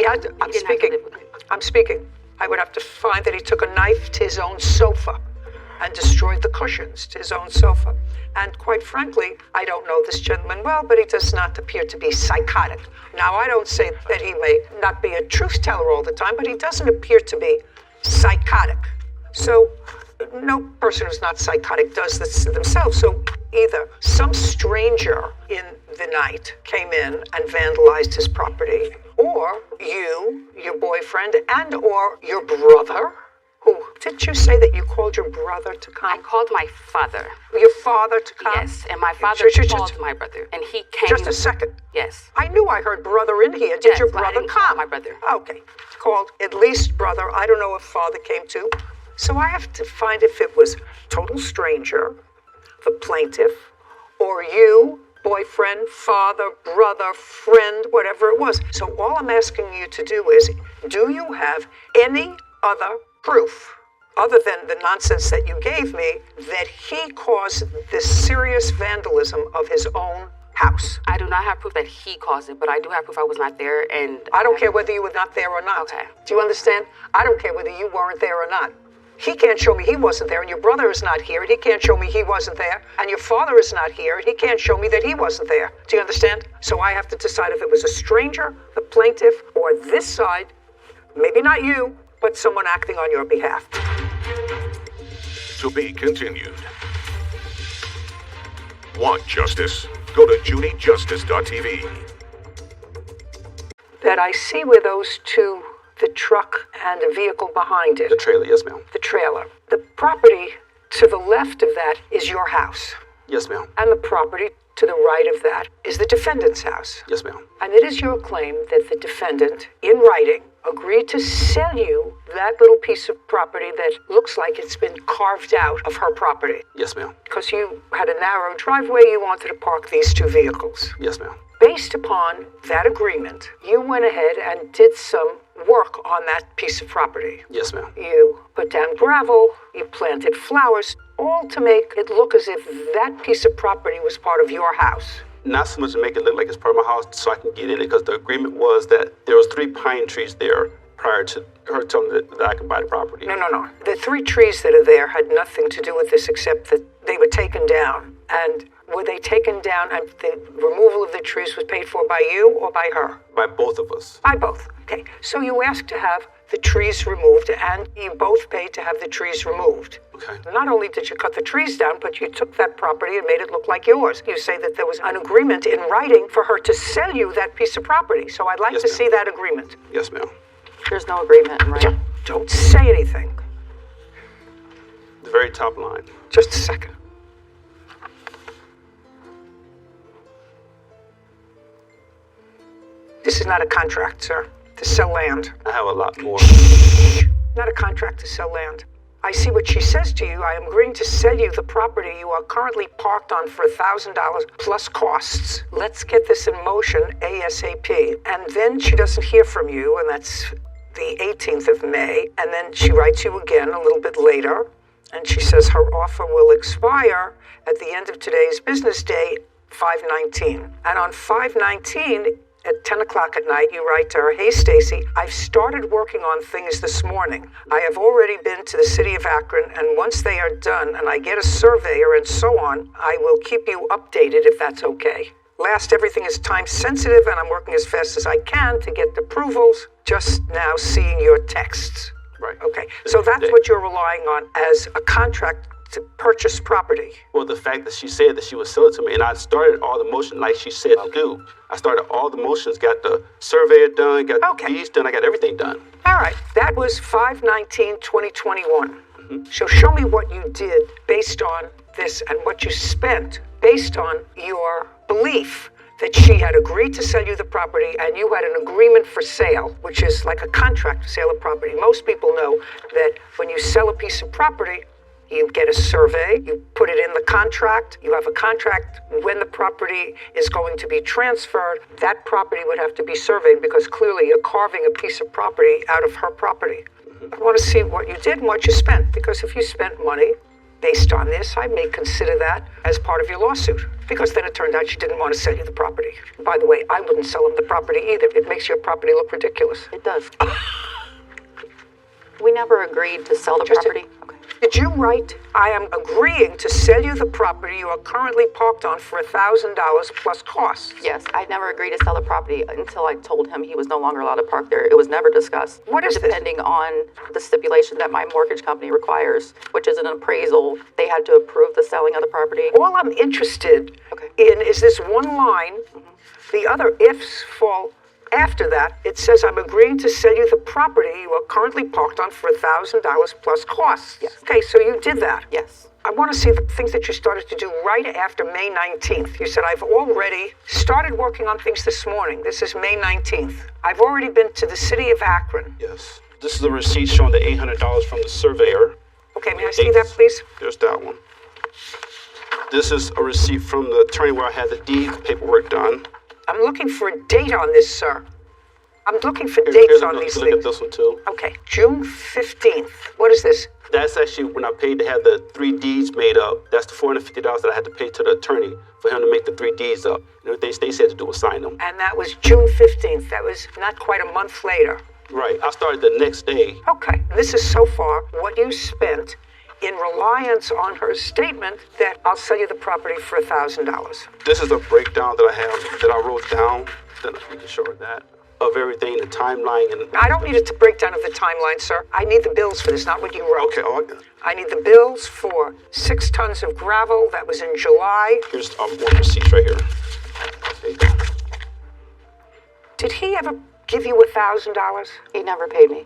I'm speaking. I would have to find that he took a knife to his own sofa and destroyed the cushions to his own sofa. And quite frankly, I don't know this gentleman well, but he does not appear to be psychotic. Now, I don't say that he may not be a truth teller all the time, but he doesn't appear to be psychotic. So no person who's not psychotic does this to themselves. So either some stranger in the night came in and vandalized his property, or you, your boyfriend, and or your brother, who, didn't you say that you called your brother to come? I called my father. Your father to come? Yes, and my father called my brother, and he came. Just a second. Yes. I knew I heard brother in here. Did your brother come? My brother. Okay. Called at least brother. I don't know if father came too. So I have to find if it was total stranger, the plaintiff, or you, boyfriend, father, brother, friend, whatever it was. So all I'm asking you to do is, do you have any other proof, other than the nonsense that you gave me, that he caused this serious vandalism of his own house? I do not have proof that he caused it, but I do have proof I was not there, and I don't care whether you were not there or not. Okay. Do you understand? I don't care whether you weren't there or not. He can't show me he wasn't there, and your brother is not here, and he can't show me he wasn't there, and your father is not here, and he can't show me that he wasn't there. Do you understand? So I have to decide if it was a stranger, the plaintiff, or this side, maybe not you, but someone acting on your behalf. To be continued. Want justice? Go to judyjustice.tv. That I see where those two, the truck and a vehicle behind it. The trailer, yes, ma'am. The trailer. The property to the left of that is your house. Yes, ma'am. And the property to the right of that is the defendant's house. Yes, ma'am. And it is your claim that the defendant, in writing, agreed to sell you that little piece of property that looks like it's been carved out of her property. Yes, ma'am. Because you had a narrow driveway, you wanted to park these two vehicles. Yes, ma'am. Based upon that agreement, you went ahead and did some work on that piece of property. Yes, ma'am. You put down gravel, you planted flowers, all to make it look as if that piece of property was part of your house. Not so much to make it look like it's part of my house so I can get in it, because the agreement was that there was 3 pine trees there prior to her telling me that I could buy the property. No. The 3 trees that are there had nothing to do with this except that they were taken down. And were they taken down and the removal of the trees was paid for by you or by her? By both of us. By both. Okay. So you asked to have the trees removed, and you both paid to have the trees removed. Okay. Not only did you cut the trees down, but you took that property and made it look like yours. You say that there was an agreement in writing for her to sell you that piece of property. So I'd like to see that agreement. Yes, ma'am. There's no agreement in writing. Don't say anything. The very top line. Just a second. This is not a contract, sir, to sell land. I have a lot more. Not a contract to sell land. I see what she says to you. I am agreeing to sell you the property you are currently parked on for $1,000 plus costs. Let's get this in motion ASAP. And then she doesn't hear from you, and that's the 18th of May. And then she writes you again a little bit later, and she says her offer will expire at the end of today's business day, 5/19. And on 5/19, at 10 o'clock at night, you write to her, "Hey, Stacy, I've started working on things this morning. I have already been to the city of Akron, and once they are done and I get a surveyor and so on, I will keep you updated if that's okay. Last, everything is time sensitive, and I'm working as fast as I can to get the approvals. Just now seeing your texts." Right. Okay, so that's what you're relying on as a contract to purchase property. Well, the fact that she said that she would sell it to me, and I started all the motion like she said to do. I started all the motions, got the surveyor done, got the deeds done, I got everything done. All right, that was 5/19/2021. So show me what you did based on this and what you spent based on your belief that she had agreed to sell you the property and you had an agreement for sale, which is like a contract to sale of property. Most people know that when you sell a piece of property, you get a survey, you put it in the contract, you have a contract when the property is going to be transferred. That property would have to be surveyed because clearly you're carving a piece of property out of her property. I want to see what you did and what you spent, because if you spent money based on this, I may consider that as part of your lawsuit, because then it turned out she didn't want to sell you the property. By the way, I wouldn't sell him the property either. It makes your property look ridiculous. It does. We never agreed to sell the property. Did you write, "I am agreeing to sell you the property you are currently parked on for $1,000 plus costs"? Yes, I never agreed to sell the property until I told him he was no longer allowed to park there. It was never discussed. What is Depending on the stipulation that my mortgage company requires, which is an appraisal, they had to approve the selling of the property. All I'm interested in is this one line. The other ifs fall after that. It says, "I'm agreeing to sell you the property you are currently parked on for $1,000 plus costs." Yes. Okay, so you did that. Yes. I want to see the things that you started to do right after May 19th. You said, "I've already started working on things this morning." This is May 19th. "I've already been to the city of Akron." Yes. This is a receipt showing the $800 from the surveyor Okay, may I see that, please? There's that one. This is a receipt from the attorney where I had the deed paperwork done. I'm looking for a date on this, sir. I'm looking for dates on these Look things. at this one too. Okay, June 15th. What is this? That's actually when I paid to have the 3 deeds made up. That's the $450 that I had to pay to the attorney for him to make the 3 deeds up. And everything they said to do was sign them. And that was June 15th. That was not quite a month later. Right. I started the next day. Okay, this is so far what you spent in reliance on her statement that I'll sell you the property for $1,000. This is a breakdown that I have, that I wrote down, that we can show her that, of everything, the timeline. And I don't need it to break down of the timeline, sir. I need the bills for this, not what you wrote. Okay, I need the bills for 6 tons of gravel. That was in July. Here's one receipt right here. There you go. Did he ever give you $1,000? He never paid me.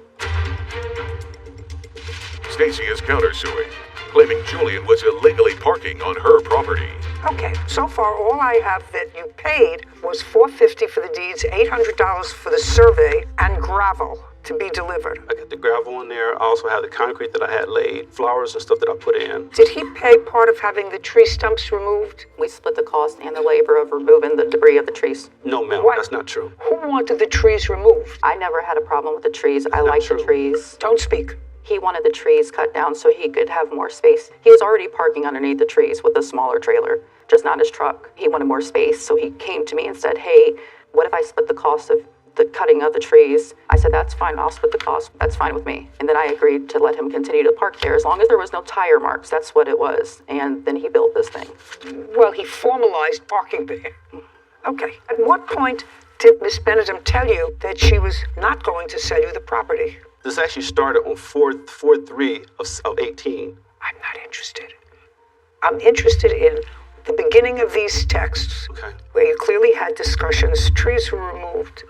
Stacy is countersuing, claiming Julian was illegally parking on her property. Okay, so far all I have that you paid was $450 for the deeds, $800 for the survey, and gravel to be delivered. I got the gravel in there. I also have the concrete that I had laid, flowers and stuff that I put in. Did he pay part of having the tree stumps removed? We split the cost and the labor of removing the debris of the trees. No, ma'am, that's not true. Who wanted the trees removed? I never had a problem with the trees. I like the trees. Don't speak. He wanted the trees cut down so he could have more space. He was already parking underneath the trees with a smaller trailer, just not his truck. He wanted more space, so he came to me and said, hey, what if I split the cost of the cutting of the trees? I said, that's fine, I'll split the cost. That's fine with me. And then I agreed to let him continue to park there as long as there was no tire marks. That's what it was. And then he built this thing. Well, he formalized parking there. Okay. At what point did Miss Benedum tell you that she was not going to sell you the property? This actually started on 4/3 of 18. I'm not interested. I'm interested in the beginning of these texts, where you clearly had discussions, trees were removed.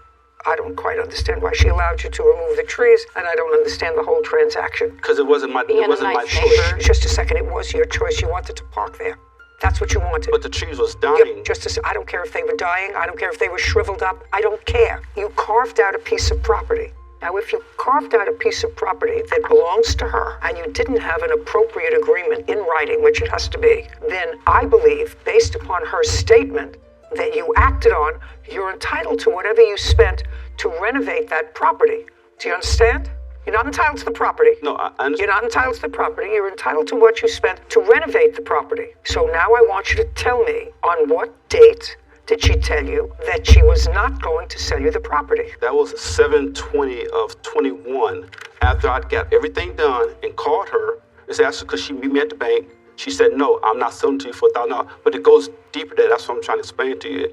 I don't quite understand why she allowed you to remove the trees, and I don't understand the whole transaction. Because it wasn't my choice. Just a second, it was your choice. You wanted to park there. That's what you wanted. But the trees was dying. I don't care if they were dying. I don't care if they were shriveled up. I don't care. You carved out a piece of property. Now, if you carved out a piece of property that belongs to her and you didn't have an appropriate agreement in writing, which it has to be, then I believe, based upon her statement that you acted on, you're entitled to whatever you spent to renovate that property. Do you understand? You're not entitled to the property. No, I understand. You're not entitled to the property. You're entitled to what you spent to renovate the property. So now I want you to tell me on what date did she tell you that she was not going to sell you the property? That was 7/20 of 21. After I got everything done and called her, it's actually because she met me at the bank. She said, no, I'm not selling to you for $1,000. But it goes deeper than that. That's what I'm trying to explain to you.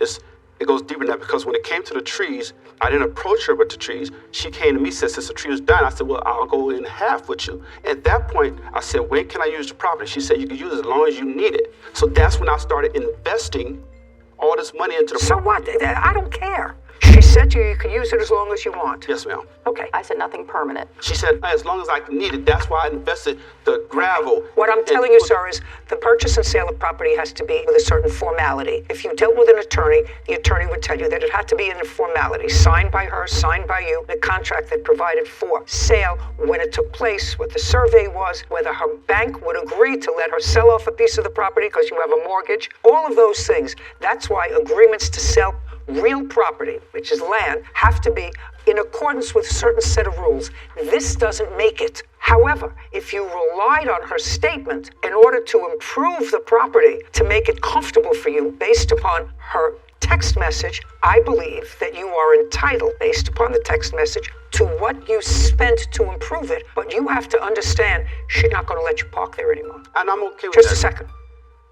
It goes deeper than that because when it came to the trees, I didn't approach her with the trees. She came to me and said, since the tree was dying, I said, well, I'll go in half with you. At that point, I said, when can I use the property? She said, you can use it as long as you need it. So that's when I started investing all this money into the property. So what? I don't care. She said to you, you can use it as long as you want. Yes, ma'am. Okay. I said nothing permanent. She said, as long as I need it. That's why I invested the gravel. What I'm telling you, sir, is the purchase and sale of property has to be with a certain formality. If you dealt with an attorney, the attorney would tell you that it had to be in a formality, signed by her, signed by you, a contract that provided for sale, when it took place, what the survey was, whether her bank would agree to let her sell off a piece of the property because you have a mortgage, all of those things. That's why agreements to sell real property, which is land, have to be in accordance with a certain set of rules. This doesn't make it. However, if you relied on her statement in order to improve the property, to make it comfortable for you based upon her text message, I believe that you are entitled, based upon the text message, to what you spent to improve it. But you have to understand, she's not going to let you park there anymore. And I'm okay with Just that. a second.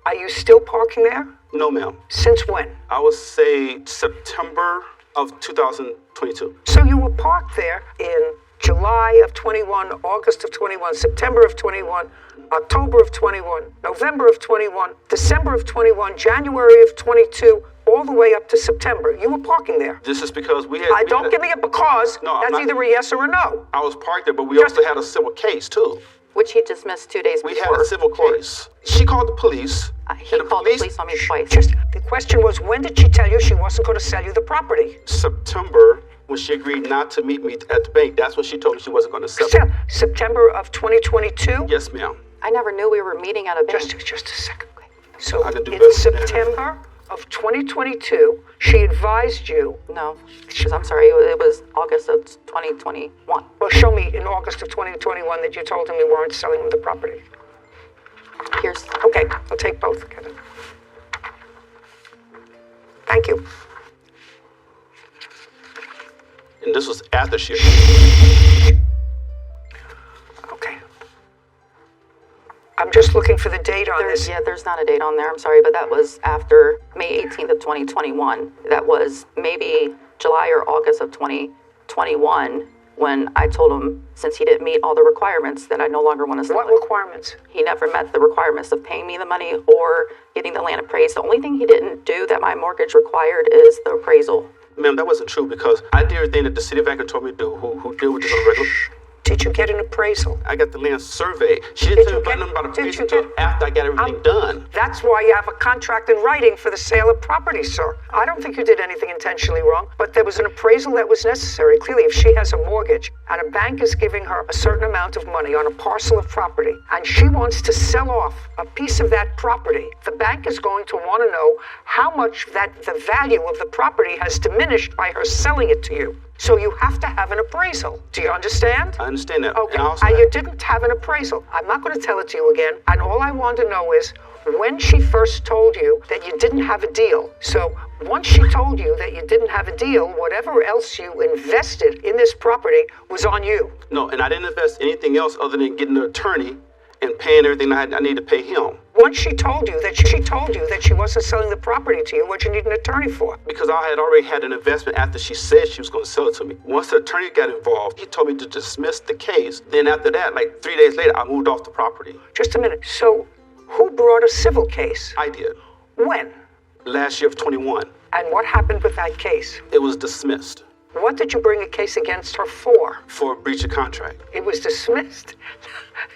Are you still parking there? No, ma'am. Since when? I would say September of 2022. So you were parked there in July of 21, August of 21, September of 21, October of 21, November of 21, December of 21, January of 22, all the way up to September. You were parking there. This is because we had... Don't give me a because. No, that's either a yes or a no. I was parked there, but we also had a civil case, too. Which he dismissed 2 days before. We had a civil case. She called the police. He called the police on me twice. The question was, when did she tell you she wasn't going to sell you the property? September, when she agreed not to meet me at the bank. That's when she told me she wasn't going to sell it. September of 2022? Yes, ma'am. I never knew we were meeting at a bank. Just a second. So I could do in better than that. September of 2022, she advised you. No, I'm sorry, it was August of 2021. Well, show me in August of 2021 that you told him you weren't selling him the property. Here's. Okay, I'll take both, Kevin. Thank you. And this was after she. Okay. I'm just looking for the date on this. Yeah, there's not a date on there, I'm sorry, but that was after May 18th of 2021. That was maybe July or August of 2021 when I told him, since he didn't meet all the requirements, that I no longer want to sell What it. requirements? He never met the requirements of paying me the money or getting the land appraised. The only thing he didn't do that my mortgage required is the appraisal. Ma'am, that wasn't true because I did everything that the city of Akron told me to do. Who did with this on the regular? Did you get an appraisal? I got the land surveyed. She didn't tell me about nothing about appraisal until after I got everything done. That's why you have a contract in writing for the sale of property, sir. I don't think you did anything intentionally wrong, but there was an appraisal that was necessary. Clearly, if she has a mortgage and a bank is giving her a certain amount of money on a parcel of property, and she wants to sell off a piece of that property, the bank is going to want to know how much that the value of the property has diminished by her selling it to you. So you have to have an appraisal. Do you understand? I understand that. Okay, And you didn't have an appraisal. I'm not going to tell it to you again. And all I want to know is when she first told you that you didn't have a deal. So once she told you that you didn't have a deal, whatever else you invested in this property was on you. No, and I didn't invest anything else other than getting an attorney and paying everything I need to pay him. Once she told you that she wasn't selling the property to you, what'd you need an attorney for? Because I had already had an investment after she said she was going to sell it to me. Once the attorney got involved, he told me to dismiss the case. Then after that, like 3 days later, I moved off the property. Just a minute. So who brought a civil case? I did. When? Last year of 21. And what happened with that case? It was dismissed. What did you bring a case against her for? For breach of contract. It was dismissed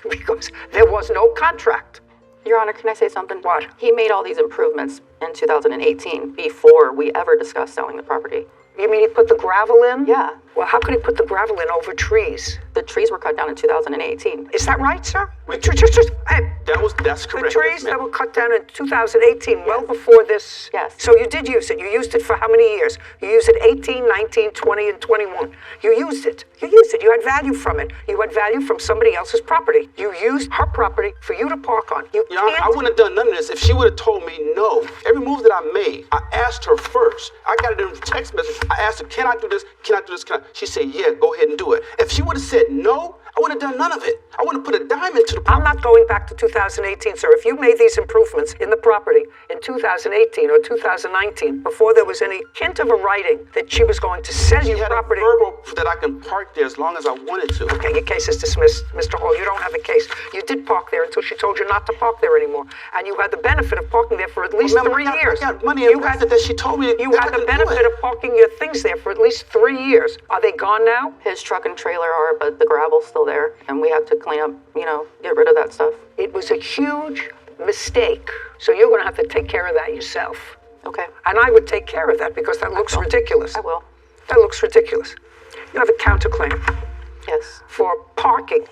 because there was no contract. Your Honor, can I say something? What? He made all these improvements in 2018 before we ever discussed selling the property. You mean he put the gravel in? Yeah. Well, how could he put the gravel in over trees? The trees were cut down in 2018. Is that right, sir? That's correct. The trees that were cut down in 2018, well before this. Yes. So you did use it. You used it for how many years? You used it 18, 19, 20, and 21. You used it. You had value from it. You had value from somebody else's property. You used her property for you to park on. I wouldn't have done none of this if she would have told me no. Every move that I made, I asked her first. I got it in a text message. I asked her, can I do this? Can I do this? She said, yeah, go ahead and do it. If she would have said no, I wouldn't have done none of it. I wouldn't have put a dime into the property. I'm not going back to 2018, sir. If you made these improvements in the property in 2018 or 2019, before there was any hint of a writing that she was going to sell you property. A verbal that I can park there as long as I wanted to. Okay, your case is dismissed, Mr. Hall. You don't have a case. You did park there until she told you not to park there anymore. And you had the benefit of parking there for at least 3 years. I got money invested that she told me you had the benefit of parking your things there for at least 3 years. Are they gone now? His truck and trailer are, but the gravel's still there, and we have to clean up, get rid of that stuff. It was a huge mistake, so you're going to have to take care of that yourself. Okay. And I would take care of that because that looks ridiculous. I will. That looks ridiculous. You have a counterclaim. Yes. For parking.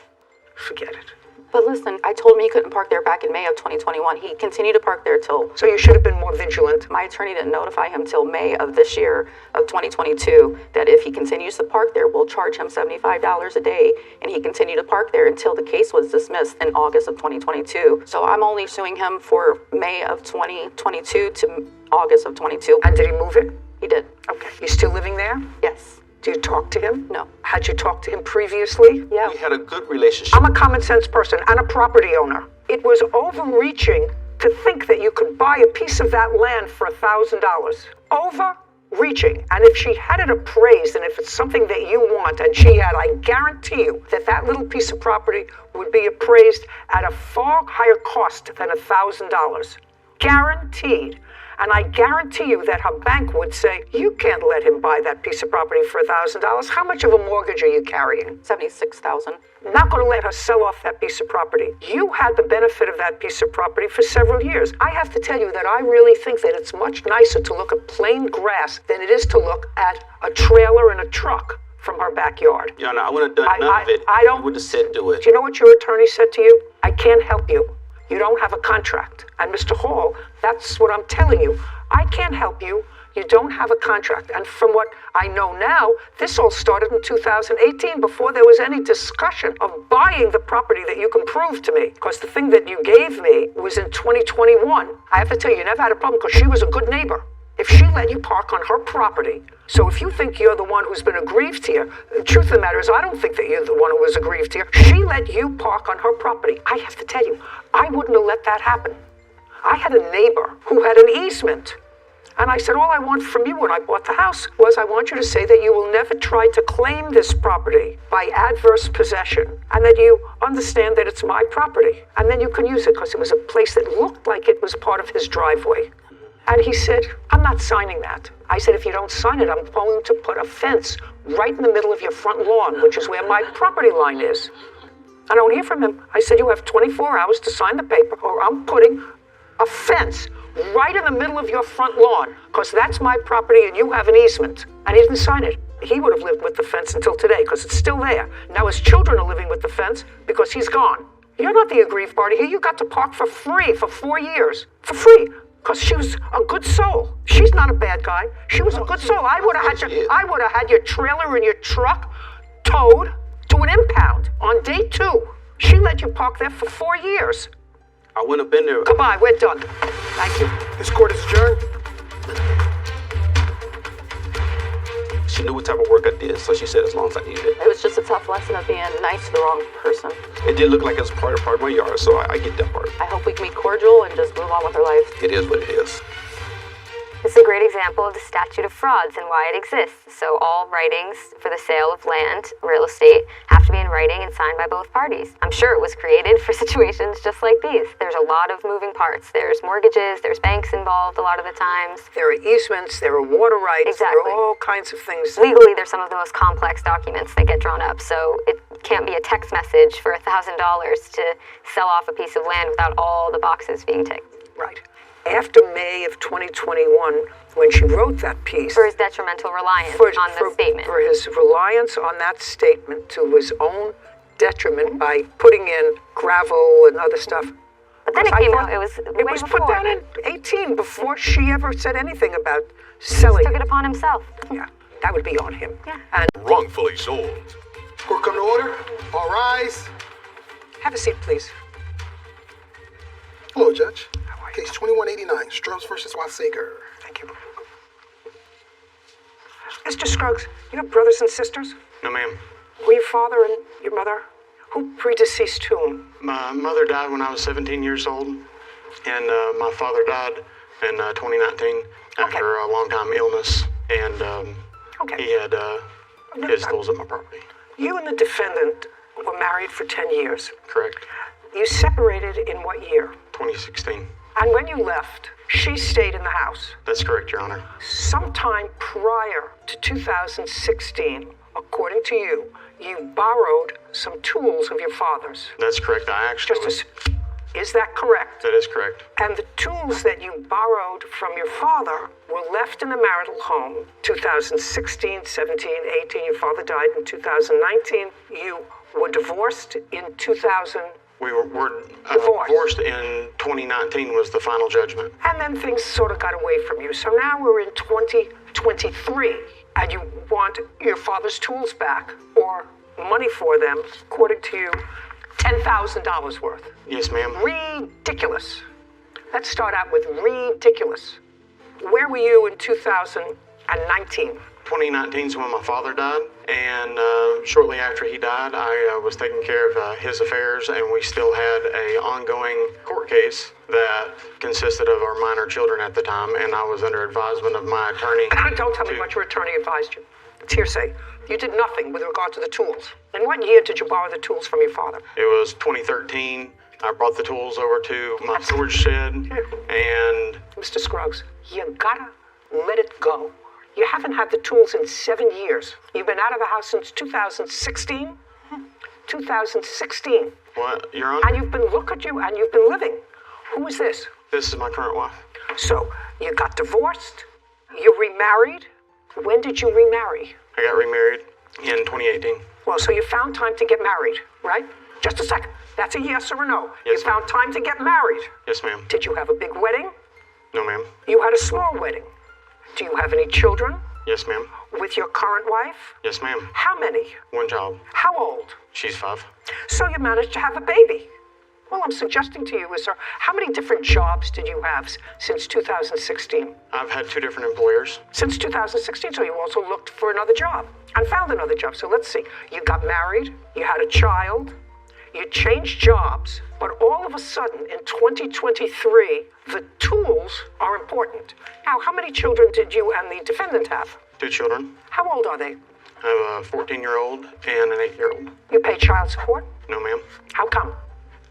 Forget it. But listen, I told him he couldn't park there back in May of 2021. He continued to park there till... So you should have been more vigilant. My attorney didn't notify him till May of this year, of 2022, that if he continues to park there, we'll charge him $75 a day. And he continued to park there until the case was dismissed in August of 2022. So I'm only suing him for May of 2022 to August of 22. And did he move it? He did. Okay. You still living there? Yes. Do you talk to him? No. Had you talked to him previously? Yeah. We had a good relationship. I'm a common sense person and a property owner. It was overreaching to think that you could buy a piece of that land for $1,000. Overreaching. And if she had it appraised, and if it's something that you want, and she had, I guarantee you that that little piece of property would be appraised at a far higher cost than $1,000. Guaranteed. And I guarantee you that her bank would say, you can't let him buy that piece of property for $1,000. How much of a mortgage are you carrying? $76,000. Not going to let her sell off that piece of property. You had the benefit of that piece of property for several years. I have to tell you that I really think that it's much nicer to look at plain grass than it is to look at a trailer and a truck from her backyard. I wouldn't have done none of it. I don't. You would have said do it. Do you know what your attorney said to you? I can't help you. You don't have a contract. And Mr. Hall, that's what I'm telling you. I can't help you. You don't have a contract. And from what I know now, this all started in 2018 before there was any discussion of buying the property that you can prove to me. Because the thing that you gave me was in 2021. I have to tell you never had a problem because she was a good neighbor. If she let you park on her property, so if you think you're the one who's been aggrieved here, the truth of the matter is I don't think that you're the one who was aggrieved here. She let you park on her property. I have to tell you, I wouldn't have let that happen. I had a neighbor who had an easement. And I said, all I want from you when I bought the house was I want you to say that you will never try to claim this property by adverse possession and that you understand that it's my property. And then you can use it because it was a place that looked like it was part of his driveway. And he said, I'm not signing that. I said, if you don't sign it, I'm going to put a fence right in the middle of your front lawn, which is where my property line is. I don't hear from him. I said, you have 24 hours to sign the paper or I'm putting a fence right in the middle of your front lawn because that's my property and you have an easement. And he didn't sign it. He would have lived with the fence until today because it's still there. Now his children are living with the fence because he's gone. You're not the aggrieved party here. You got to park for free for 4 years. For free. Because she was a good soul. She's not a bad guy. She was a good soul. I would have had your trailer and your truck towed to an impound on day 2. She let you park there for 4 years. I wouldn't have been there. Goodbye, we're done. Thank you. This court is adjourned. She knew what type of work I did, so she said as long as I needed it. It was just a tough lesson of being nice to the wrong person. It did look like it was part of my yard, so I get that part. I hope we can be cordial and just move on with our life. It is what it is. This is a great example of the statute of frauds and why it exists. So all writings for the sale of land, real estate, have to be in writing and signed by both parties. I'm sure it was created for situations just like these. There's a lot of moving parts. There's mortgages, there's banks involved a lot of the times. There are easements, there are water rights, Exactly. there are all kinds of things. Legally, they're some of the most complex documents that get drawn up. So it can't be a text message for $1,000 to sell off a piece of land without all the boxes being ticked. Right. After May of 2021, when she wrote that piece... For his detrimental reliance on the statement. For his reliance on that statement to his own detriment by putting in gravel and other stuff. But then it came out, it was put down in 18 before she ever said anything about selling. He took it upon himself. Yeah, that would be on him. Yeah. And Wrongfully sold. Court come to order. All rise. Have a seat, please. Hello, Judge. Case 2189, Strokes versus Wasager. Thank you. Mr. Scruggs, you have brothers and sisters? No, ma'am. Were your father and your mother? Who predeceased whom? My mother died when I was 17 years old, and my father died in 2019 after a long-time illness, and he had his tools at my property. You and the defendant were married for 10 years. Correct. You separated in what year? 2016. And when you left, she stayed in the house. That's correct, Your Honor. Sometime prior to 2016, according to you, you borrowed some tools of your father's. That's correct. I actually Is that correct? That is correct. And the tools that you borrowed from your father were left in the marital home 2016, 17, 18. Your father died in 2019. You were divorced in 2000. We were divorced in 2019 was the final judgment. And then things sort of got away from you. So now we're in 2023, and you want your father's tools back or money for them, according to you, $10,000 worth. Yes, ma'am. Ridiculous. Let's start out with ridiculous. Where were you in 2019? 2019 is when my father died, and shortly after he died, I was taking care of his affairs, and we still had an ongoing court case that consisted of our minor children at the time, and I was under advisement of my attorney. Don't tell me what your attorney advised you. It's hearsay. You did nothing with regard to the tools. In what year did you borrow the tools from your father? It was 2013. I brought the tools over to my storage shed, and... Mr. Scruggs, you gotta let it go. You haven't had the tools in 7 years. You've been out of the house since 2016? 2016. What, Your Honor? And you've been, look at you, and you've been living. Who is this? This is my current wife. So, you got divorced, you remarried. When did you remarry? I got remarried in 2018. Well, so you found time to get married, right? Just a second. That's a yes or a no. Yes, You found time to get married. Yes, ma'am. Did you have a big wedding? No, ma'am. You had a small wedding. Do you have any children? Yes, ma'am. With your current wife? Yes, ma'am. How many? One child. How old? She's 5. So you managed to have a baby. Well, I'm suggesting to you is, sir, how many different jobs did you have since 2016? I've had 2 different employers. Since 2016, so you also looked for another job and found another job. So let's see. You got married, you had a child, you changed jobs, but all of a sudden in 2023, the tools are important. Now, how many children did you and the defendant have? 2 children. How old are they? I have a 14-year-old and an 8-year-old. You pay child support? No, ma'am. How come?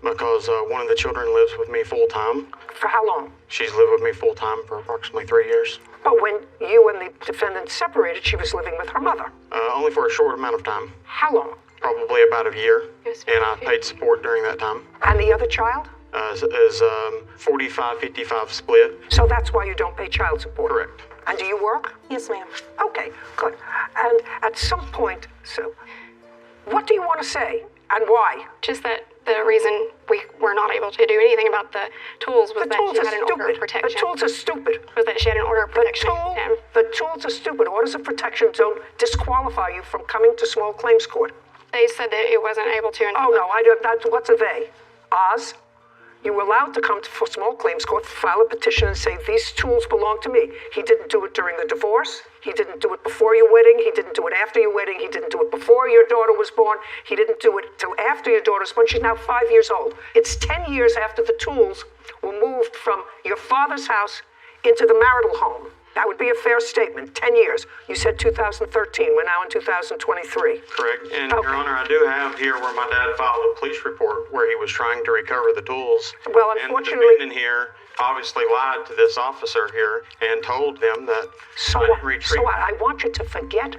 Because one of the children lives with me full-time. For how long? She's lived with me full-time for approximately 3 years. But when you and the defendant separated, she was living with her mother. Only for a short amount of time. How long? Probably about a year. And I paid support during that time. And the other child? Is 45-55 split. So that's why you don't pay child support? Correct. And do you work? Yes, ma'am. Okay, good. And at some point, so what do you want to say and why? Just that the reason we were not able to do anything about the tools was that she had an order of protection. The tools are stupid. Was that she had an order of protection. The tools are stupid. Orders of protection don't disqualify you from coming to small claims court. They said that it wasn't able to. Oh no, I don't. What's a they? Oz? You were allowed to come for small claims court, file a petition and say, these tools belong to me. He didn't do it during the divorce. He didn't do it before your wedding. He didn't do it after your wedding. He didn't do it before your daughter was born. He didn't do it till after your daughter was born. She's now 5 years old. It's 10 years after the tools were moved from your father's house into the marital home. That would be a fair statement. 10 years. You said 2013. We're now in 2023. Correct. And, Your Honor, I do have here where my dad filed a police report where he was trying to recover the tools. Well, unfortunately... And the defendant here obviously lied to this officer here and told them that So I what? didn't retrieve... So what? I want you to forget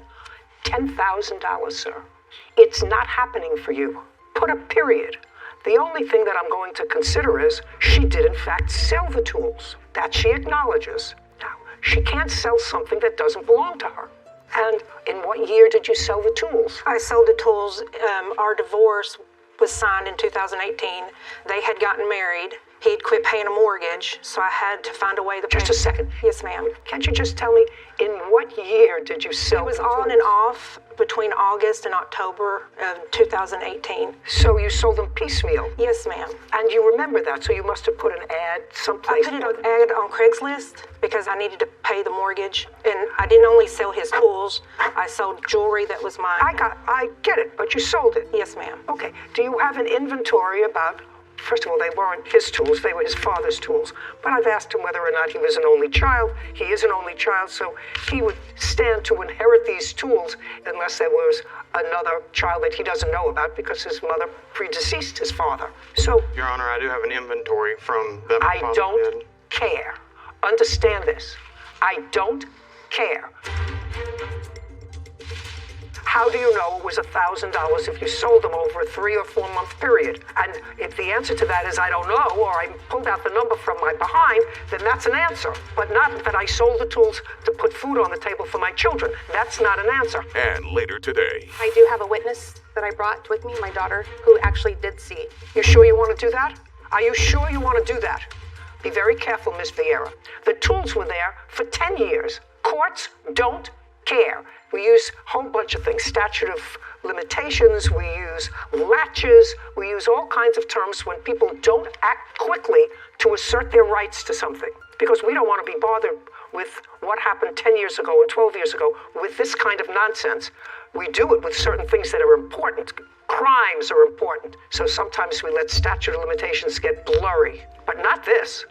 $10,000, sir. It's not happening for you. Put a period. The only thing that I'm going to consider is she did in fact sell the tools. That she acknowledges. She can't sell something that doesn't belong to her. And in what year did you sell the tools? I sold the tools. Our divorce was signed in 2018. They had gotten married. He'd quit paying a mortgage, so I had to find a way to pay. Just a second. Yes, ma'am. Can't you just tell me, in what year did you sell It was the on tools? and off between August and October of 2018. So you sold them piecemeal? Yes, ma'am. And you remember that, so you must have put an ad someplace. I put an ad on Craigslist because I needed to pay the mortgage. And I didn't only sell his tools, I sold jewelry that was mine. I get it, but you sold it. Yes, ma'am. Okay. Do you have an inventory about... First of all, they weren't his tools, they were his father's tools. But I've asked him whether or not he was an only child. He is an only child, so he would stand to inherit these tools unless there was another child that he doesn't know about because his mother predeceased his father. So... Your Honor, I do have an inventory from that my I father don't did. care. Understand this. I don't care. How do you know it was $1,000 if you sold them over a 3 or 4 month period? And if the answer to that is I don't know, or I pulled out the number from my behind, then that's an answer. But not that I sold the tools to put food on the table for my children. That's not an answer. And later today, I do have a witness that I brought with me, my daughter, who actually did see. You sure you want to do that? Are you sure you want to do that? Be very careful, Miss Vieira. The tools were there for 10 years. Courts don't care. We use a whole bunch of things, statute of limitations, we use latches, we use all kinds of terms when people don't act quickly to assert their rights to something. Because we don't want to be bothered with what happened 10 years ago and 12 years ago with this kind of nonsense. We do it with certain things that are important. Crimes are important. So sometimes we let statute of limitations get blurry. But not this.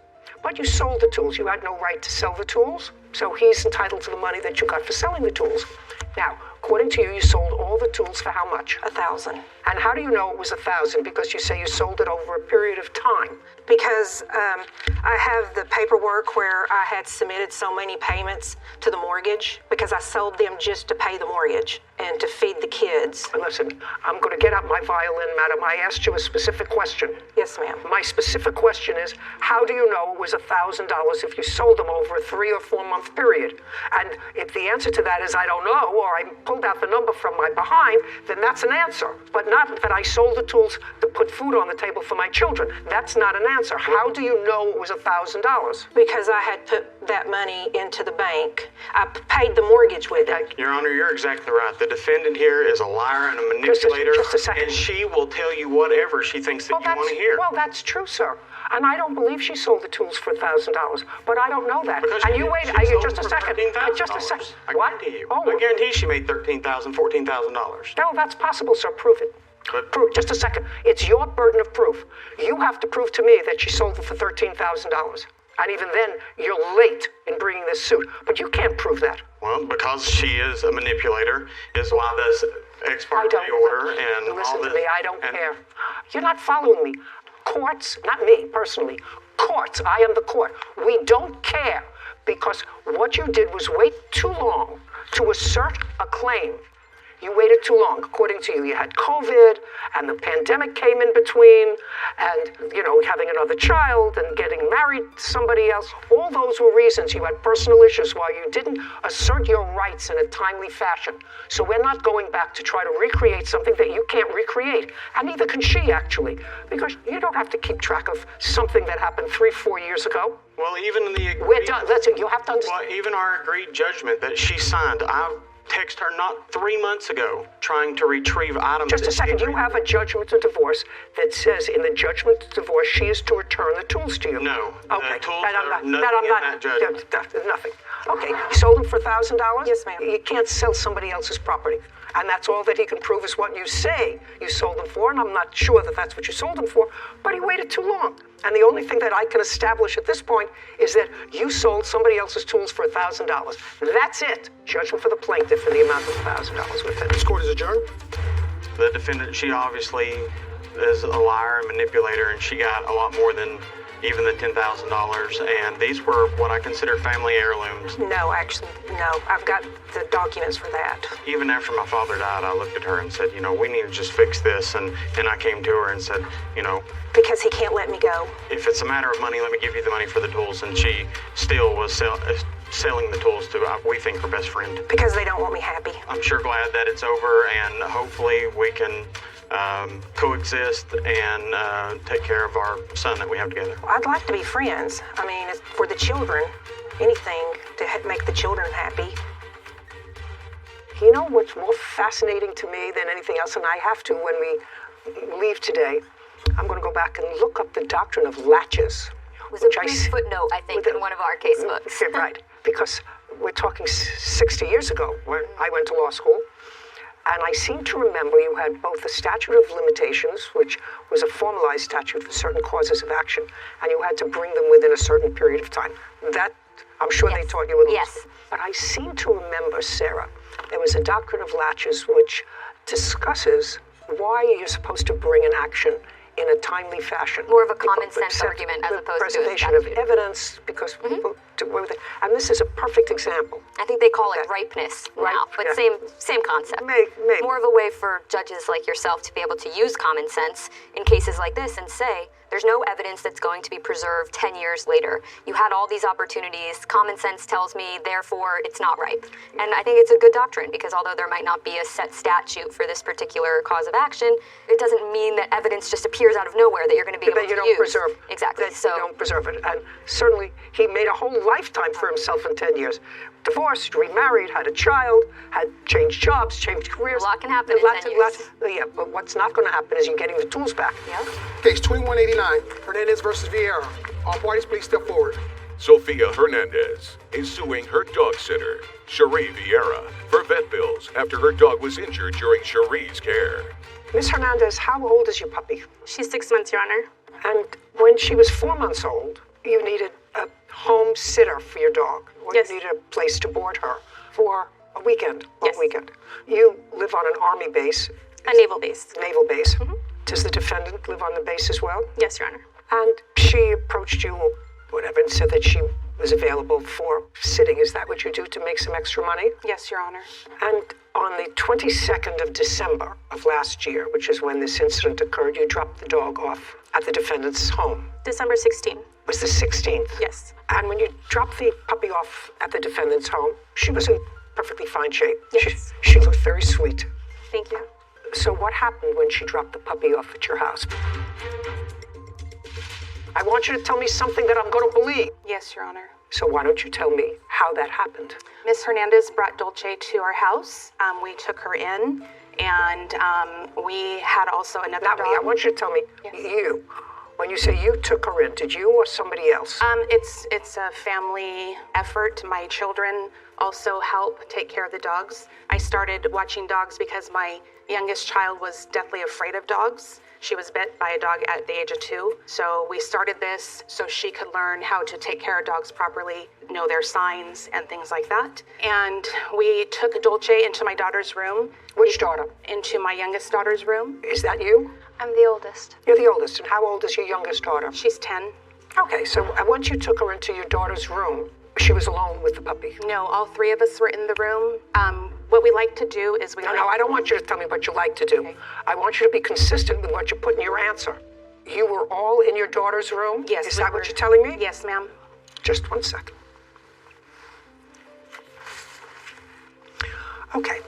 But you sold the tools. You had no right to sell the tools. So he's entitled to the money that you got for selling the tools. Now, according to you, you sold all the tools for how much? $1,000. And how do you know it was $1,000? Because you say you sold it over a period of time. Because I have the paperwork where I had submitted so many payments to the mortgage because I sold them just to pay the mortgage and to feed the kids. Listen, I'm going to get out my violin, madam. I asked you a specific question. Yes, ma'am. My specific question is, how do you know it was $1,000 if you sold them over a 3 or 4 month period? And if the answer to that is I don't know, or I pulled out the number from my behind, then that's an answer. But not that I sold the tools to put food on the table for my children. That's not an answer. How do you know it was $1,000? Because I had put that money into the bank. I paid the mortgage with it. Your Honor, you're exactly right. The defendant here is a liar and a manipulator, just a second. and she will tell you whatever she thinks that you want to hear. Well, that's true, sir. And I don't believe she sold the tools for $1,000, but I don't know that. Because and she you did. wait, She sold just them a for second. $13,000. Just a second. I What? guarantee you. Oh, I guarantee she made $13,000, $14,000. No, that's possible, sir. Prove it. Prove. Just a second. It's your burden of proof. You have to prove to me that she sold them for $13,000. And even then, you're late in bringing this suit. But you can't prove that. Well, because she is a manipulator, is why this ex parte order and Listen all this. to me. I don't care. You're not following me. Courts, not me personally. Courts. I am the court. We don't care because what you did was wait too long to assert a claim. You waited too long. According to you, you had COVID, and the pandemic came in between, and, having another child and getting married to somebody else. All those were reasons you had personal issues why you didn't assert your rights in a timely fashion. So we're not going back to try to recreate something that you can't recreate. And neither can she, actually, because you don't have to keep track of something that happened 3-4 years ago. Well, even in the We're done. Listen, you have to understand. Well, even our agreed judgment that she signed, I texted her not 3 months ago trying to retrieve items. Just a second. You have a judgment of divorce that says in the judgment of divorce she is to return the tools to you. No. Okay. The tools That I'm are not. nothing That I'm in not. that judgment. Nothing. Okay. You sold them for $1,000? Yes, ma'am. You can't sell somebody else's property. And that's all that he can prove is what you say you sold them for, and I'm not sure that that's what you sold them for, but he waited too long. And the only thing that I can establish at this point is that you sold somebody else's tools for $1,000. That's it. Judgment for the plaintiff for the amount of $1,000 with it. This court is adjourned. The defendant, she obviously is a liar and manipulator, and she got a lot more than even the $10,000. And these were what I consider family heirlooms. No, actually, no. I've got the documents for that. Even after my father died, I looked at her and said, we need to just fix this. And I came to her and said, Because he can't let me go. if it's a matter of money, let me give you the money for the tools. And she still was selling the tools to, we think, her best friend. Because they don't want me happy. I'm sure glad that it's over, and hopefully we can coexist and take care of our son that we have together. I'd like to be friends. I mean, it's for the children, anything to make the children happy. You know what's more fascinating to me than anything else, and I have to when we leave today, I'm going to go back and look up the doctrine of latches. It was a brief footnote, I think, in one of our case books. Right, because we're talking 60 years ago when I went to law school. And I seem to remember you had both a statute of limitations, which was a formalized statute for certain causes of action, and you had to bring them within a certain period of time. That, I'm sure they taught you in law school. But I seem to remember, Sarah, there was a doctrine of latches which discusses why you're supposed to bring an action in a timely fashion. More of a common sense argument as opposed to a preservation of evidence, because people do away with it. And this is a perfect example. I think they call it ripeness now, but same concept. Maybe. More of a way for judges like yourself to be able to use common sense in cases like this and say, there's no evidence that's going to be preserved 10 years later. You had all these opportunities. Common sense tells me, therefore, it's not ripe. And I think it's a good doctrine because although there might not be a set statute for this particular cause of action, it doesn't mean that evidence just appears out of nowhere that you're going to be able to use. That you don't preserve. Exactly. That you don't preserve it. And certainly, he made a whole lifetime for himself in 10 years. Divorced, remarried, had a child, had changed jobs, changed careers. A lot can happen in 10 years. Yeah, but what's not going to happen is you getting the tools back. Yeah. Case 2189, Hernandez versus Vieira. All parties, please step forward. Sophia Hernandez is suing her dog sitter, Cherie Vieira, for vet bills after her dog was injured during Cherie's care. Miss Hernandez, how old is your puppy? She's 6 months, Your Honor. And when she was 4 months old, you needed a home sitter for your dog. Or Yes. You needed a place to board her for a weekend. Yes. Weekend. You live on an Army base. A naval base. Naval base. Does the defendant live on the base as well? Yes, Your Honor. And she approached you, or whatever, and said that she was available for sitting. Is that what you do to make some extra money? Yes, Your Honor. And on the 22nd of December of last year, which is when this incident occurred, you dropped the dog off at the defendant's home. December 16th. Was the 16th? Yes. And when you dropped the puppy off at the defendant's home, she was in perfectly fine shape. Yes. She looked very sweet. Thank you. So what happened when she dropped the puppy off at your house? I want you to tell me something that I'm going to believe. Yes, Your Honor. So why don't you tell me how that happened? Miss Hernandez brought Dolce to our house. We took her in, and we had also another dog. I want you to tell me, you. When you say you took her in, did you or somebody else? It's a family effort. My children also help take care of the dogs. I started watching dogs because my youngest child was deathly afraid of dogs. She was bit by a dog at the age of 2. So we started this so she could learn how to take care of dogs properly, know their signs and things like that. And we took Dolce into my daughter's room. Which daughter? Into my youngest daughter's room. Is that you? I'm the oldest. You're the oldest. And how old is your youngest daughter? She's 10. Okay, so once you took her into your daughter's room, she was alone with the puppy? No, all 3 of us were in the room. What we like to do is No, I don't want you to tell me what you like to do. Okay. I want you to be consistent with what you put in your answer. You were all in your daughter's room? Yes. Is that what you're telling me? Yes, ma'am. Just 1 second. Okay.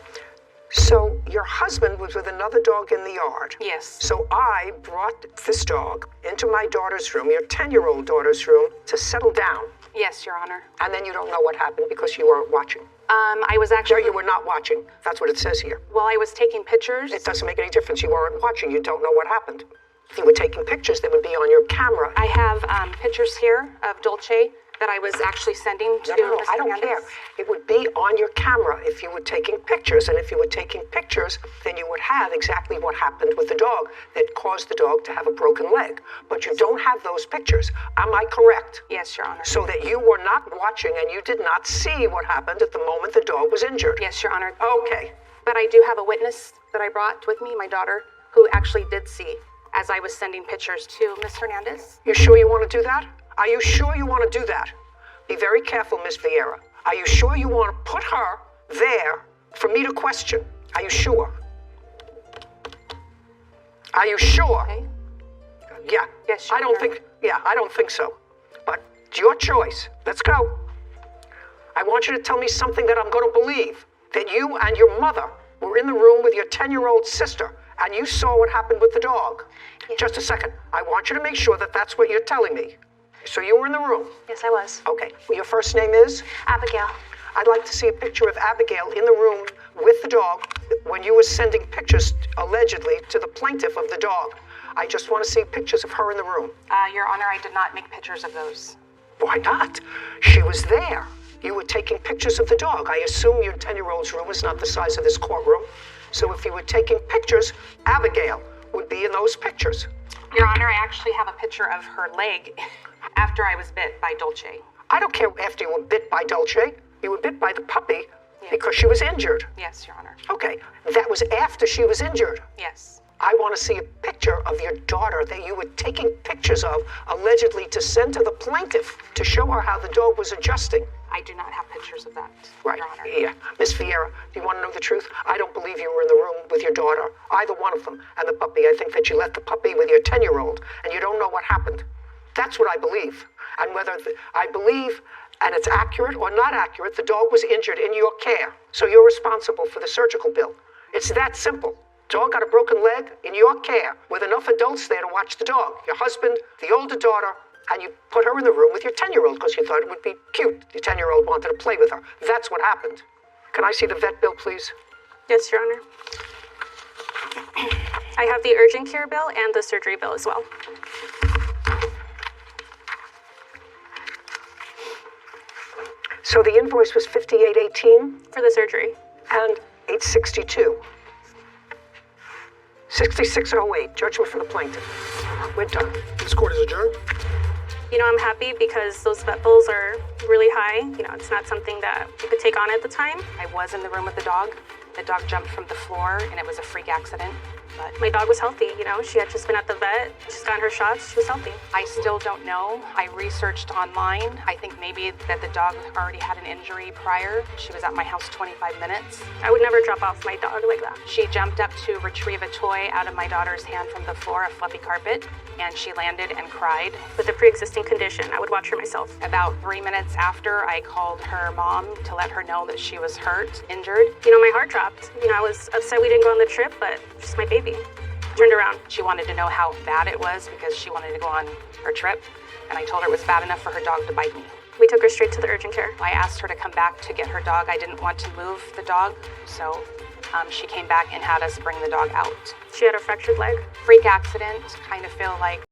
So your husband was with another dog in the yard. Yes. So I brought this dog into my daughter's room, your 10-year-old daughter's room, to settle down. Yes, Your Honor. And then you don't know what happened because you weren't watching. I was actually... No, you were not watching. That's what it says here. Well, I was taking pictures. It doesn't make any difference. You weren't watching. You don't know what happened. If you were taking pictures, they would be on your camera. I have pictures here of Dolce that I was actually sending to No, I don't care. It would be on your camera if you were taking pictures. And if you were taking pictures, then you would have exactly what happened with the dog that caused the dog to have a broken leg. But you don't have those pictures. Am I correct? Yes, Your Honor. So that you were not watching and you did not see what happened at the moment the dog was injured? Yes, Your Honor. Okay. But I do have a witness that I brought with me, my daughter, who actually did see as I was sending pictures to Miss Hernandez. You sure you want to do that? Are you sure you want to do that? Be very careful, Miss Vieira. Are you sure you want to put her there for me to question? Are you sure? Are you sure? Okay. Yeah. Yes, I don't think so. But it's your choice. Let's go. I want you to tell me something that I'm going to believe. That you and your mother were in the room with your 10-year-old sister and you saw what happened with the dog. Yes. Just a second. I want you to make sure that that's what you're telling me. So you were in the room? Yes, I was. Okay. Well, your first name is? Abigail. I'd like to see a picture of Abigail in the room with the dog when you were sending pictures, allegedly, to the plaintiff of the dog. I just want to see pictures of her in the room. Your Honor, I did not make pictures of those. Why not? She was there. You were taking pictures of the dog. I assume your 10-year-old's room is not the size of this courtroom. So if you were taking pictures, Abigail would be in those pictures. Your Honor, I actually have a picture of her leg after I was bit by Dolce. I don't care after you were bit by Dolce. You were bit by the puppy because she was injured. Yes, Your Honor. Okay, that was after she was injured. Yes. I want to see a picture of your daughter that you were taking pictures of, allegedly to send to the plaintiff to show her how the dog was adjusting. I do not have pictures of that, Right, Your Honor. yeah. Miss Vieira, do you want to know the truth? I don't believe you were in the room with your daughter, either one of them, and the puppy. I think that you left the puppy with your 10-year-old, and you don't know what happened. That's what I believe. And whether I believe, and it's accurate or not accurate, the dog was injured in your care. So you're responsible for the surgical bill. It's that simple. Dog got a broken leg in your care with enough adults there to watch the dog. Your husband, the older daughter, and you put her in the room with your 10-year-old because you thought it would be cute. Your 10-year-old wanted to play with her. That's what happened. Can I see the vet bill, please? Yes, Your Honor. I have the urgent care bill and the surgery bill as well. So the invoice was $58.18? For the surgery. And $862. $66.08, judgment for the plaintiff. We're done. This court is adjourned. You know, I'm happy because those vet bills are really high. You know, it's not something that we could take on at the time. I was in the room with the dog. The dog jumped from the floor, and it was a freak accident. but my dog was healthy, you know. She had just been at the vet, she's gotten her shots, she was healthy. I still don't know. I researched online. I think maybe that the dog already had an injury prior. She was at my house 25 minutes. I would never drop off my dog like that. She jumped up to retrieve a toy out of my daughter's hand from the floor, a fluffy carpet, and she landed and cried. With a pre-existing condition, I would watch her myself. About 3 minutes after, I called her mom to let her know that she was hurt, injured. You know, my heart dropped. You know, I was upset we didn't go on the trip, but just my baby. Turned around. She wanted to know how bad it was because she wanted to go on her trip, and I told her it was bad enough for her dog to bite me. We took her straight to the urgent care. I asked her to come back to get her dog. I didn't want to move the dog, so she came back and had us bring the dog out. She had a fractured leg. Freak accident, kind of feel like